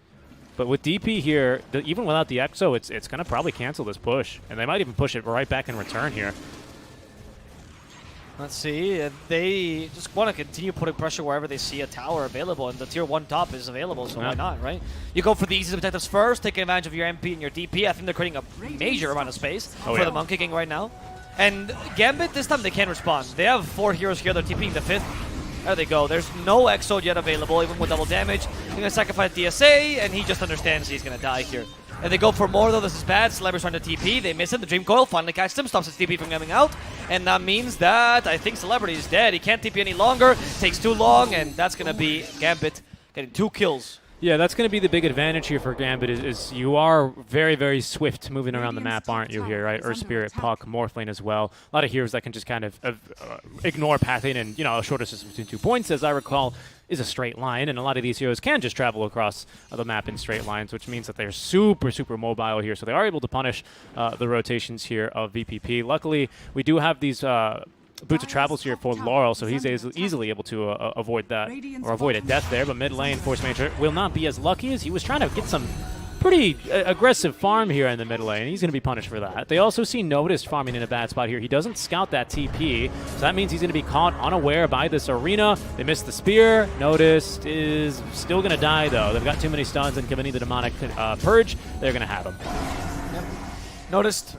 But with DP here, even without the EXO, it's going to probably cancel this push. And they might even push it right back in return here. Let's see. They just want to continue putting pressure wherever they see a tower available. And the tier 1 top is available, so why not, right? You go for the easy objectives first, taking advantage of your MP and your DP. I think they're creating a major amount of space for the Monkey King right now. And Gambit, this time they can respond. They have 4 heroes here. They're TPing the 5th. There they go. There's no EXO yet available, even with double damage. They're going to sacrifice DSA, and he just understands he's going to die here. And they go for more, though. This is bad. Celebrity's trying to TP. They miss him. The Dream Coil finally catches him, stops his TP from coming out. And that means that I think Celebrity is dead. He can't TP any longer. Takes too long, and that's going to be Gambit getting 2 kills. Yeah, that's going to be the big advantage here for Gambit is you are very, very swift moving around the map, aren't you here, right? Earth Spirit, Puck, Morphlane as well. A lot of heroes that can just kind of ignore pathing, and, you know, a short distance between 2 points, as I recall, is a straight line, and a lot of these heroes can just travel across the map in straight lines, which means that they're super, super mobile here, so they are able to punish the rotations here of VPP. Luckily, we do have these Boots of Travels here for Laurel, so he's easily able to avoid that, or avoid a death there, but mid lane, Force Major will not be as lucky as he was trying to get some pretty aggressive farm here in the mid lane. He's going to be punished for that. They also see Noticed farming in a bad spot here. He doesn't scout that TP, so that means he's going to be caught unaware by this arena. They missed the spear. Noticed is still going to die, though. They've got too many stuns, and given the demonic purge, they're going to have him. Yep. Noticed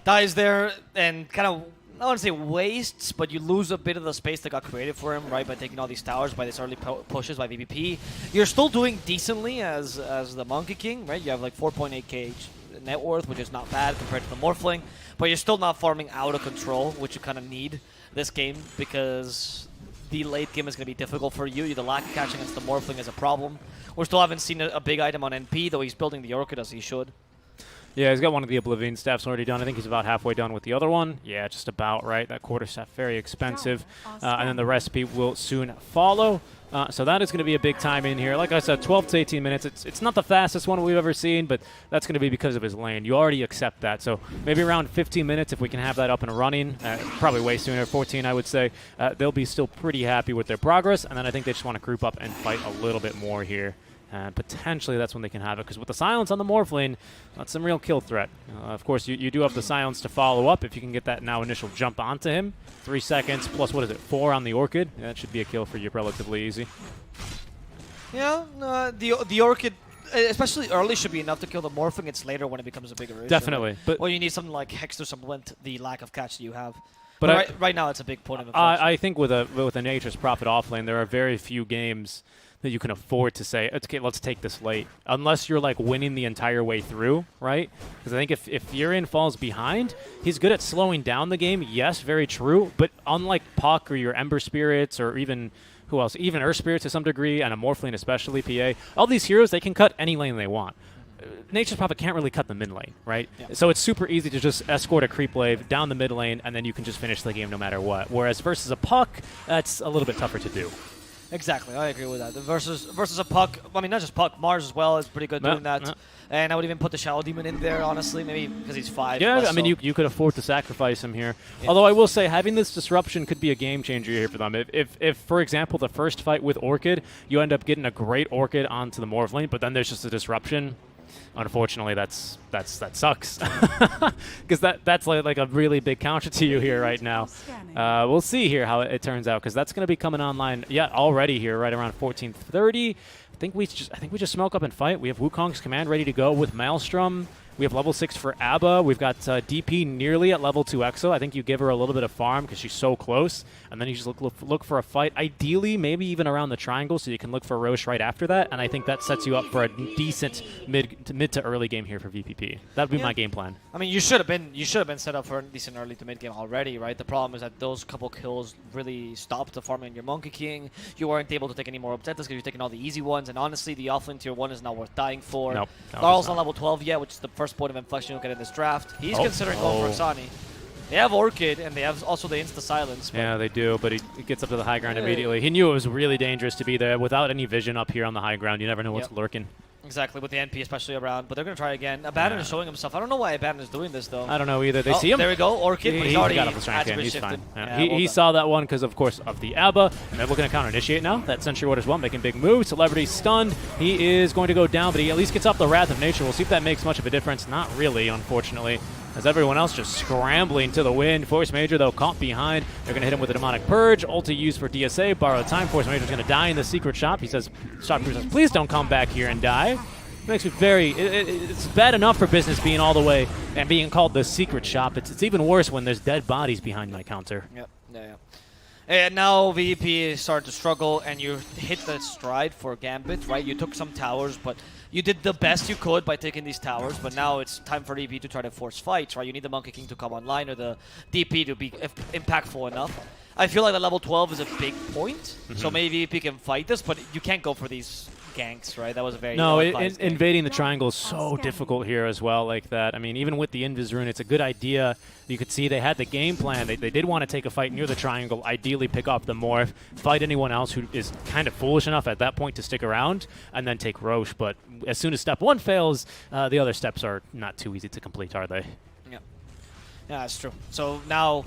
dies there, and kind of, I don't want to say wastes, but you lose a bit of the space that got created for him, right, by taking all these towers, by these early pushes by VPP. You're still doing decently as the Monkey King, right? You have like 4.8k net worth, which is not bad compared to the Morphling, but you're still not farming out of control, which you kind of need this game, because the late game is going to be difficult for you. The lack of catching against the Morphling is a problem. We still haven't seen a big item on NP, though he's building the Orchid as he should. Yeah, he's got one of the Oblivion staffs already done. I think he's about halfway done with the other one. Yeah, just about, right? That quarter staff, very expensive. And then the recipe will soon follow. So that is going to be a big time in here. Like I said, 12 to 18 minutes. It's not the fastest one we've ever seen, but that's going to be because of his lane. You already accept that. So maybe around 15 minutes, if we can have that up and running, probably way sooner, 14 I would say, they'll be still pretty happy with their progress. And then I think they just want to group up and fight a little bit more here. And potentially that's when they can have it, because with the silence on the Morphling, that's some real kill threat. Of course, you do have the silence to follow up if you can get that now initial jump onto him. 3 seconds plus, what is it, 4 on the Orchid? Yeah, that should be a kill for you relatively easy. Yeah, the Orchid, especially early, should be enough to kill the Morphling. It's later when it becomes a bigger issue. Definitely. Right? But well, you need something like Hex to supplement the lack of catch that you have. But right now, it's a big point of inflection. I think with a Nature's Prophet offlane, there are very few games that you can afford to say, okay, let's take this late, unless you're like winning the entire way through, right? Because I think if Furion falls behind, he's good at slowing down the game. Yes, very true. But unlike Puck or your Ember Spirits or even who else, even Earth Spirits to some degree, and a Morphling especially, PA, all these heroes, they can cut any lane they want. Nature's Prophet can't really cut the mid lane, right? Yeah. So it's super easy to just escort a creep wave down the mid lane, and then you can just finish the game no matter what. Whereas versus a Puck, that's a little bit tougher to do. Exactly, I agree with that. Versus a Puck, I mean, not just Puck, Mars as well is pretty good doing that. And I would even put the Shadow Demon in there, honestly, maybe because he's 5. Yeah, I mean, you could afford to sacrifice him here. Yeah. Although I will say, having this disruption could be a game changer here for them. If, for example, the first fight with Orchid, you end up getting a great Orchid onto the Morphling, but then there's just a disruption. Unfortunately, that sucks, because that's like a really big counter to you here right now. We'll see here how it turns out, because that's going to be coming online already here right around 14:30. I think we just smoke up and fight. We have Wukong's command ready to go with Maelstrom. We have level 6 for Abba. We've got DP nearly at level 2 Exo. I think you give her a little bit of farm because she's so close, and then you just look for a fight. Ideally, maybe even around the triangle, so you can look for Roche right after that, and I think that sets you up for a decent mid to early game here for VPP. That would be my game plan. I mean, you should have been set up for a decent early to mid game already, right? The problem is that those couple kills really stopped the farming in your Monkey King. You weren't able to take any more objectives because you're taking all the easy ones, and honestly, the offlane tier 1 is not worth dying for. Nope. Laurel's on level 12 yet, which is the first point of inflection you'll get in this draft. He's considering going for Asani. They have Orchid, and they have also the insta-silence. Yeah, they do, but he gets up to the high ground immediately. He knew it was really dangerous to be there without any vision up here on the high ground. You never know what's lurking. Exactly, with the NP especially around, but they're going to try again. Abaddon is showing himself. I don't know why Abaddon is doing this, though. I don't know either. They see him. There we go, Orchid, but he's already got up the strength again. He's shifted. fine. Yeah. He saw that one because, of course, of the Abba, and they're looking to counter-initiate now. That Sentry Ward as well, making big moves. Celebrity stunned. He is going to go down, but he at least gets off the Wrath of Nature. We'll see if that makes much of a difference. Not really, unfortunately, as everyone else just scrambling to the win. Force Major, though, caught behind. They're going to hit him with a Demonic Purge. Ulti used for DSA. Borrow time. Force Major's going to die in the secret shop. He says, Shopkeeper says, please don't come back here and die. Makes me it's bad enough for business being all the way and being called the secret shop. It's even worse when there's dead bodies behind my counter. Yep. Yeah. And now VP is starting to struggle, and you hit the stride for Gambit, right? You took some towers, but you did the best you could by taking these towers, but now it's time for VP to try to force fights, right? You need the Monkey King to come online or the DP to be impactful enough. I feel like the level 12 is a big point, so maybe VP can fight this, but you can't go for these ganks, right? That was a very No, ill-advised gank. invading the triangle is so difficult here as well like that. I mean, even with the Invis rune, it's a good idea. You could see they had the game plan. They did want to take a fight near the triangle, ideally pick off the Morph, fight anyone else who is kind of foolish enough at that point to stick around, and then take Roche. But as soon as step 1 fails, the other steps are not too easy to complete, are they? Yeah, that's true. So now...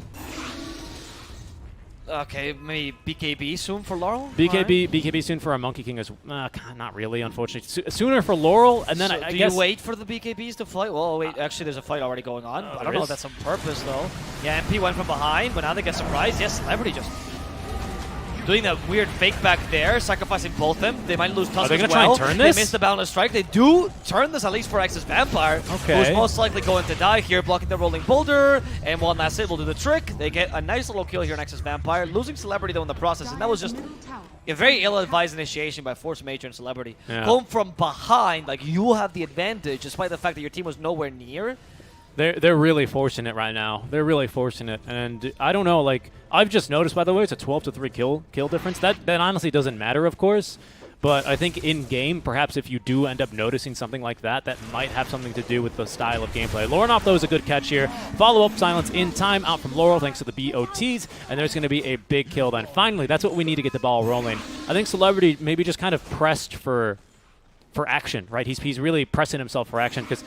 Okay, maybe BKB soon for Laurel? BKB soon for our Monkey King is not really, unfortunately. Sooner for Laurel, and then So I do guess... you wait for the BKBs to fight? Well, wait, actually there's a fight already going on. I don't know if that's on purpose, though. Yeah, MP went from behind, but now they get surprised. Yes, Celebrity just doing that weird fake back there, sacrificing both of them. They might lose Tusk Are they as going to well. try and turn this? They missed the boundless strike. They do turn this, at least for X's Vampire, Okay. who's most likely going to die here, blocking the rolling boulder, and one last hit will do the trick. They get a nice little kill here in X's Vampire, losing Celebrity though in the process, and that was just a very ill-advised initiation by Force Major and Celebrity. Yeah. Going from behind, like you have the advantage, despite the fact that your team was nowhere near. They're really forcing it right now. They're really forcing it, and I don't know. Like I've just noticed, by the way, it's a 12-3 kill difference. That honestly doesn't matter, of course. But I think in game, perhaps if you do end up noticing something like that, that might have something to do with the style of gameplay. Lorenov, though, is a good catch here. Follow-up silence in time out from Laurel thanks to the BOTs, and there's going to be a big kill then. Finally, that's what we need to get the ball rolling. I think Celebrity maybe just kind of pressed for action, right? He's really pressing himself for action because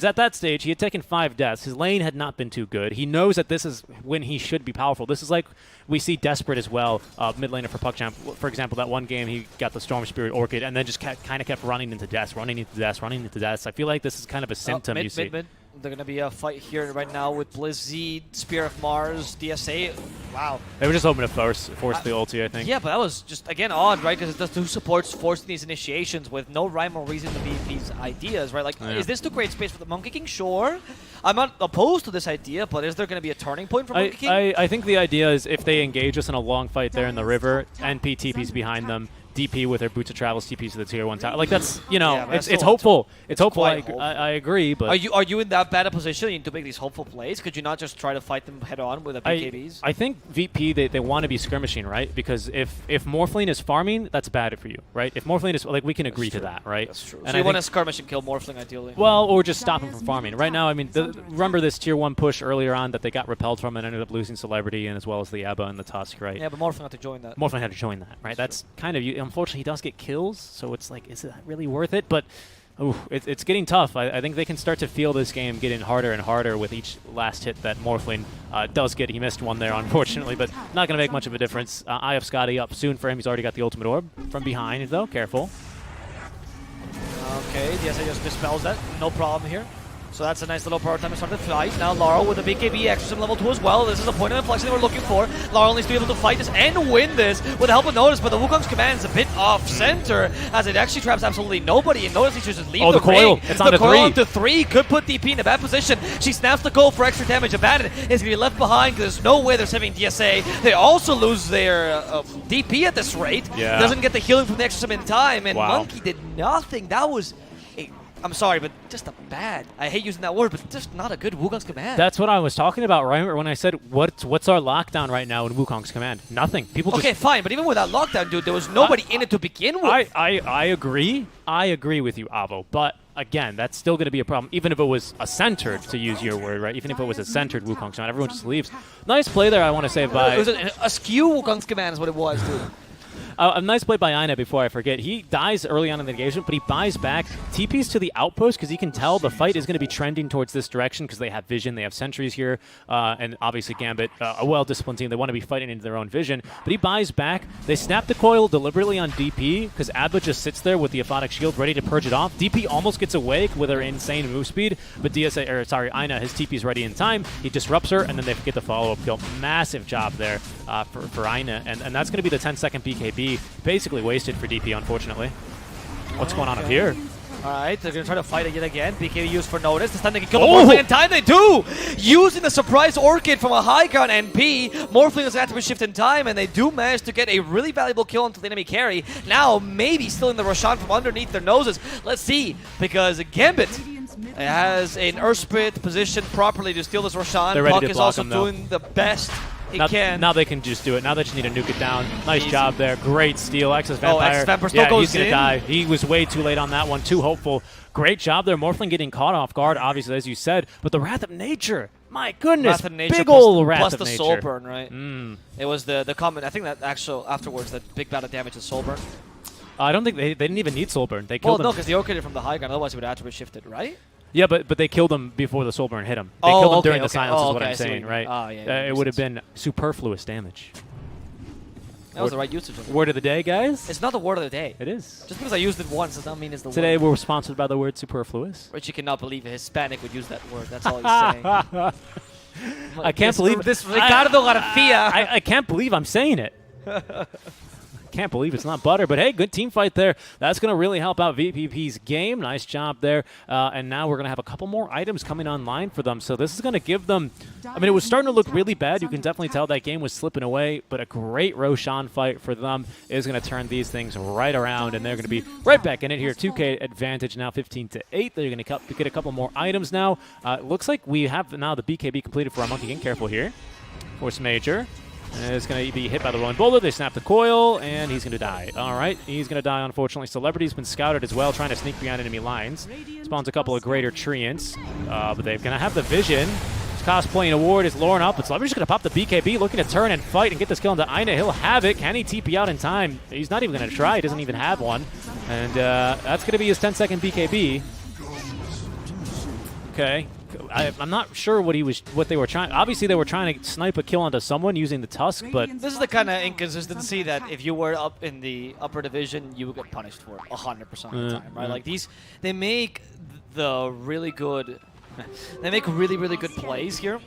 at that stage he had taken 5 deaths. His lane had not been too good. He knows that this is when he should be powerful. This is like we see Desperate as well, mid laner for PuckChamp. For example, that one game he got the Storm Spirit Orchid and then just kind of kept running into deaths. I feel like this is kind of a symptom you see. Mid. They're going to be a fight here right now with Blizzy, Spear of Mars, DSA. Wow. They were just hoping to force the ulti, I think. Yeah, but that was just, again, odd, right? Because it does 2 supports forcing these initiations with no rhyme or reason to be these ideas, right? Like, is this to create space for the Monkey King? Sure. I'm not opposed to this idea, but is there going to be a turning point for Monkey King? I think the idea is if they engage us in a long fight there in the river, NP TP's behind them, DP with their Boots of Travels TPs to the tier 1 tower. Like that's, you know, Yeah, it's hopeful. It's hopeful. hopeful. I agree, but Are you in that bad a position to make these hopeful plays? Could you not just try to fight them head on with the BKBs? I think VP they want to be skirmishing, right? Because if Morphlane is farming, that's bad for you, right? If Morphlane is like we can agree to that, right? That's true. And So you want to skirmish and kill Morphling ideally? well, or just stop him from farming. Right now, I mean, remember this tier 1 push earlier on that they got repelled from and ended up losing Celebrity and as well as the Ebba and the Tusk, right? Yeah, but Morphling had to join that. Morphlane had to join that, right? That's kind of unfortunately he does get kills, so it's like, is that really worth it? But it's getting tough. I think they can start to feel this game getting harder and harder with each last hit that Morphling does get. He missed one there, unfortunately, but not going to make much of a difference. Eye of Scotty up soon for him. He's already got the ultimate orb from behind, though. Careful. Okay, DSA just dispels that. No problem here. So that's a nice little power time to start the fight. Now Laurel with a BKB exorcism level 2 as well. This is the point of inflection they were looking for. Laurel needs to be able to fight this and win this with the help of Notice, but the Wukong's command is a bit off-center as it actually traps absolutely nobody, and Notice needs to just leave the coil. ring. It's on the to coil 3. onto 3 could put DP in a bad position. She snaps the goal for extra damage. Abaddon is going to be left behind because there's no way they're saving DSA. They also lose their DP at this rate. Yeah. Doesn't get the healing from the exorcism in time, and Wow. Monkey did nothing. That was... I'm sorry, but just a bad. I hate using that word, but just not a good Wukong's command. That's what I was talking about, right? When I said, what's our lockdown right now in Wukong's command? Nothing. People okay, just... fine, but even with that lockdown, dude, there was nobody in it to begin with. I agree. I agree with you, Avo. But again, that's still going to be a problem, even if it was a centered, to use your word, right? Even if it was a centered Wukong's command, everyone just leaves. Nice play there, I want to say, by... It was a skew Wukong's command is what it was, dude. A nice play by Ina before I forget. He dies early on in the engagement, but he buys back, TPs to the outpost because he can tell the fight is going to be trending towards this direction because they have vision, they have sentries here, and obviously Gambit, a well-disciplined team. They want to be fighting into their own vision, but he buys back. They snap the coil deliberately on DP because Abba just sits there with the Aphotic Shield ready to purge it off. DP almost gets awake with her insane move speed, but Ina, his TP is ready in time. He disrupts her, and then they get the follow-up kill. Massive job there for Ina, and that's going to be the 10-second BKB. Basically wasted for DP, unfortunately. What's going on up here? Alright, they're going to try to fight it yet again. BKB used for Notice. This time they can kill the Morphling in time. They do! Using the surprise Orchid from a high ground NP. Morphling is going to have to be shifted in time, and they do manage to get a really valuable kill onto the enemy carry. Now, maybe stealing the Roshan from underneath their noses. Let's see, because Gambit has an Earth Spirit positioned properly to steal this Roshan. They're ready Puck to is block also him, though. doing the best Now they can just do it. Now they just need to nuke it down. Nice job there. Great steal. Excess Oh, Vampire. Excess Vampire still goes he's going to in. die. He was way too late on that one. Too hopeful. Great job there. Morphling getting caught off guard, obviously, as you said. But the Wrath of Nature. My goodness. Wrath of Nature big plus ol' Wrath plus of the Nature. soul burn, right? Mm. It was the comment. I think that actual afterwards, that big bout of damage is soul burn. I don't think they didn't even need soul burn. They Well, killed no, him. because they okayed it from the high ground. Otherwise, he would have to be shifted, right? Yeah, but they killed him before the soul burn hit him. They killed him during the silence, is what I'm saying, right? Ah, yeah, It would have been superfluous damage. That was the right usage of it. Word of the day, guys. It's not the word of the day. It is. Just because I used it once does not mean it's the Today word. we're sponsored by the word superfluous. Richie cannot believe a Hispanic would use that word. That's all he's saying. I can't believe this Ricardo Garcia. I can't believe I'm saying it. Can't believe it's not butter, but hey, good team fight there. That's going to really help out VPP's game. Nice job there. And now we're going to have a couple more items coming online for them. So this is going to give them, I mean, it was starting to look really bad. You can definitely tell that game was slipping away, but a great Roshan fight for them is going to turn these things right around, and they're going to be right back in it here. 2K advantage now, 15-8. They're going to get a couple more items now. It looks like we have now the BKB completed for our Monkey King. Careful here. Force Major. And it's going to be hit by the rolling boulder. They snap the coil, and he's going to die. All right, he's going to die, unfortunately. Celebrity's been scouted as well, trying to sneak behind enemy lines. Spawns a couple of greater treants, but they're going to have the vision. His cosplaying award is luring up, but Celebrity's going to pop the BKB, looking to turn and fight and get this kill into Ina. He'll have it. Can he TP out in time? He's not even going to try. He doesn't even have one. And that's going to be his 10-second BKB. Okay. I'm not sure what they were trying. Obviously, they were trying to snipe a kill onto someone using the Tusk, but This is the kind of inconsistency that if you were up in the upper division, you would get punished for 100% of the time, right? Like they make the really good, they make really good plays here.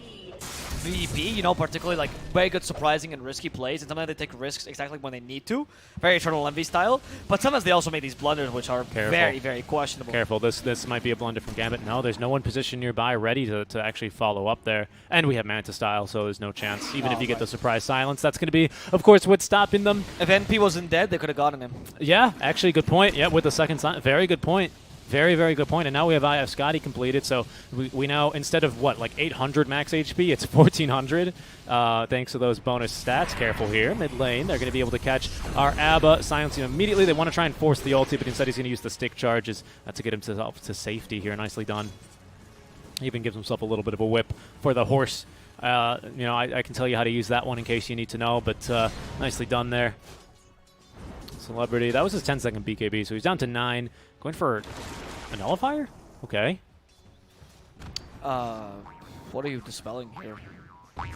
VP, you know, particularly like very good surprising and risky plays, and sometimes they take risks exactly when they need to, very Eternal Envy style, but sometimes they also make these blunders which are very questionable. Careful, this might be a blunder from Gambit. No, there's no one positioned nearby ready to actually follow up there, and we have Manta style, so there's no chance. Even if you get the surprise silence, that's going to be, of course, what's stopping them. If NP wasn't dead, they could have gotten him. Yeah, actually, good point. Yeah, with the second silence, very good point. Very good point. And now we have IF Scotty completed, so we now, instead of what, like 800 max HP, it's 1400 thanks to those bonus stats. Careful here, mid lane. They're going to be able to catch our Abba, silencing him immediately. They want to try and force the ulti, but instead he's going to use the stick charges to get him to safety here. Nicely done. He even gives himself a little bit of a whip for the horse. You know, I can tell you how to use that one in case you need to know, but nicely done there. Celebrity. That was his 10-second BKB, so he's down to 9. Going for a nullifier? Okay. What are you dispelling here? I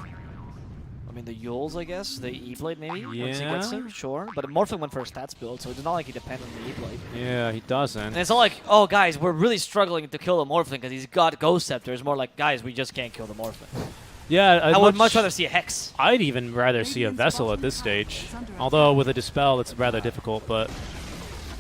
mean, the Yules, I guess? The E-Blade, maybe? Yeah. Sure. But Morphling went for a stats build, so it's not like he depends on the E-Blade. Yeah, he doesn't. And it's not like, oh, guys, we're really struggling to kill the Morphling because he's got Ghost Scepter. It's more like, guys, we just can't kill the Morphling. Yeah, I would much rather see a Hex. I'd even rather see a Vessel at this stage. Although with a Dispel, it's rather difficult, but...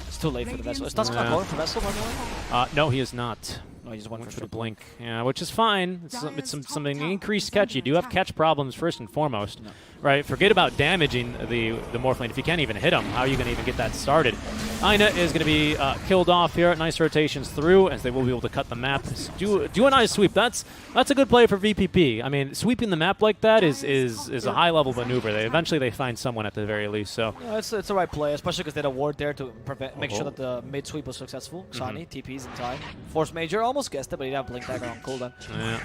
It's too late for the Vessel. Is Tusk not going for Vessel, by the way? No, he is not. No, he just went for the Blink. Yeah, which is fine. It's something increased catch. You do have catch problems first and foremost. No. Right? Forget about damaging the Morphling. If you can't even hit him, how are you going to even get that started? Ina is going to be killed off here. Nice rotations through, as they will be able to cut the map. Do a nice sweep. That's a good play for VPP. I mean, sweeping the map like that is a high-level maneuver. Eventually they find someone at the very least. So yeah, it's the right play, especially because they had a ward there to make sure that the mid sweep was successful. Shiny, TPs in time. Force Major almost guessed it, but he didn't have Blink Dagger on cooldown. Yeah.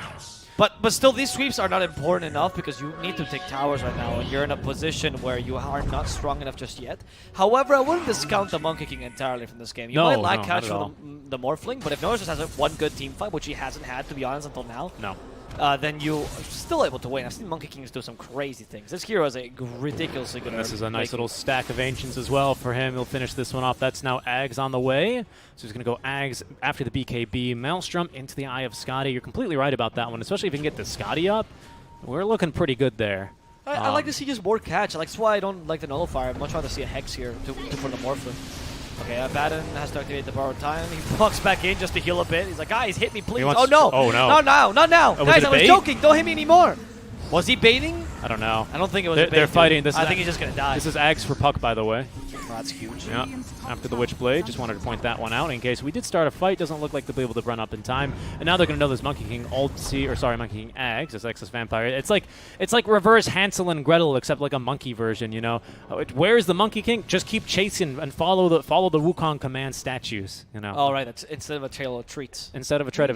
But still, these sweeps are not important enough because you need to take towers right now, and you're in a position where you are not strong enough just yet. However, I wouldn't discount the Monkey King entirely from this game. You might lack catch from the Morphling, but if Noah just has one good team fight, which he hasn't had, to be honest, until now, then you're still able to win. I've seen Monkey Kings do some crazy things. This hero is a ridiculously good. And this is a nice little stack of Ancients as well for him. He'll finish this one off. That's now Ags on the way. So he's going to go Ags after the BKB. Maelstrom into the Eye of Scotty. You're completely right about that one, especially if you can get the Scotty up. We're looking pretty good there. I like to see just more catch. That's why I don't like the Nullifier. I'd much rather see a Hex here for the Morphling. Okay, Baden has to activate the borrowed time. He walks back in just to heal a bit. He's like, guys, hit me, please. Oh, no. Oh, no. Not now. Not now. Guys, I was joking. Don't hit me anymore. Was he baiting? I don't know. I don't think it was. They're fighting. I think he's just gonna die. This is Ags for Puck, by the way. Oh, that's huge. Yeah. After the Witchblade, just wanted to point that one out in case we did start a fight. Doesn't look like they'll be able to run up in time. And now they're gonna know this Monkey King Monkey King Ags, this Excess Vampire. It's like reverse Hansel and Gretel, except like a monkey version. You know, where's the Monkey King? Just keep chasing and follow the Wukong command statues. You know. Oh right, that's instead of a trail of treats. Instead of a trail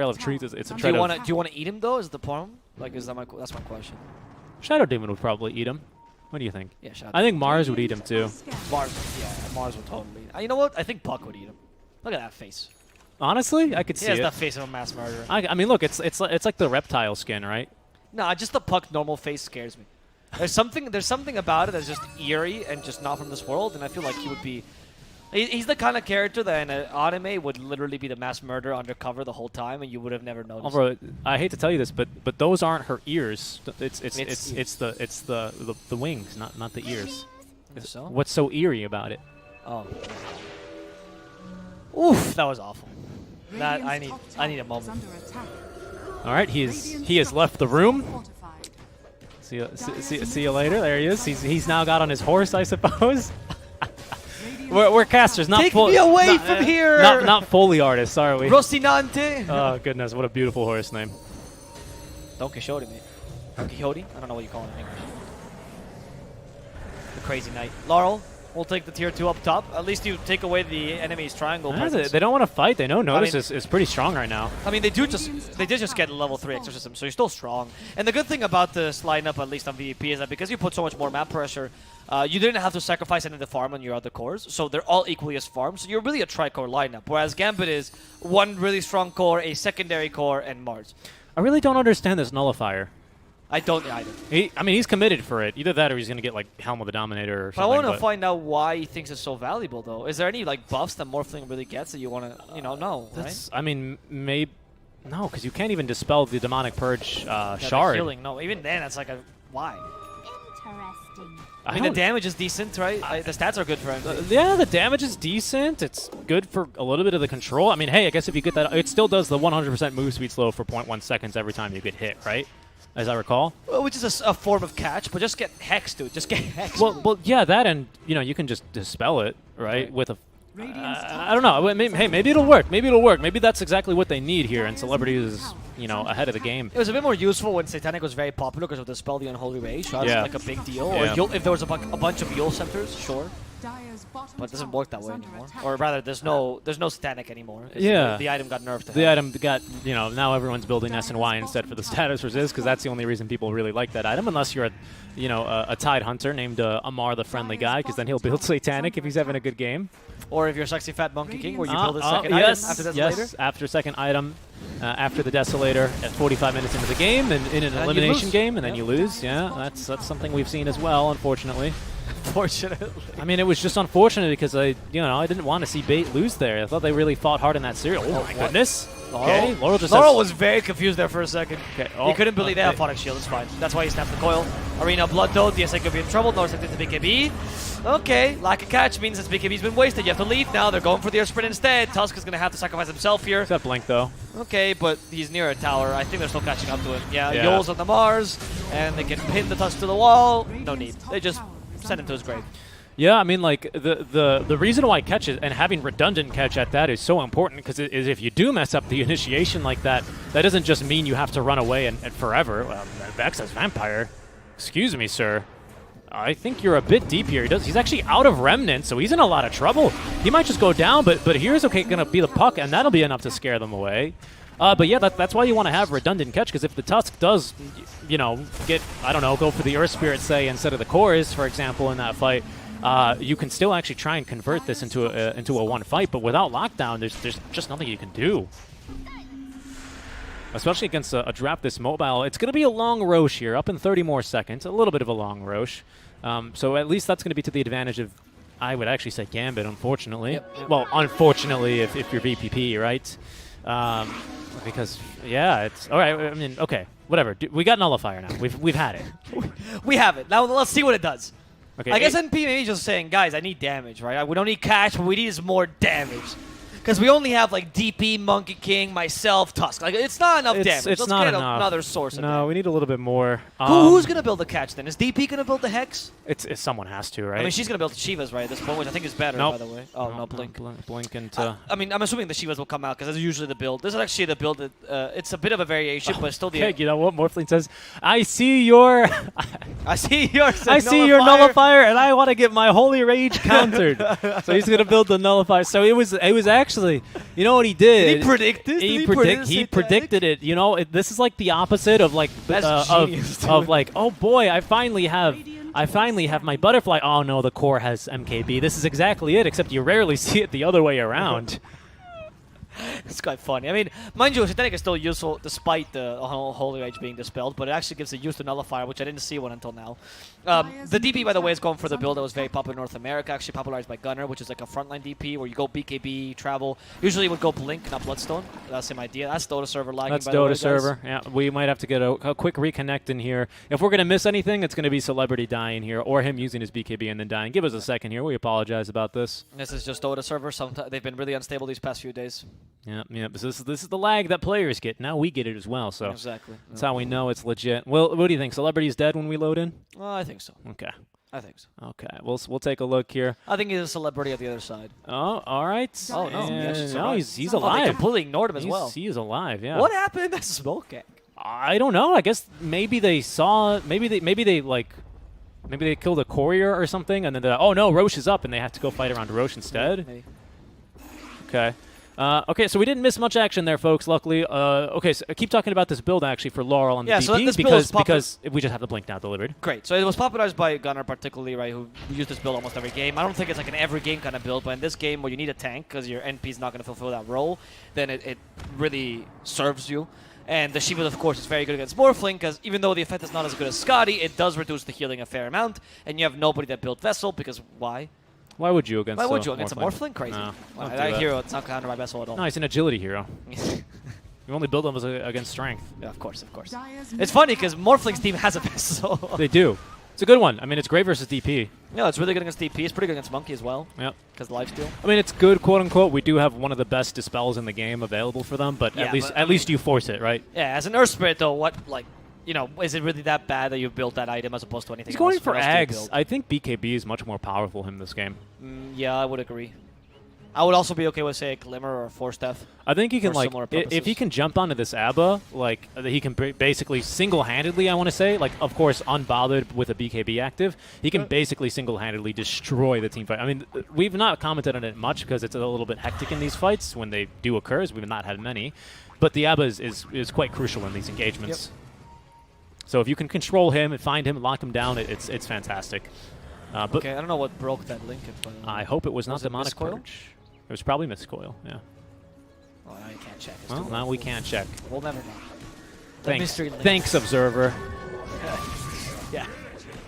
of treats, it's a trail of. Do you want to eat him though? Is the problem? Like, that's my question. Shadow Demon would probably eat him. What do you think? Yeah, Shadow. I think Mars would eat him too. Mars would totally. You know what? I think Puck would eat him. Look at that face. Honestly, I could see He has it. the face of a mass murderer. I mean, look, it's like the reptile skin, right? No, just the Puck normal face scares me. There's something about it that's just eerie and just not from this world, and I feel like he would be. He's the kind of character that in an anime would literally be the mass murderer undercover the whole time, and you would have never noticed. Although, I hate to tell you this, but those aren't her ears. It's the wings, not the ears. So? What's so eerie about it? Oh. Oof, that was awful. That I need a moment. All right, he has left the room. See you later. There he is. He's now got on his horse, I suppose. We're casters, not Take me away from here. Not Foley artists, are we? Rocinante. Oh goodness, what a beautiful horse name. Don Quixote, mate. Don Quixote? I don't know what you call it in English. The crazy knight. Laurel, we'll take the tier 2 up top. At least you take away the enemy's triangle presence. They don't want to fight. They know Notice is pretty strong right now. I mean, they did just get level 3 exorcism, so you're still strong. And the good thing about this lineup, at least on VP, is that because you put so much more map pressure, you didn't have to sacrifice any of the farm on your other cores, so they're all equally as farmed. So you're really a tri-core lineup, whereas Gambit is one really strong core, a secondary core, and Mars. I really don't understand this nullifier. I don't either. I mean, he's committed for it. Either that or he's going to get, like, Helm of the Dominator or something. I want to find out why he thinks it's so valuable, though. Is there any, like, buffs that Morphling really gets that you want to, know, right? I mean, maybe... No, because you can't even dispel the Demonic Purge shard. Healing. No, even then, it's like a... Why? Interesting. I mean, the damage is decent, right? The stats are good for him. Yeah, the damage is decent. It's good for a little bit of the control. I mean, hey, I guess if you get that... It still does the 100% move speed slow for 0.1 seconds every time you get hit, right? As I recall. Well, which is a form of catch, but just get hexed, dude. Just get hexed. Well, yeah, that and, you can just dispel it, right? With a... I don't know. Hey, maybe it'll work. Maybe that's exactly what they need here, and Celebrity is, ahead of the game. It was a bit more useful when Satanic was very popular because of the spell, the Unholy Rage. So that was like a big deal. Yeah. Or if there was a bunch of Yule Scepters, sure. But it doesn't work that way anymore. Or rather, there's no Satanic anymore. Yeah. The item got nerfed. The item got, now everyone's building S and Y instead for the status resist, because that's the only reason people really like that item, unless you're a Tide Hunter named Amar the Friendly Guy, because then he'll build Satanic if he's having a good game. Or if you're Sexy Fat Monkey King, where you build a second item after Desolator. Yes, after second item, after the Desolator at 45 minutes into the game, and in an elimination game, and then you lose. Yeah, that's something we've seen as well, unfortunately. Fortunately. I mean, it was just unfortunate because I didn't want to see Bait lose there. I thought they really fought hard in that serial. Oh my goodness. Okay, Laurel was very confused there for a second. Okay. He couldn't believe they have Phonic Shield. It's fine. That's why he snapped the coil. Arena Blood Toad. DSA could be in trouble. No sent it to BKB. Okay, lack of catch means that BKB's been wasted. You have to leave now. They're going for the air sprint instead. Tusk is going to have to sacrifice himself here. Except Blink, though. Okay, but he's near a tower. I think they're still catching up to him. Yeah. Yoel's on the Mars, and they can pin the Tusk to the wall. No need. They just send him to his grave. Yeah, I mean, like, the reason why catch it and having redundant catch at that is so important, because if you do mess up the initiation like that, that doesn't just mean you have to run away and forever. Vex as Vampire, excuse me, sir. I think you're a bit deep here. He's actually out of Remnant, so he's in a lot of trouble. He might just go down, but here's going to be the Puck, and that'll be enough to scare them away. But yeah, that's why you want to have redundant catch, because if the Tusk does, get, I don't know, go for the Earth Spirit, say, instead of the Chorus, for example, in that fight, you can still actually try and convert this into a one fight, but without lockdown, there's just nothing you can do. Especially against a draft this mobile. It's going to be a long Roche here, up in 30 more seconds. A little bit of a long Roche. So at least that's going to be to the advantage of, I would actually say, Gambit, unfortunately. Yep. Well, unfortunately, if you're VPP, right? Because, yeah, it's... All right, I mean, okay, whatever. We got Nullifier now. We've had it. We have it. Now let's see what it does. Okay, I guess NP maybe just saying, guys, I need damage, right? We don't need catch, but we need is more damage. Because we only have like DP, Monkey King, myself, Tusk. Like it's not enough damage. It's Let's not get enough. another source of No, damage. we need a little bit more. Who's going to build the catch then? Is DP going to build the Hex? It's someone has to, right? I mean, she's going to build the Shivas, right, at this point, which I think is better, Nope. by the way. Oh, no, Blink. Blink into... I mean, I'm assuming the Shivas will come out because that's usually the build. This is actually the build that, it's a bit of a variation, but still the... Okay, you know what Morphling says? I see your... I see your I see your nullifier, and I want to get my holy rage countered. So he's gonna build the nullifier. So it was actually, you know what he did? Did he predict this? He predicted it. You know, this is like the opposite of like That's genius, dude. of like, oh boy, I finally have my butterfly. Oh no, the core has MKB. This is exactly it, except you rarely see it the other way around. It's quite funny. I mean, mind you, Satanic is still useful despite the Holy Rage being dispelled, but it actually gives a use to Nullifier, which I didn't see one until now. The DP, by the way, is going for the build that was very popular in North America, actually popularized by Gunner, which is like a frontline DP where you go BKB, travel. Usually it would go Blink, not Bloodstone. That's the same idea. That's Dota server lagging, That's by the way, Dota guys. server. Yeah, we might have to get a quick reconnect in here. If we're going to miss anything, it's going to be Celebrity dying here or him using his BKB and then dying. Give us a second here. We apologize about this. This is just Dota server. They've been really unstable these past few days. Yeah. This is the lag that players get. Now we get it as well. So Exactly. that's how we know it's legit. Well, what do you think? Celebrity's dead when we load in? Well, I think so. Okay. I think so. Okay. We'll take a look here. I think he's a celebrity at the other side. Oh, all right. Oh, no. No, he's They alive. completely ignored him as well. He is alive. Yeah. What happened? That's Smoke Gang. I don't know. I guess maybe they saw. Maybe they killed a courier or something, and then oh no, Roche is up, and they have to go fight around Roche instead. Maybe. Okay. Okay, so we didn't miss much action there, folks, luckily. Okay, so keep talking about this build, actually, for Laurel on the Yeah, DP, so this build is because we just have the Blink now delivered. Great. So it was popularized by Gunner particularly, right, who used this build almost every game. I don't think it's like an every game kind of build, but in this game where you need a tank because your NP is not going to fulfill that role, then it really serves you. And the Shiva, of course, is very good against Morphling because even though the effect is not as good as Scotty, it does reduce the healing a fair amount, and you have nobody that built Vessel because why? Why would you against a Morphling? Crazy. No, Well, don't do that that. hero, it's not counter by Vessel at all. No, he's an agility hero. You only build them against strength. Yeah, of course. It's funny because Morphling's team has a Vessel. They do. It's a good one. I mean, it's great versus DP. No, it's really good against DP. It's pretty good against Monkey as well. Yep. Because lifesteal. I mean, it's good, quote unquote. We do have one of the best dispels in the game available for them, but Yeah, at least you force it, right? Yeah, as an Earth Spirit though, is it really that bad that you built that item as opposed to anything He's else? going for What else do you Ags. build? I think BKB is much more powerful in this game. Yeah, I would agree. I would also be okay with, say, a Glimmer or a Force Death. I think he can, For like, similar if he purposes. can jump onto this ABBA, like, he can basically single-handedly, I want to say, like, of course, unbothered with a BKB active, he can basically single-handedly destroy the team fight. I mean, we've not commented on it much because it's a little bit hectic in these fights when they do occur, as we've not had many, but the ABBA is quite crucial in these engagements. Yep. So if you can control him and find him, lock him down, it's fantastic. But Okay, I don't know what broke that Lincoln, but... I hope it was not it Demonic Miscoil? Purge. It was probably Miscoil, yeah. Oh, now you can't check. It's Well, too now late. we can't check. We'll never know. The mystery link. Thanks, Observer. Yeah.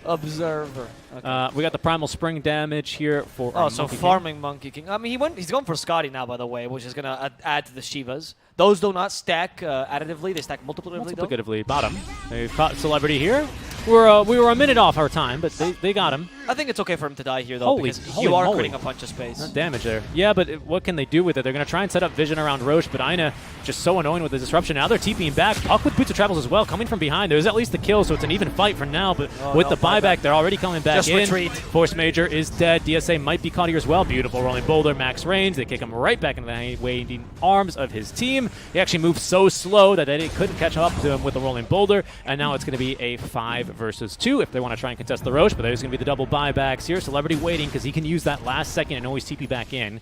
Observer. Okay. We got the Primal Spring damage here for Oh, so Monkey King. farming Monkey King. I mean, he's going for Scotty now, by the way, which is going to add to the Shivas. Those do not stack additively. They stack multiplicatively, though. Multiplicatively, bottom. They've caught Celebrity here. We were a minute off our time, but they got him. I think it's okay for him to die here, though, Holy because you are moly. creating a bunch of space. Not damage there. Yeah, but what can they do with it? They're going to try and set up vision around Roche, but Aina just so annoying with the disruption. Now they're TPing back. Puck with Boots of Travels as well, coming from behind. There's at least the kill, so it's an even fight for now, but with the buyback, they're already coming back Just in. retreat. Force Major is dead. DSA might be caught here as well. Beautiful rolling boulder, max range. They kick him right back into the waiting arms of his team. He actually moved so slow that they couldn't catch up to him with the rolling boulder, and now it's going to be a 5 versus 2 if they want to try and contest the Roche, but there's going to be the double buybacks here. Celebrity waiting because he can use that last second and always TP back in.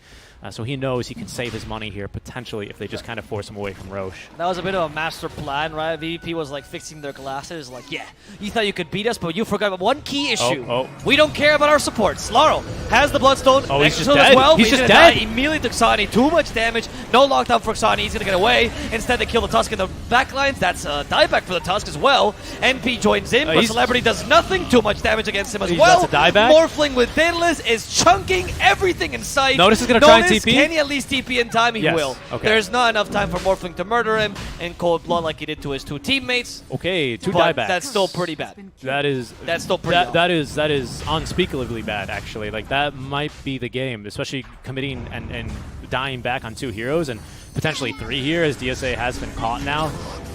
So he knows he can save his money here, potentially, if they just kind of force him away from Roche. That was a bit of a master plan, right? VP was like fixing their glasses, like, yeah, you thought you could beat us, but you forgot about one key issue. We don't care about our supports. Laurel has the Bloodstone. Oh, he's just Exo dead. As well, He's but just gonna dead. die immediately to Xani. Too much damage. No lockdown for Xani. He's going to get away. Instead, they kill the Tusk in the backlines. That's a dieback for the Tusk as well. NP joins in, but Celebrity does nothing. Too much damage against him as well. That's a dieback. Morphling with Daedalus is chunking everything in sight. Notice is going to try and TP. Can he at least TP in time? He Yes. will. Okay. There's not enough time for Morphling to murder him in cold blood like he did to his two teammates. Okay, 2 But diebacks. that's still pretty bad. That's still pretty off. that is unspeakably bad, actually. Like, that might be the game, especially committing and dying back on 2 heroes and potentially 3 here, as DSA has been caught now.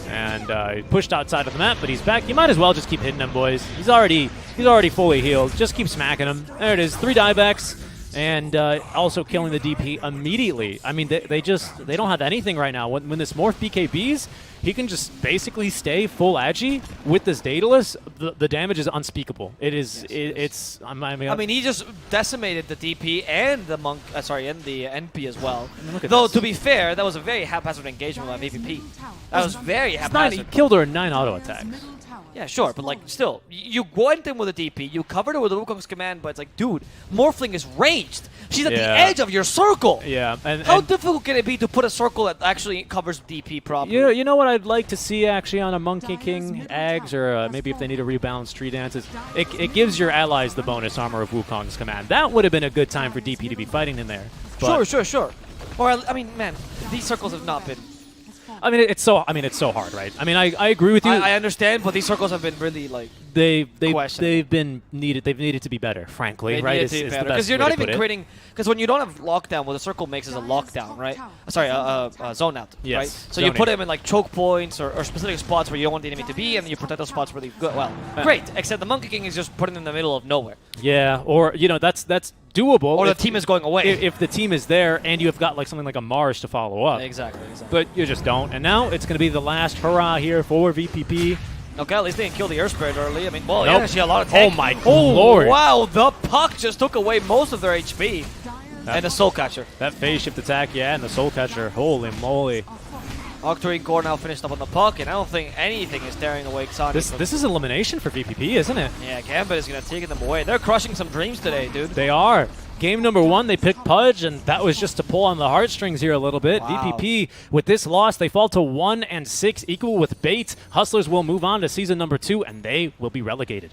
And pushed outside of the map, but he's back. You might as well just keep hitting him, boys. He's already fully healed. Just keep smacking him. There it is, 3 diebacks, and also killing the DP immediately. I mean, they don't have anything right now. When this morph BKBs, he can just basically stay full agi with this Daedalus. The damage is unspeakable. It is. It's. I mean, he just decimated the DP and the monk. And the NP as well. Though to be fair, that was a very haphazard engagement by VPP. That was very haphazard. He killed her in 9 auto attacks. Yeah, sure, but like still, you went in with a DP, you covered her with a Wukong's command, but it's like, dude, Morphling is ranged. She's at the edge of your circle. Yeah, how difficult can it be to put a circle that actually covers DP properly? You know what I'd like to see actually on a Monkey King Ags, or maybe if they need to rebalance Tree Dances, it gives your allies the bonus armor of Wukong's command. That would have been a good time for DP to be fighting in there. Sure. Or I mean, man, these circles have not been. I mean, it's so hard, right? I mean, I agree with you. I understand, but these circles have been really like they've needed to be better, frankly, right? They needed to be better because you're not even critting. Because when you don't have lockdown, what a circle makes is a lockdown, right? Sorry, zone out, right? So you put them in like choke points or specific spots where you don't want the enemy to be, and you protect those spots really good. Well, great. Except the Monkey King is just putting in the middle of nowhere. Yeah, or that's doable. Or the team is going away. If the team is there and you have got like something like a Mars to follow up. Exactly. But you just don't. And now it's going to be the last hurrah here for VPP. Okay, at least they didn't kill the Air Spirit early. I mean, well, nope. actually a lot of tank. Oh my lord. Wow, the puck just took away most of their HP. And the Soul Catcher. That phase shift attack, yeah, and the Soul Catcher. Holy moly. Octarine Core now finished up on the puck, and I don't think anything is tearing away Xani. This is elimination for VPP, isn't it? Yeah, Gambit is going to take them away. They're crushing some dreams today, dude. They are. Game number 1, they picked Pudge, and that was just to pull on the heartstrings here a little bit. Wow. VPP, with this loss, they fall to 1-6, equal with Bait. Hustlers will move on to season number 2, and they will be relegated.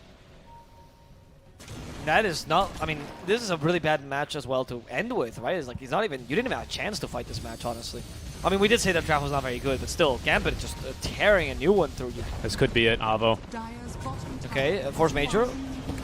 That is not. I mean, this is a really bad match as well to end with, right? It's like he's not even. You didn't even have a chance to fight this match, honestly. I mean, we did say that draft was not very good, but still, Gambit just tearing a new one through you. This could be it, Avo. Okay, Force Major.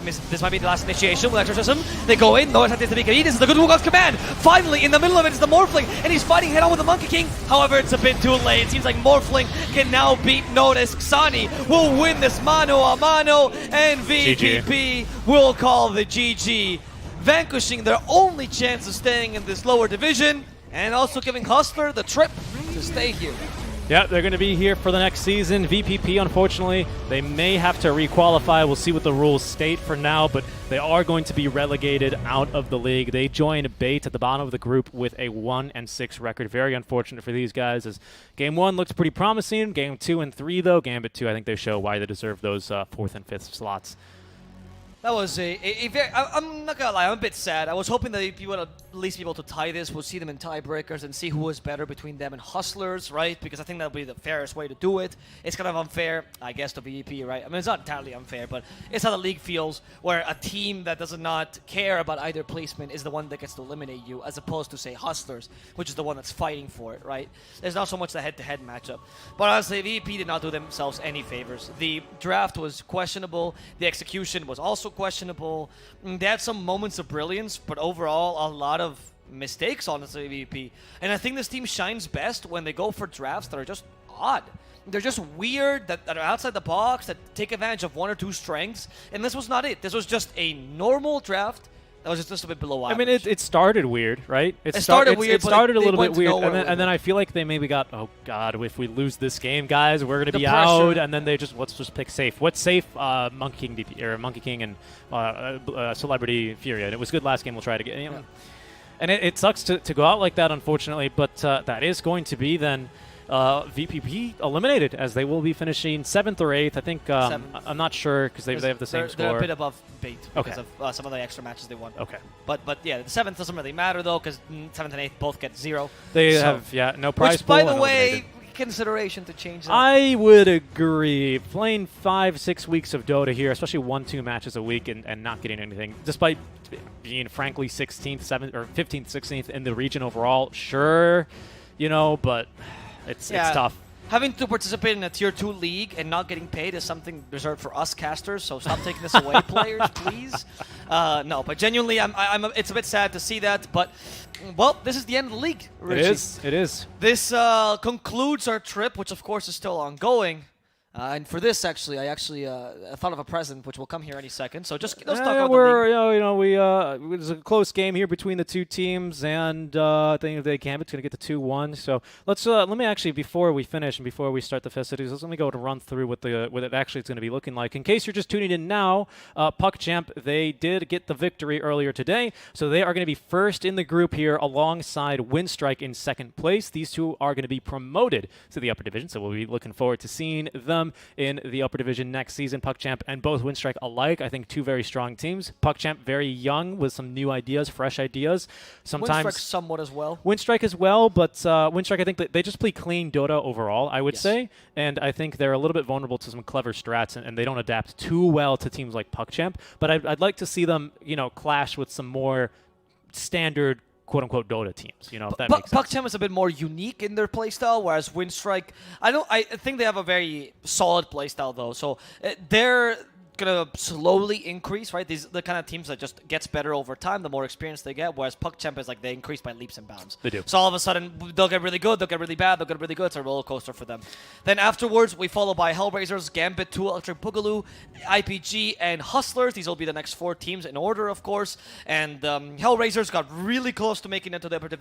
This might be the last initiation with Exorcism. They go in, no attack to the BKB. This is the good Wukong's command. Finally, in the middle of it is the Morphling, and he's fighting head on with the Monkey King. However, it's a bit too late. It seems like Morphling can now beat Notice. Xani will win this mano a mano, and VPP will call the GG, vanquishing their only chance of staying in this lower division, and also giving Hustler the trip to stay here. Yeah, they're going to be here for the next season. VPP, unfortunately, they may have to requalify. We'll see what the rules state for now, but they are going to be relegated out of the league. They join Bait at the bottom of the group with a 1-6 record. Very unfortunate for these guys, as Game 1 looks pretty promising. Game 2 and 3, though, Gambit 2, I think they show why they deserve those 4th and 5th slots. That was a very, I'm not gonna lie, I'm a bit sad. I was hoping that if you would at least be able to tie this, we'll see them in tiebreakers and see who was better between them and Hustlers, right? Because I think that would be the fairest way to do it. It's kind of unfair, I guess, to VP, right? I mean, it's not entirely unfair, but it's how the league feels, where a team that does not care about either placement is the one that gets to eliminate you, as opposed to, say, Hustlers, which is the one that's fighting for it, right? There's not so much the head-to-head matchup. But honestly, VP did not do themselves any favors. The draft was questionable. The execution was also questionable. They had some moments of brilliance, but overall, a lot of mistakes, honestly, VP. And I think this team shines best when they go for drafts that are just odd. They're just weird, that are outside the box, that take advantage of 1 or 2 strengths. And this was not it. This was just a normal draft that was just a bit below average. I mean, it started weird, right? It started weird, it started a little bit weird, and then I feel like they maybe got, oh god, if we lose this game, guys, we're gonna be out, and then they just, let's just pick safe. What's safe? Monkey King DP, or Monkey King and Celebrity Fury, and it was good last game. We'll try it again. You know. And it sucks to go out like that, unfortunately, but that is going to be then VPP eliminated, as they will be finishing 7th or 8th. I think I'm not sure because they have the same score. They're a bit above Bait because of some of the extra matches they won. Okay. But yeah, the 7th doesn't really matter though, because 7th and 8th both get 0. They have no prize pool. Which, by the way, consideration to change that. I would agree. Playing 5-6 weeks of Dota here, especially 1-2 matches a week, and not getting anything, despite being frankly 16th, 7th, or 15th, 16th in the region overall. Sure, you know, but it's tough. Having to participate in a Tier 2 league and not getting paid is something reserved for us casters, so stop taking this away, players, please. No, but genuinely, it's a bit sad to see that. But, well, this is the end of the league, Richie. It is. It is. This concludes our trip, which of course is still ongoing. And for this, actually, I thought of a present, which will come here any second. So just let's talk about the league. It was a close game here between the two teams, and I think the Gambit's going to get the 2-1. So let me actually, before we finish and before we start the festivities, let me go to run through what it actually is going to be looking like. In case you're just tuning in now, PuckChamp, they did get the victory earlier today, so they are going to be first in the group here alongside Winstrike in second place. These two are going to be promoted to the upper division, so we'll be looking forward to seeing them in the upper division next season. PuckChamp and both Winstrike alike, I think two very strong teams. PuckChamp very young with some new ideas, fresh ideas. Sometimes Winstrike somewhat as well. Winstrike as well, but Winstrike, I think that they just play clean Dota overall, I would say, and I think they're a little bit vulnerable to some clever strats, and they don't adapt too well to teams like PuckChamp. But I'd like to see them, clash with some more standard quote-unquote Dota teams, if that makes sense. PuckChamp is a bit more unique in their playstyle, whereas Winstrike, I think they have a very solid playstyle, though. So they're going to slowly increase, right? These the kind of teams that just gets better over time, the more experience they get, whereas PuckChamp is like they increase by leaps and bounds. They do. So all of a sudden, they'll get really good, they'll get really bad, they'll get really good. It's a roller coaster for them. Then afterwards, we follow by Hellraisers, Gambit, 2 Electric Boogaloo, IPG, and Hustlers. These will be the next 4 teams in order, of course. And Hellraisers got really close to making it to the upper division.